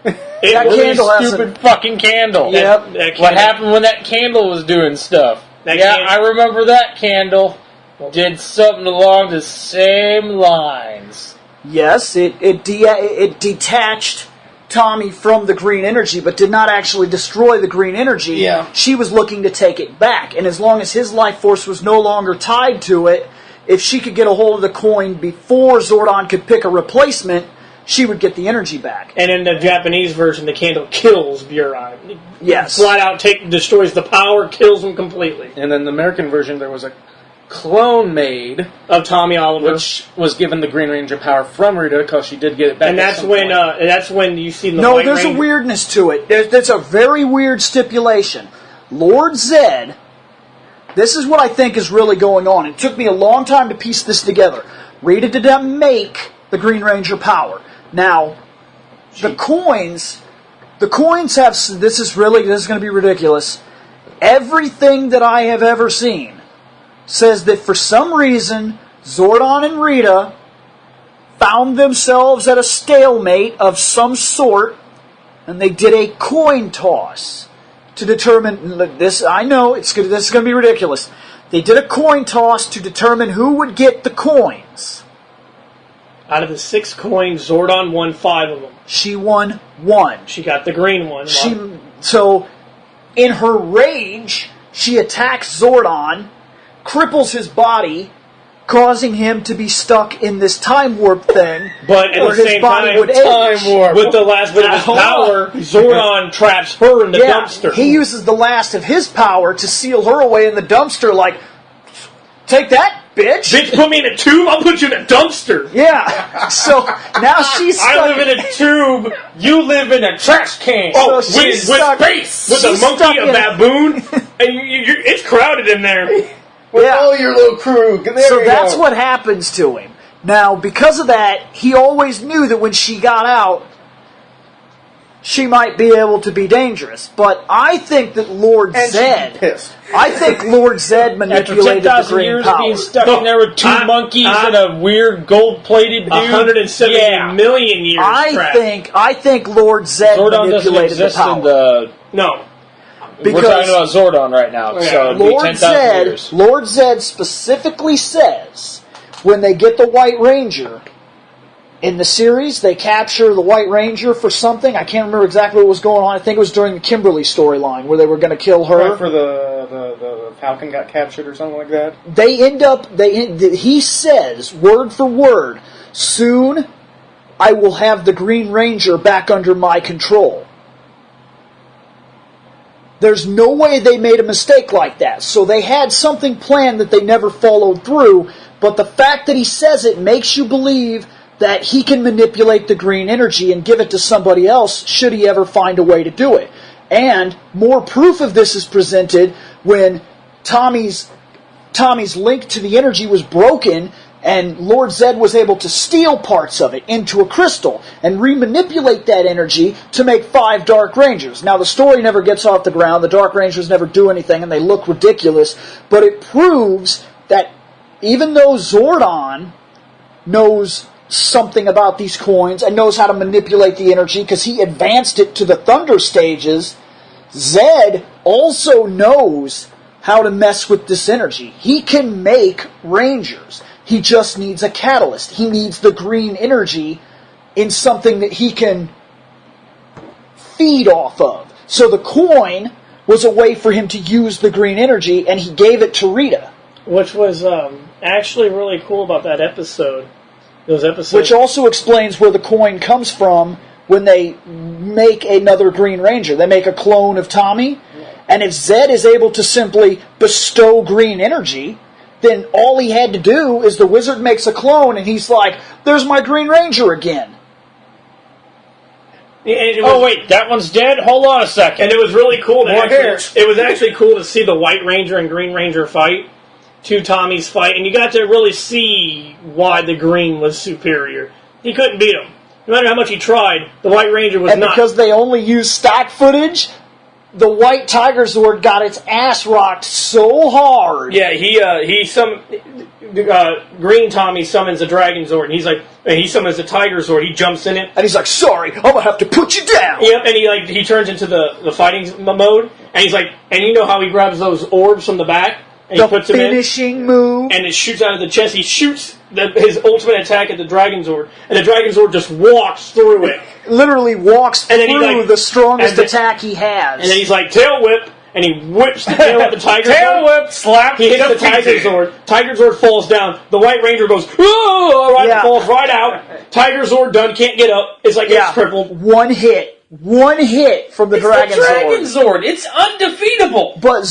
That Really candle has stupid fucking candle. Yep. That What candle- happened when that candle was doing stuff? That Yeah, can- I remember that candle did something along the same lines. Yes, it detached Tommy from the green energy, but did not actually destroy the green energy. Yeah. She was looking to take it back, and as long as his life force was no longer tied to it, if she could get a hold of the coin before Zordon could pick a replacement, she would get the energy back. And in the Japanese version, the candle kills Buron. Yes. Flat out destroys the power, kills him completely. And then the American version, there was a clone made, Of Tommy Oliver. which was given the Green Ranger power from Rita because she did get it back. And at that's some when point. that's when you see the No, White there's Ranger. a weirdness to it. There's a very weird stipulation. Lord Zed, this is what I think is really going on. It took me a long time to piece this together. Rita did not make the Green Ranger power. Now, the coins have, this is going to be ridiculous. Everything that I have ever seen says that for some reason, Zordon and Rita found themselves at a stalemate of some sort, and they did a coin toss to determine this. I know this is going to be ridiculous. They did a coin toss to determine who would get the coins. Out of the 6 coins, Zordon won 5 of them. She won 1. She got the green one. So, in her rage, she attacks Zordon, cripples his body, causing him to be stuck in this time warp thing. But at where the his same body time, would age. with the last bit of his Hold on. power, Zordon traps her in the Yeah, dumpster. he uses the last of his power to seal her away in the dumpster. Like, take that, bitch. Bitch, put me in a tube, I'll put you in a dumpster. Yeah. So now she's stuck. I live in a tube. You live in a trash can. Oh, So with she's stuck- space, with a she's monkey, stuck a in- baboon, and it's crowded in there. With Yeah. all your little crew. There So you that's go. what happens to him. Now, because of that, he always knew that when she got out, she might be able to be dangerous. But I think that Lord And she'd be Zed, pissed. I think Lord Zed After manipulated the 10,000 green years power. of being stuck in there with two monkeys and a weird gold-plated dude. 170 million years trapped. I think Lord Zed Zordon doesn't manipulated the exist in power. the... No. We're talking Because about Zordon right now, so it'd be Lord 10,000 Zed, years. Lord Zed specifically says when they get the White Ranger in the series, they capture the White Ranger for something. I can't remember exactly what was going on. I think it was during the Kimberly storyline where they were going to kill her. Right for the Falcon got captured or something like that. They end up. He says word for word, "Soon, I will have the Green Ranger back under my control." There's no way they made a mistake like that. So they had something planned that they never followed through, but the fact that he says it makes you believe that he can manipulate the green energy and give it to somebody else should he ever find a way to do it. And more proof of this is presented when Tommy's link to the energy was broken and Lord Zed was able to steal parts of it into a crystal and remanipulate that energy to make 5 Dark Rangers. Now, the story never gets off the ground. The Dark Rangers never do anything, and they look ridiculous. But it proves that even though Zordon knows something about these coins and knows how to manipulate the energy because he advanced it to the Thunder stages, Zed also knows how to mess with this energy. He can make Rangers. He just needs a catalyst. He needs the green energy in something that he can feed off of. So the coin was a way for him to use the green energy, and he gave it to Rita. Which was actually really cool about that episode. Those episodes. Which also explains where the coin comes from when they make another Green Ranger. They make a clone of Tommy, and if Zed is able to simply bestow green energy, then all he had to do is the wizard makes a clone, and he's like, "There's my Green Ranger again." Oh, wait, that one's dead? Hold on a second. And it was really cool to More actually, hair. it was actually cool to see the White Ranger and Green Ranger fight, two Tommies fight, and you got to really see why the Green was superior. He couldn't beat him. No matter how much he tried, the White Ranger was And not. because they only used stock footage, the White Tiger Zord got its ass rocked so hard. Yeah, Green Tommy summons a Dragon Zord, and he summons a Tiger Zord. He jumps in it. And he's like, "Sorry, I'm gonna have to put you down." Yep, and he turns into the fighting mode, and he's like, and you know how he grabs those orbs from the back and he The puts them in, finishing move. and it shoots out of the chest. He shoots his ultimate attack at the Dragon Zord, and the Dragon Zord just walks through it. Literally walks And then he, through like- the strongest and then- attack he has. And then he's like, tail whip, and he whips the tail of the Tiger Tail Zord. whip, slap, He hits the Tiger defeated. Zord. Tiger Zord falls down. The White Ranger goes, "Whoa!" Right, Yeah. falls right out. Tiger Zord done, can't get up. It's like it's crippled. One hit from the Dragon the Dragon Zord. Zord. It's undefeatable. But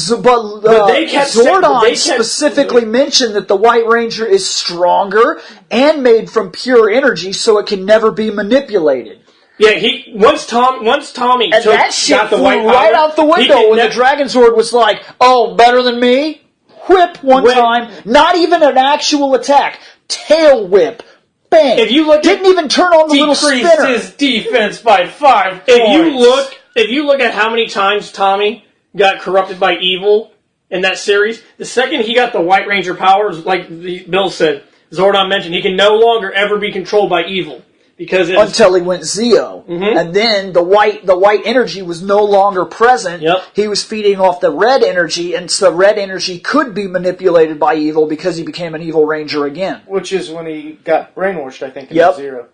they kept Zordon they kept- specifically mentioned that the White Ranger is stronger and made from pure energy, so it can never be manipulated. Yeah, once Tommy And that shit got the flew white right power, out the he window could when the Dragon Zord was like, "Oh, better than me." Whip one When- time, not even an actual attack. Tail whip, bang. If you look at- didn't even turn on the little Decreased spinner. his defense by 5 If points. you look at how many times Tommy got corrupted by evil in that series, the second he got the White Ranger powers, like Bill said, Zordon mentioned, he can no longer ever be controlled by evil because it's, Until he went Zeo, and then the white energy was no longer present. Yep. He was feeding off the red energy, and so the red energy could be manipulated by evil because he became an evil ranger again. Which is when he got brainwashed, I think, in Yep. Zero.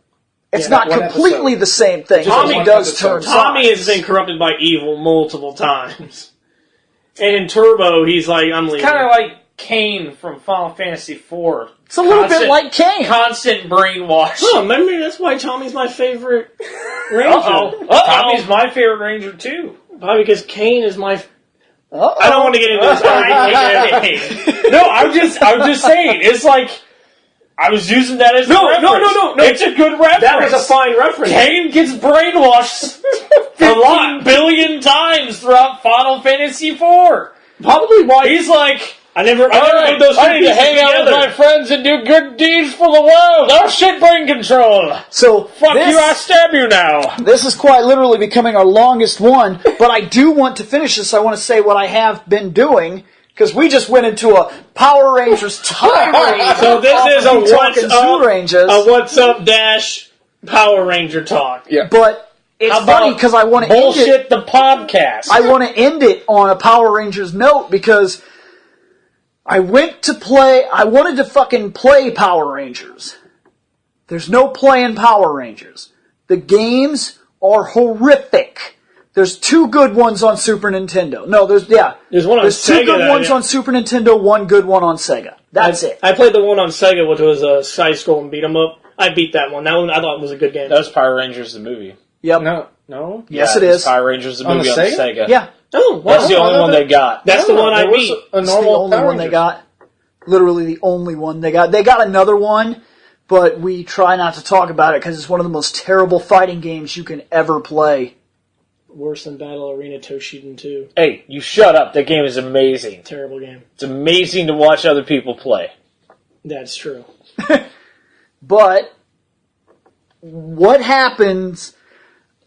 It's Yeah, not one completely episode. the same thing. Tommy He does episode. turn Tommy sides. has been corrupted by evil multiple times. And in Turbo, he's like, I'm leaving. Kind of like Kane from Final Fantasy IV. It's a little bit like Kane. Constant brainwash. Oh, maybe that's why Tommy's my favorite Ranger. Tommy's my favorite Ranger, too. Probably because Kane is my... Uh-oh. I don't want to get into this. No, I'm just saying. It's like, I was using that as a reference. No. It's a good reference. That was a fine reference. Kane gets brainwashed 15 billion times throughout Final Fantasy IV. Probably why... He's like... I never put those two I need to pieces hang out with together. my friends and do good deeds for the world. Oh shit, brain control. So Fuck you, I stab you now. This is quite literally becoming our longest one, but I do want to finish this. I want to say what I have been doing, because we just went into a Power Rangers tirade. So this is a what's what's up dash Power Ranger talk. Yeah. But it's How funny about because I want to end it. Bullshit the podcast. I want to end it on a Power Rangers note because I wanted to fucking play Power Rangers. There's no playing Power Rangers. The games are horrific. There's 2 good ones on Super Nintendo. No, there's one on There's 2 Sega good ones on Super Nintendo, 1 good one on Sega. That's it. I played the one on Sega, which was a side-scroll and beat 'em up. I beat that one. That one I thought was a good game. That was Power Rangers the movie. Yep. No. Yes, Yeah, it is. Power Rangers the On movie the on Sega? Sega. Yeah. Oh, That's the wow. only one they got. That's the one I there was beat. A It's the normal only Power one they Rangers. got. Literally the only one they got. They got another one, but we try not to talk about it because it's one of the most terrible fighting games you can ever play. Worse than Battle Arena Toshinden 2. Hey, you shut up. That game is amazing. Terrible game. It's amazing to watch other people play. That's true. But what happens,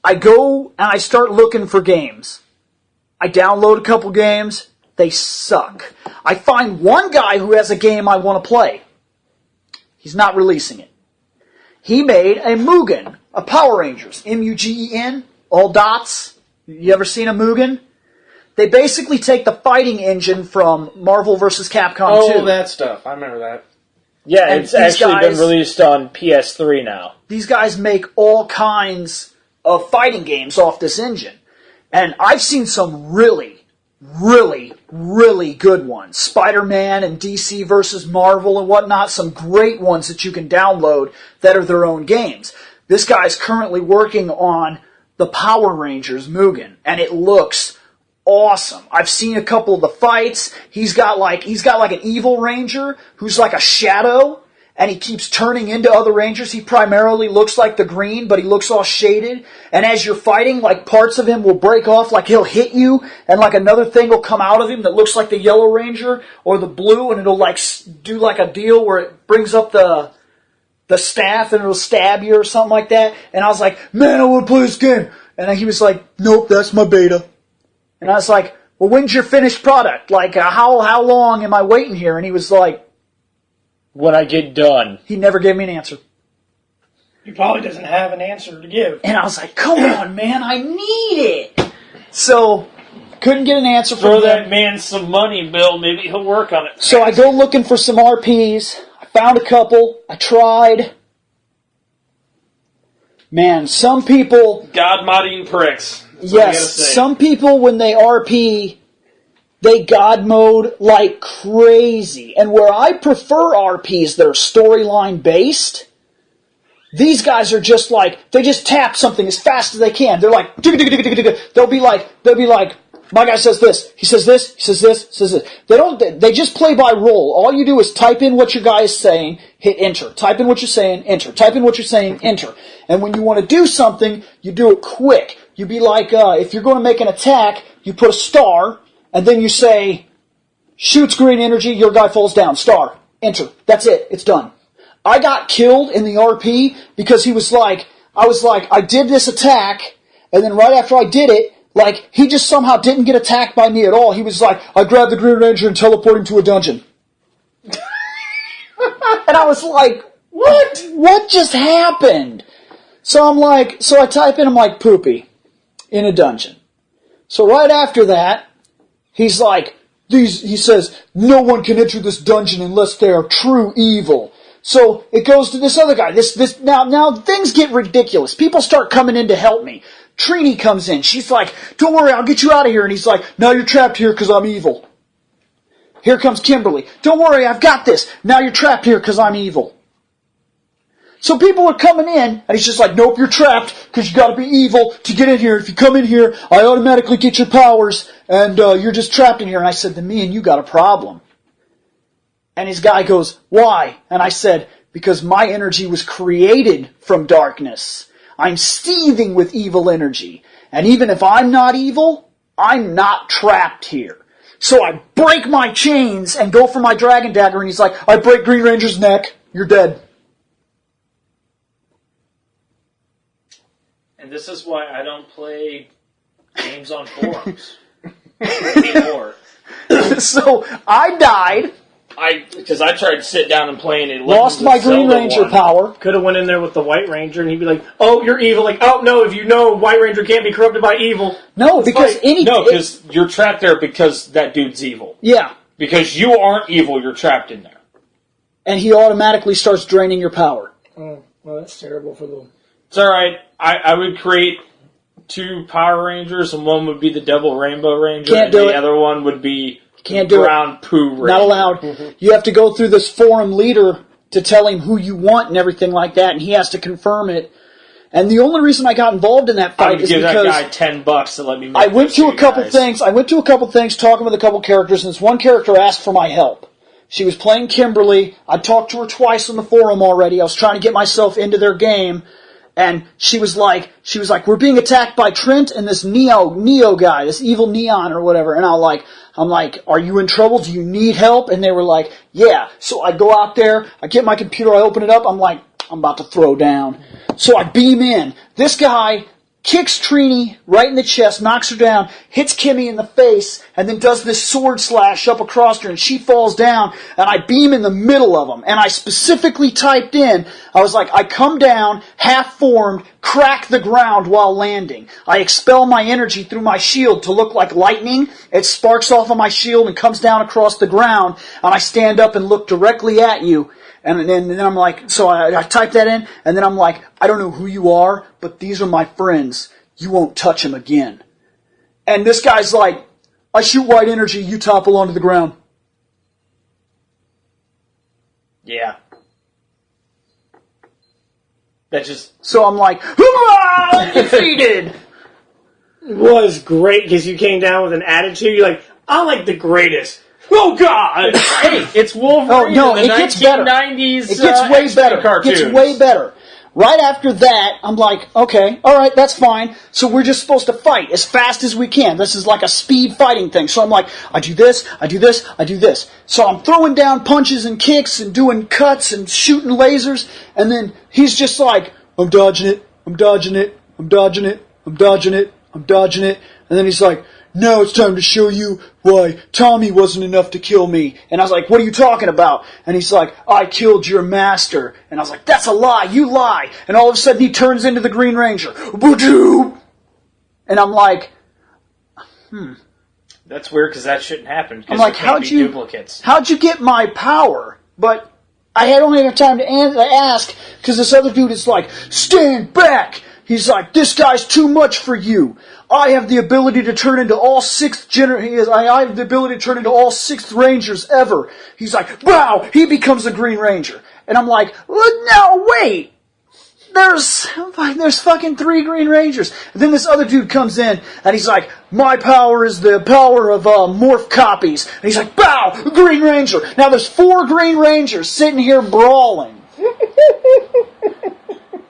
I go and I start looking for games. I download a couple games. They suck. I find one guy who has a game I want to play. He's not releasing it. He made a Mugen, a Power Rangers, M-U-G-E-N, all dots. You ever seen a Mugen? They basically take the fighting engine from Marvel vs. Capcom 2. Oh, that stuff. I remember that. Yeah, And it's these actually guys- been released on PS3 now. These guys make all kinds of fighting games off this engine. And I've seen some really good ones. Spider-Man and DC versus Marvel and whatnot. Some great ones that you can download that are their own games. This guy's currently working on the Power Rangers Mugen, and it looks awesome. I've seen a couple of the fights. He's got like an evil ranger who's like a shadow, and he keeps turning into other rangers. He primarily looks like the green, but he looks all shaded. And as you're fighting, like parts of him will break off, like he'll hit you, and like another thing will come out of him that looks like the yellow ranger or the blue, and it'll like do like a deal where it brings up the staff and it'll stab you or something like that. And I was like, man, I want to play this game. And he was like, nope, that's my beta. And I was like, well, when's your finished product? Like, how long am I waiting here? And he was like, When I get done. he never gave me an answer. He probably doesn't have an answer to give. And I was like, come on, man, I need it. So, couldn't get an answer Throw from that them. man some money, Bill. Maybe he'll work on it. So I go looking for some RPs. I found a couple. I tried. Man, some people... God mighty you pricks. That's all I gotta Yes, say. some people when they RP, they God mode like crazy. And where I prefer RPs that are storyline based, these guys are just like, they just tap something as fast as they can. They're like, they'll be like, my guy says this, he says this, he says this, says this. They just play by role. All you do is type in what your guy is saying, hit enter. Type in what you're saying, enter. Type in what you're saying, enter. And when you want to do something, you do it quick. You be like, if you're going to make an attack, you put a star, and then you say, shoots green energy, your guy falls down, star, enter. That's it, it's done. I got killed in the RP because he was like, I did this attack, and then right after I did it, like, he just somehow didn't get attacked by me at all. He was like, I grabbed the Green Ranger and teleported him to a dungeon. And I was like, what? What just happened? So I type in, I'm like, poopy, in a dungeon. So right after that, he's like, he says, no one can enter this dungeon unless they are true evil. So it goes to this other guy. Now things get ridiculous. People start coming in to help me. Trini comes in. She's like, don't worry, I'll get you out of here. And he's like, now you're trapped here because I'm evil. Here comes Kimberly. Don't worry, I've got this. Now you're trapped here because I'm evil. So people are coming in, and he's just like, nope, you're trapped because you got to be evil to get in here. If you come in here, I automatically get your powers, and you're just trapped in here. And I said, then me and you got a problem. And his guy goes, why? And I said, because my energy was created from darkness. I'm seething with evil energy. And even if I'm not evil, I'm not trapped here. So I break my chains and go for my dragon dagger, and he's like, I break Green Ranger's neck. You're dead. And this is why I don't play games on forums anymore. So I died. Because I tried to sit down and play, and it Lost my Green Ranger power. Could have went in there with the White Ranger, and he'd be like, "Oh, you're evil." Like, "Oh no, if you know White Ranger can't be corrupted by evil." No, because because you're trapped there because that dude's evil. Yeah, Because you aren't evil, you're trapped in there. and he automatically starts draining your power. Oh, well, that's terrible for them. It's alright. I would create 2 Power Rangers, and one would be the Devil Rainbow Ranger, Can't and do the it. other one would be Can't do it. Brown Poo Ranger. Not allowed. You have to go through this forum leader to tell him who you want and everything like that, and he has to confirm it. And the only reason I got involved in that I fight would is give because that guy $10 to let me make I went this to you a couple guys. things. I went to a couple things, talking with a couple characters, and this one character asked for my help. She was playing Kimberly. I talked to her twice on the forum already. I was trying to get myself into their game, and she was like, we're being attacked by Trent and this Neo guy, this evil Neon or whatever. And I'm like, are you in trouble? Do you need help? And they were like, yeah. So I go out there, I get my computer, I open it up, I'm like, I'm about to throw down. So I beam in. This guy kicks Trini right in the chest, knocks her down, hits Kimmy in the face, and then does this sword slash up across her, and she falls down, and I beam in the middle of them. And I specifically typed in, I was like, I come down, half-formed, crack the ground while landing. I expel my energy through my shield to look like lightning. It sparks off of my shield and comes down across the ground, and I stand up and look directly at you. And then I'm like, so I type that in, and then I'm like, I don't know who you are, but these are my friends. You won't touch them again. And this guy's like, I shoot white energy, you topple onto the ground. Yeah. That just... So I'm like, hoorah, defeated! It was great because you came down with an attitude. You're like, I'm like the greatest. Oh God! Hey, it's Wolverine. Oh, no, in the it gets better. 1990s It gets way X-Men better. It cartoons. gets way better. Right after that, I'm like, okay, alright, that's fine. So we're just supposed to fight as fast as we can. This is like a speed fighting thing. So I'm like, I do this, I do this, I do this. So I'm throwing down punches and kicks and doing cuts and shooting lasers. And then he's just like, I'm dodging it, I'm dodging it, I'm dodging it, I'm dodging it, I'm dodging it. And then he's like, now it's time to show you why Tommy wasn't enough to kill me. And I was like, what are you talking about? And he's like, I killed your master. And I was like, that's a lie, you lie. And all of a sudden he turns into the Green Ranger. Boodoo! And I'm like, That's weird because that shouldn't happen. I'm like, how'd you get my power? But I had only enough time to ask because this other dude is like, stand back. He's like, this guy's too much for you. I have the ability to turn into all I have the ability to turn into all 6th Rangers ever. He's like, wow, he becomes a Green Ranger. And I'm like, well, no, wait. There's fucking 3 Green Rangers. And then this other dude comes in, and he's like, my power is the power of morph copies. And he's like, bow, Green Ranger. Now there's 4 Green Rangers sitting here brawling.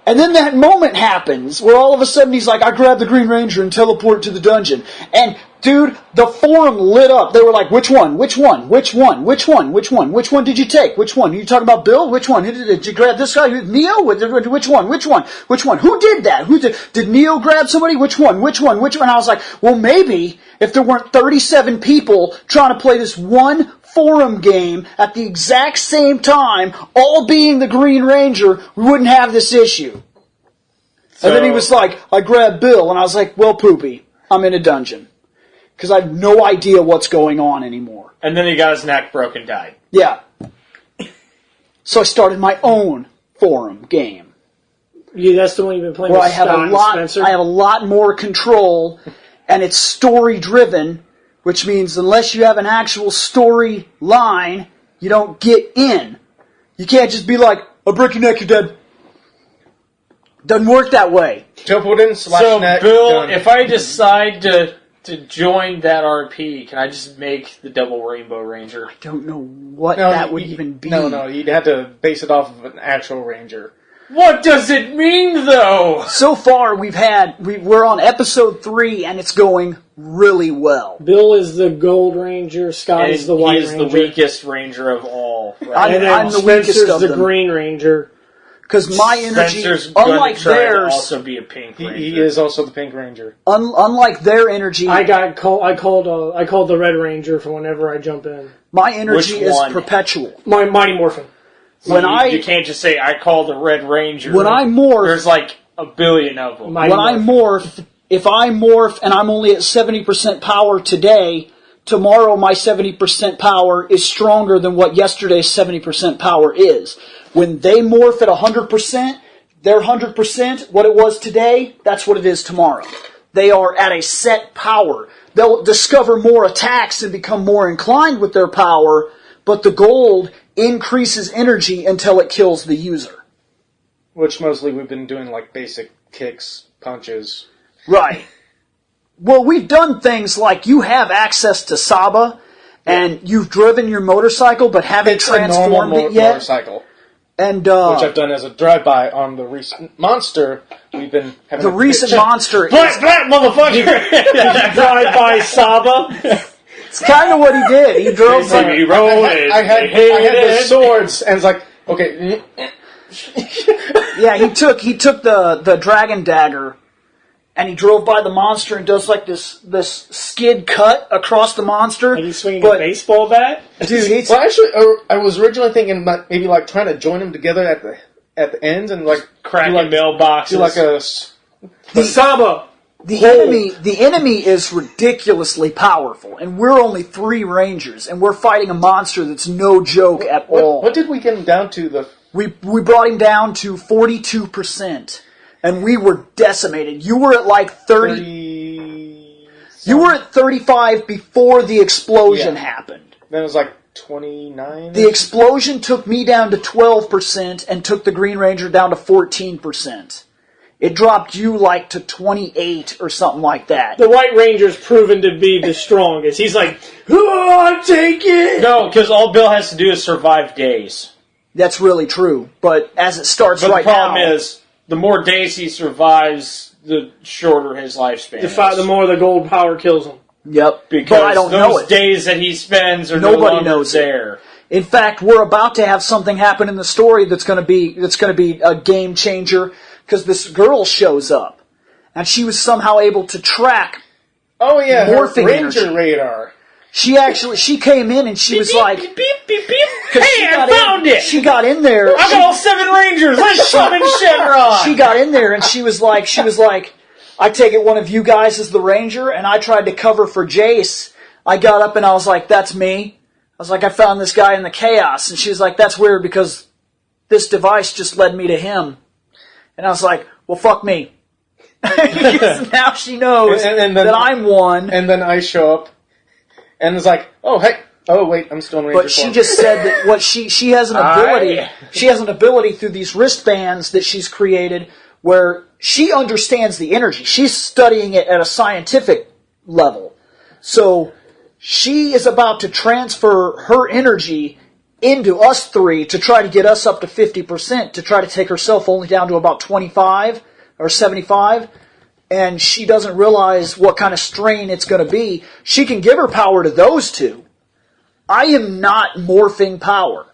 And then that moment happens where all of a sudden he's like, I grab the Green Ranger and teleport to the dungeon. And, dude, the forum lit up. They were like, which one? Which one? Which one? Which one? Which one? Which one did you take? Which one? Are you talking about Bill? Which one? Did you grab this guy? Neo? Which one? Which one? Which one? Who did that? Did Neo grab somebody? Which one? Which one? Which one? And I was like, well, maybe if there weren't 37 people trying to play this one forum game at the exact same time, all being the Green Ranger, we wouldn't have this issue. And then he was like, I grabbed Bill, and I was like, well, Poopy, I'm in a dungeon. Because I have no idea what's going on anymore. And then he got his neck broke and died. Yeah. So I started my own forum game. Yeah, that's the one you've been playing Where with Scott and Spencer. I have a lot more control, and it's story-driven, which means unless you have an actual story line, you don't get in. You can't just be like, I'll break your neck, you're dead. Doesn't work that way. Topodin slash So, neck. Bill, done. if I decide to join that RP, can I just make the Double Rainbow Ranger? I don't know what No, that would even be. No, you'd have to base it off of an actual ranger. What does it mean, though? So far, we're on episode 3, and it's going really well. Bill is the Gold Ranger, Scott is the White he is Ranger. the weakest Ranger of all. Right? And then I'm the Spencer's weakest of the them. Green Ranger. Because my energy, Spencer's gonna unlike try to theirs, also be a Pink Ranger. He is also the Pink Ranger. unlike their energy, I called the Red Ranger for whenever I jump in. my energy Which is one? perpetual. My Mighty Morphin. You can't just say, I call the Red Ranger. When I morph, There's like a billion of them. Mighty when I morph, if I morph and I'm only at 70% power today, tomorrow my 70% power is stronger than what yesterday's 70% power is. When they morph at 100%, their 100%, what it was today, that's what it is tomorrow. They are at a set power. They'll discover more attacks and become more inclined with their power, but the gold increases energy until it kills the user. Which mostly we've been doing like basic kicks, punches. Right. Well, we've done things like you have access to Saba, and you've driven your motorcycle but haven't It's a normal transformed it yet. motorcycle, And which I've done as a drive-by on the recent Monster. We've been having the recent Monster Black, is black, motherfucker! Drive by Saba. it's kind of what he did. He drove Like, like, he rolled it. I had the it. swords, and it's like, okay, yeah, he took the Dragon Dagger, and he drove by the monster and does like this skid cut across the monster. And he's swinging But- a baseball bat. Dude, it's well, actually, I was originally thinking about maybe like trying to join them together at the ends and like Cracking do like, mailboxes. do like a Saba. the enemy is ridiculously powerful, and we're only 3 Rangers, and we're fighting a monster that's no joke at all. What did we get him down to? We brought him down to 42%, and we were decimated. You were at like 30. 30... You were at 35 before the explosion Yeah. happened. Then it was like 29. The explosion took me down to 12% and took the Green Ranger down to 14%. It dropped you like to 28 or something like that. The White Ranger's proven to be the strongest. He's like, oh, take it! No, because all Bill has to do is survive days. That's really true. But as it starts But right the problem now, is, the more days he survives, the shorter his lifespan is. The more the gold power kills him. yep. Because But I don't those know it. days that he spends are no Nobody longer knows it. there. In fact, we're about to have something happen in the story that's going to be a game changer, because this girl shows up, and she was somehow able to track. Oh yeah, her Morphing Ranger energy. radar. She came in and she was like, beep, beep, beep, beep. 'cause Hey, she I got found in, it! She got in there. I got all 7 Rangers! Let's summon Shenron! She got in there and she was like, I take it one of you guys is the Ranger, and I tried to cover for Jace. I got up and I was like, that's me. I was like, I found this guy in the chaos. And she was like, that's weird because this device just led me to him. And I was like, well, fuck me. Because now she knows And then- that I'm one. And then I show up, and it's like, oh hey, oh wait, I'm still in Ranger But she form. just said that what she has an ability. She has an ability through these wristbands that she's created where she understands the energy. She's studying it at a scientific level. So she is about to transfer her energy into us 3 to try to get us up to 50%, to try to take herself only down to about 25 or 75. And she doesn't realize what kind of strain it's going to be. She can give her power to those 2. I am not morphing power.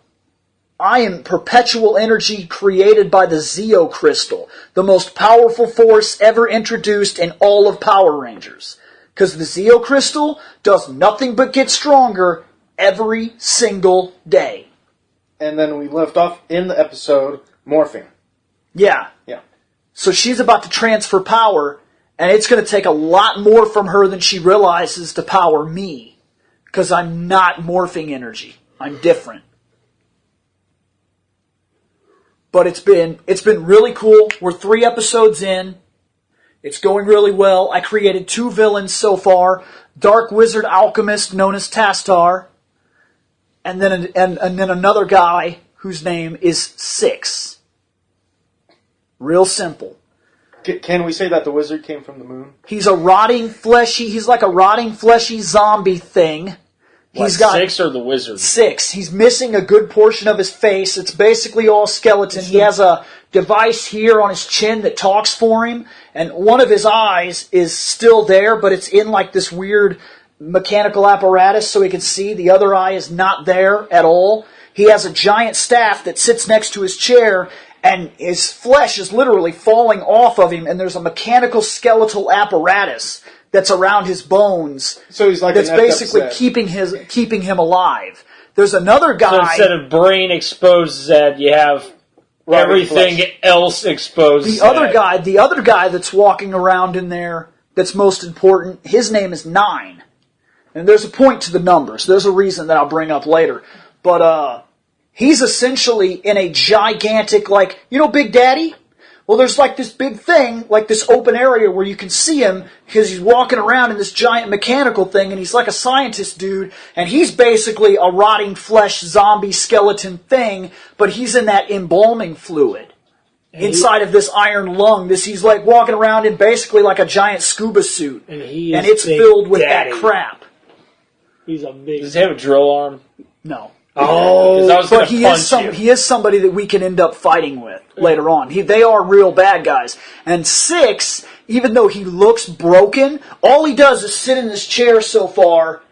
I am perpetual energy created by the Zeo Crystal, the most powerful force ever introduced in all of Power Rangers. Because the Zeo Crystal does nothing but get stronger every single day. And then we left off in the episode morphing. Yeah. Yeah. So she's about to transfer power, and it's going to take a lot more from her than she realizes to power me. Because I'm not morphing energy. I'm different. But it's been really cool. We're 3 episodes in. It's going really well. I created 2 villains so far. dark wizard alchemist known as Tastar, and then another guy whose name is Six. Real simple. Can we say that the wizard came from the moon? He's like a rotting fleshy zombie thing. He's got Six or the wizard? Six. He's missing a good portion of his face. It's basically all skeleton. He has a device here on his chin that talks for him, and one of his eyes is still there, but it's in like this weird mechanical apparatus so he can see. The other eye is not there at all. He has a giant staff that sits next to his chair, and his flesh is literally falling off of him, and there's a mechanical skeletal apparatus that's around his bones. So he's like that's an effed basically up keeping him alive. There's another guy. So instead of brain exposed Zed, you have everything else exposed. The other guy that's walking around in there that's most important, his name is 9. And there's a point to the numbers. There's a reason that I'll bring up later. But he's essentially in a gigantic, like, you know Big Daddy? Well, there's like this big thing, like this open area where you can see him because he's walking around in this giant mechanical thing, and he's like a scientist dude, and he's basically a rotting flesh zombie skeleton thing, but he's in that embalming fluid inside of this iron lung. He's like walking around in basically like a giant scuba suit, and it's filled with that crap. He's a big. Does he have a drill arm? No. Oh, but he is somebody that we can end up fighting with later on. They are real bad guys. And Six, even though he looks broken, all he does is sit in this chair so far,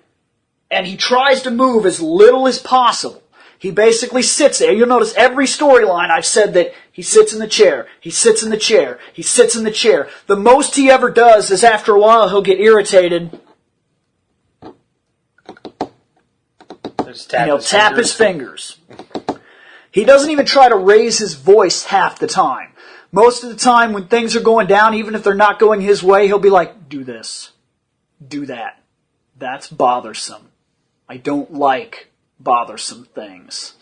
and he tries to move as little as possible. He basically sits there. You'll notice every storyline I've said that he sits in the chair, he sits in the chair, he sits in the chair. The most he ever does is after a while he'll get irritated, and he'll tap his fingers. He doesn't even try to raise his voice half the time. Most of the time when things are going down, even if they're not going his way, he'll be like, do this, do that. That's bothersome. I don't like bothersome things.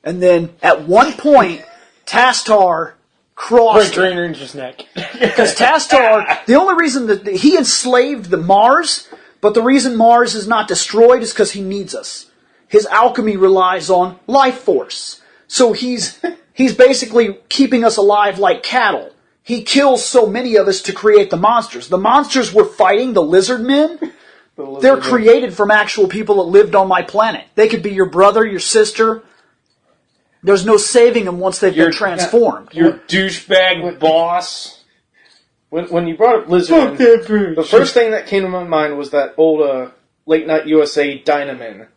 And then at one point, Tastar crossed his neck. Because Tastar, the only reason that he enslaved the Mars, but the reason Mars is not destroyed is because he needs us. His alchemy relies on life force. So he's basically keeping us alive like cattle. He kills so many of us to create the monsters. The monsters we're fighting, the lizard men, they're created from actual people that lived on my planet. They could be your brother, your sister. There's no saving them once they've been transformed. Your douchebag boss. When you brought up lizard men, the first thing that came to my mind was that old Late Night USA Dynaman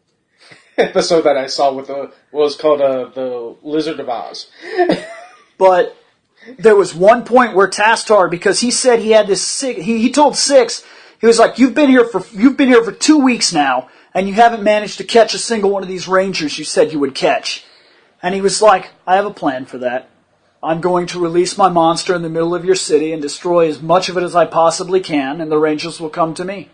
episode that I saw with was called the Lizard of Oz. But there was one point where Tastar, because he said he had this he told Six, he was like, you've been here for 2 weeks now, and you haven't managed to catch a single one of these rangers you said you would catch. And he was like, I have a plan for that. I'm going to release my monster in the middle of your city and destroy as much of it as I possibly can, and the rangers will come to me.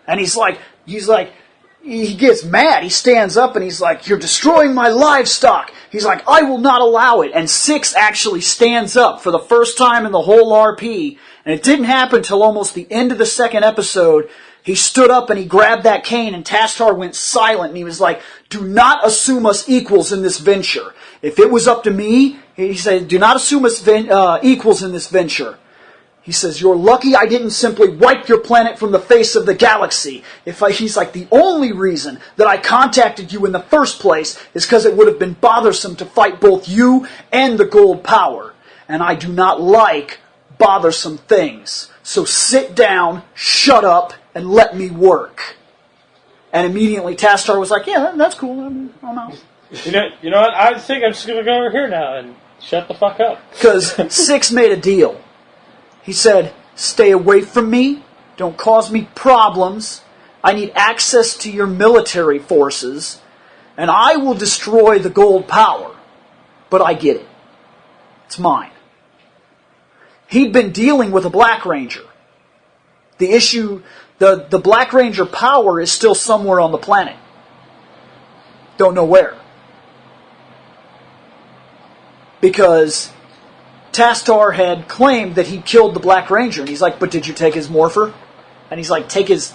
And he's like, he gets mad. He stands up and he's like, you're destroying my livestock. He's like, I will not allow it. And Six actually stands up for the first time in the whole RP. And it didn't happen until almost the end of the second episode. He stood up and he grabbed that cane, and Tastar went silent, and he was like, do not assume us equals in this venture. If it was up to me, he said, do not assume us equals in this venture. He says, you're lucky I didn't simply wipe your planet from the face of the galaxy. He's like, the only reason that I contacted you in the first place is because it would have been bothersome to fight both you and the gold power. And I do not like bothersome things. So sit down, shut up, and let me work. And immediately Tastar was like, yeah, that's cool. I'm out. You know what? I think I'm just going to go over here now and shut the fuck up. Because Six made a deal. He said, stay away from me. Don't cause me problems. I need access to your military forces. And I will destroy the gold power. But I get it. It's mine. He'd been dealing with a Black Ranger. The issue, the Black Ranger power is still somewhere on the planet. Don't know where. Because Tastar had claimed that he killed the Black Ranger. And he's like, but did you take his morpher? And he's like, take his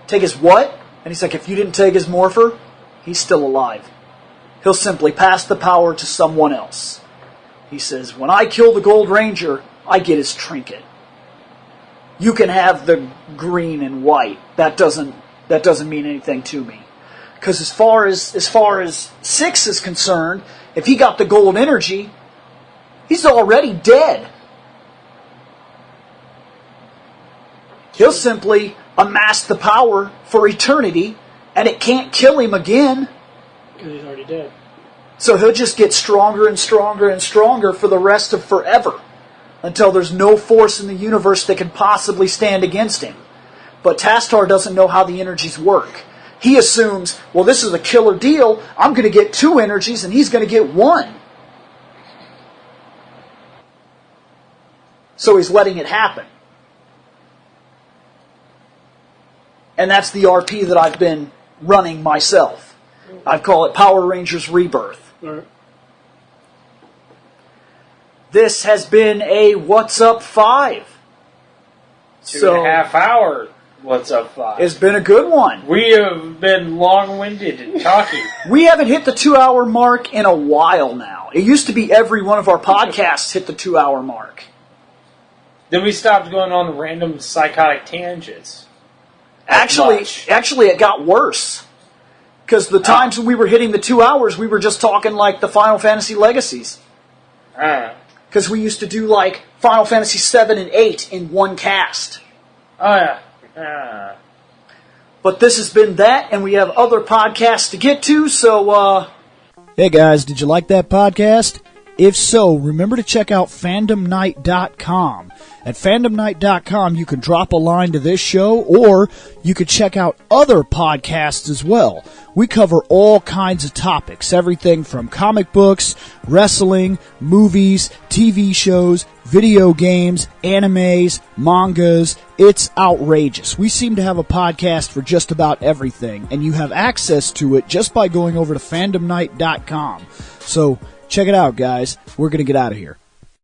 Take his what? And he's like, if you didn't take his morpher, he's still alive. He'll simply pass the power to someone else. He says, when I kill the Gold Ranger, I get his trinket. You can have the green and white. That doesn't mean anything to me. Because as far as Six is concerned, if he got the gold energy, he's already dead. He'll simply amass the power for eternity, and it can't kill him again. Because he's already dead. So he'll just get stronger and stronger and stronger for the rest of forever, until there's no force in the universe that can possibly stand against him. But Tastar doesn't know how the energies work. He assumes, well, this is a killer deal. I'm going to get 2 energies and he's going to get 1. So he's letting it happen. And that's the RP that I've been running myself. I call it Power Rangers Rebirth. Right. This has been a What's Up 5. 2.5 hour What's Up 5. It's been a good one. We have been long-winded and talking. We haven't hit the 2-hour mark in a while now. It used to be every one of our podcasts hit the 2-hour mark. Then we stopped going on random psychotic tangents. Actually, it got worse. Because the times when we were hitting the 2 hours, we were just talking like the Final Fantasy Legacies. Because we used to do like Final Fantasy 7 and 8 in one cast. Oh, yeah. But this has been that, and we have other podcasts to get to, so, Hey guys, did you like that podcast? If so, remember to check out fandomnight.com. At fandomnight.com, you can drop a line to this show, or you could check out other podcasts as well. We cover all kinds of topics, everything from comic books, wrestling, movies, TV shows, video games, animes, mangas. It's outrageous. We seem to have a podcast for just about everything, and you have access to it just by going over to fandomnight.com. So, check it out, guys. We're going to get out of here.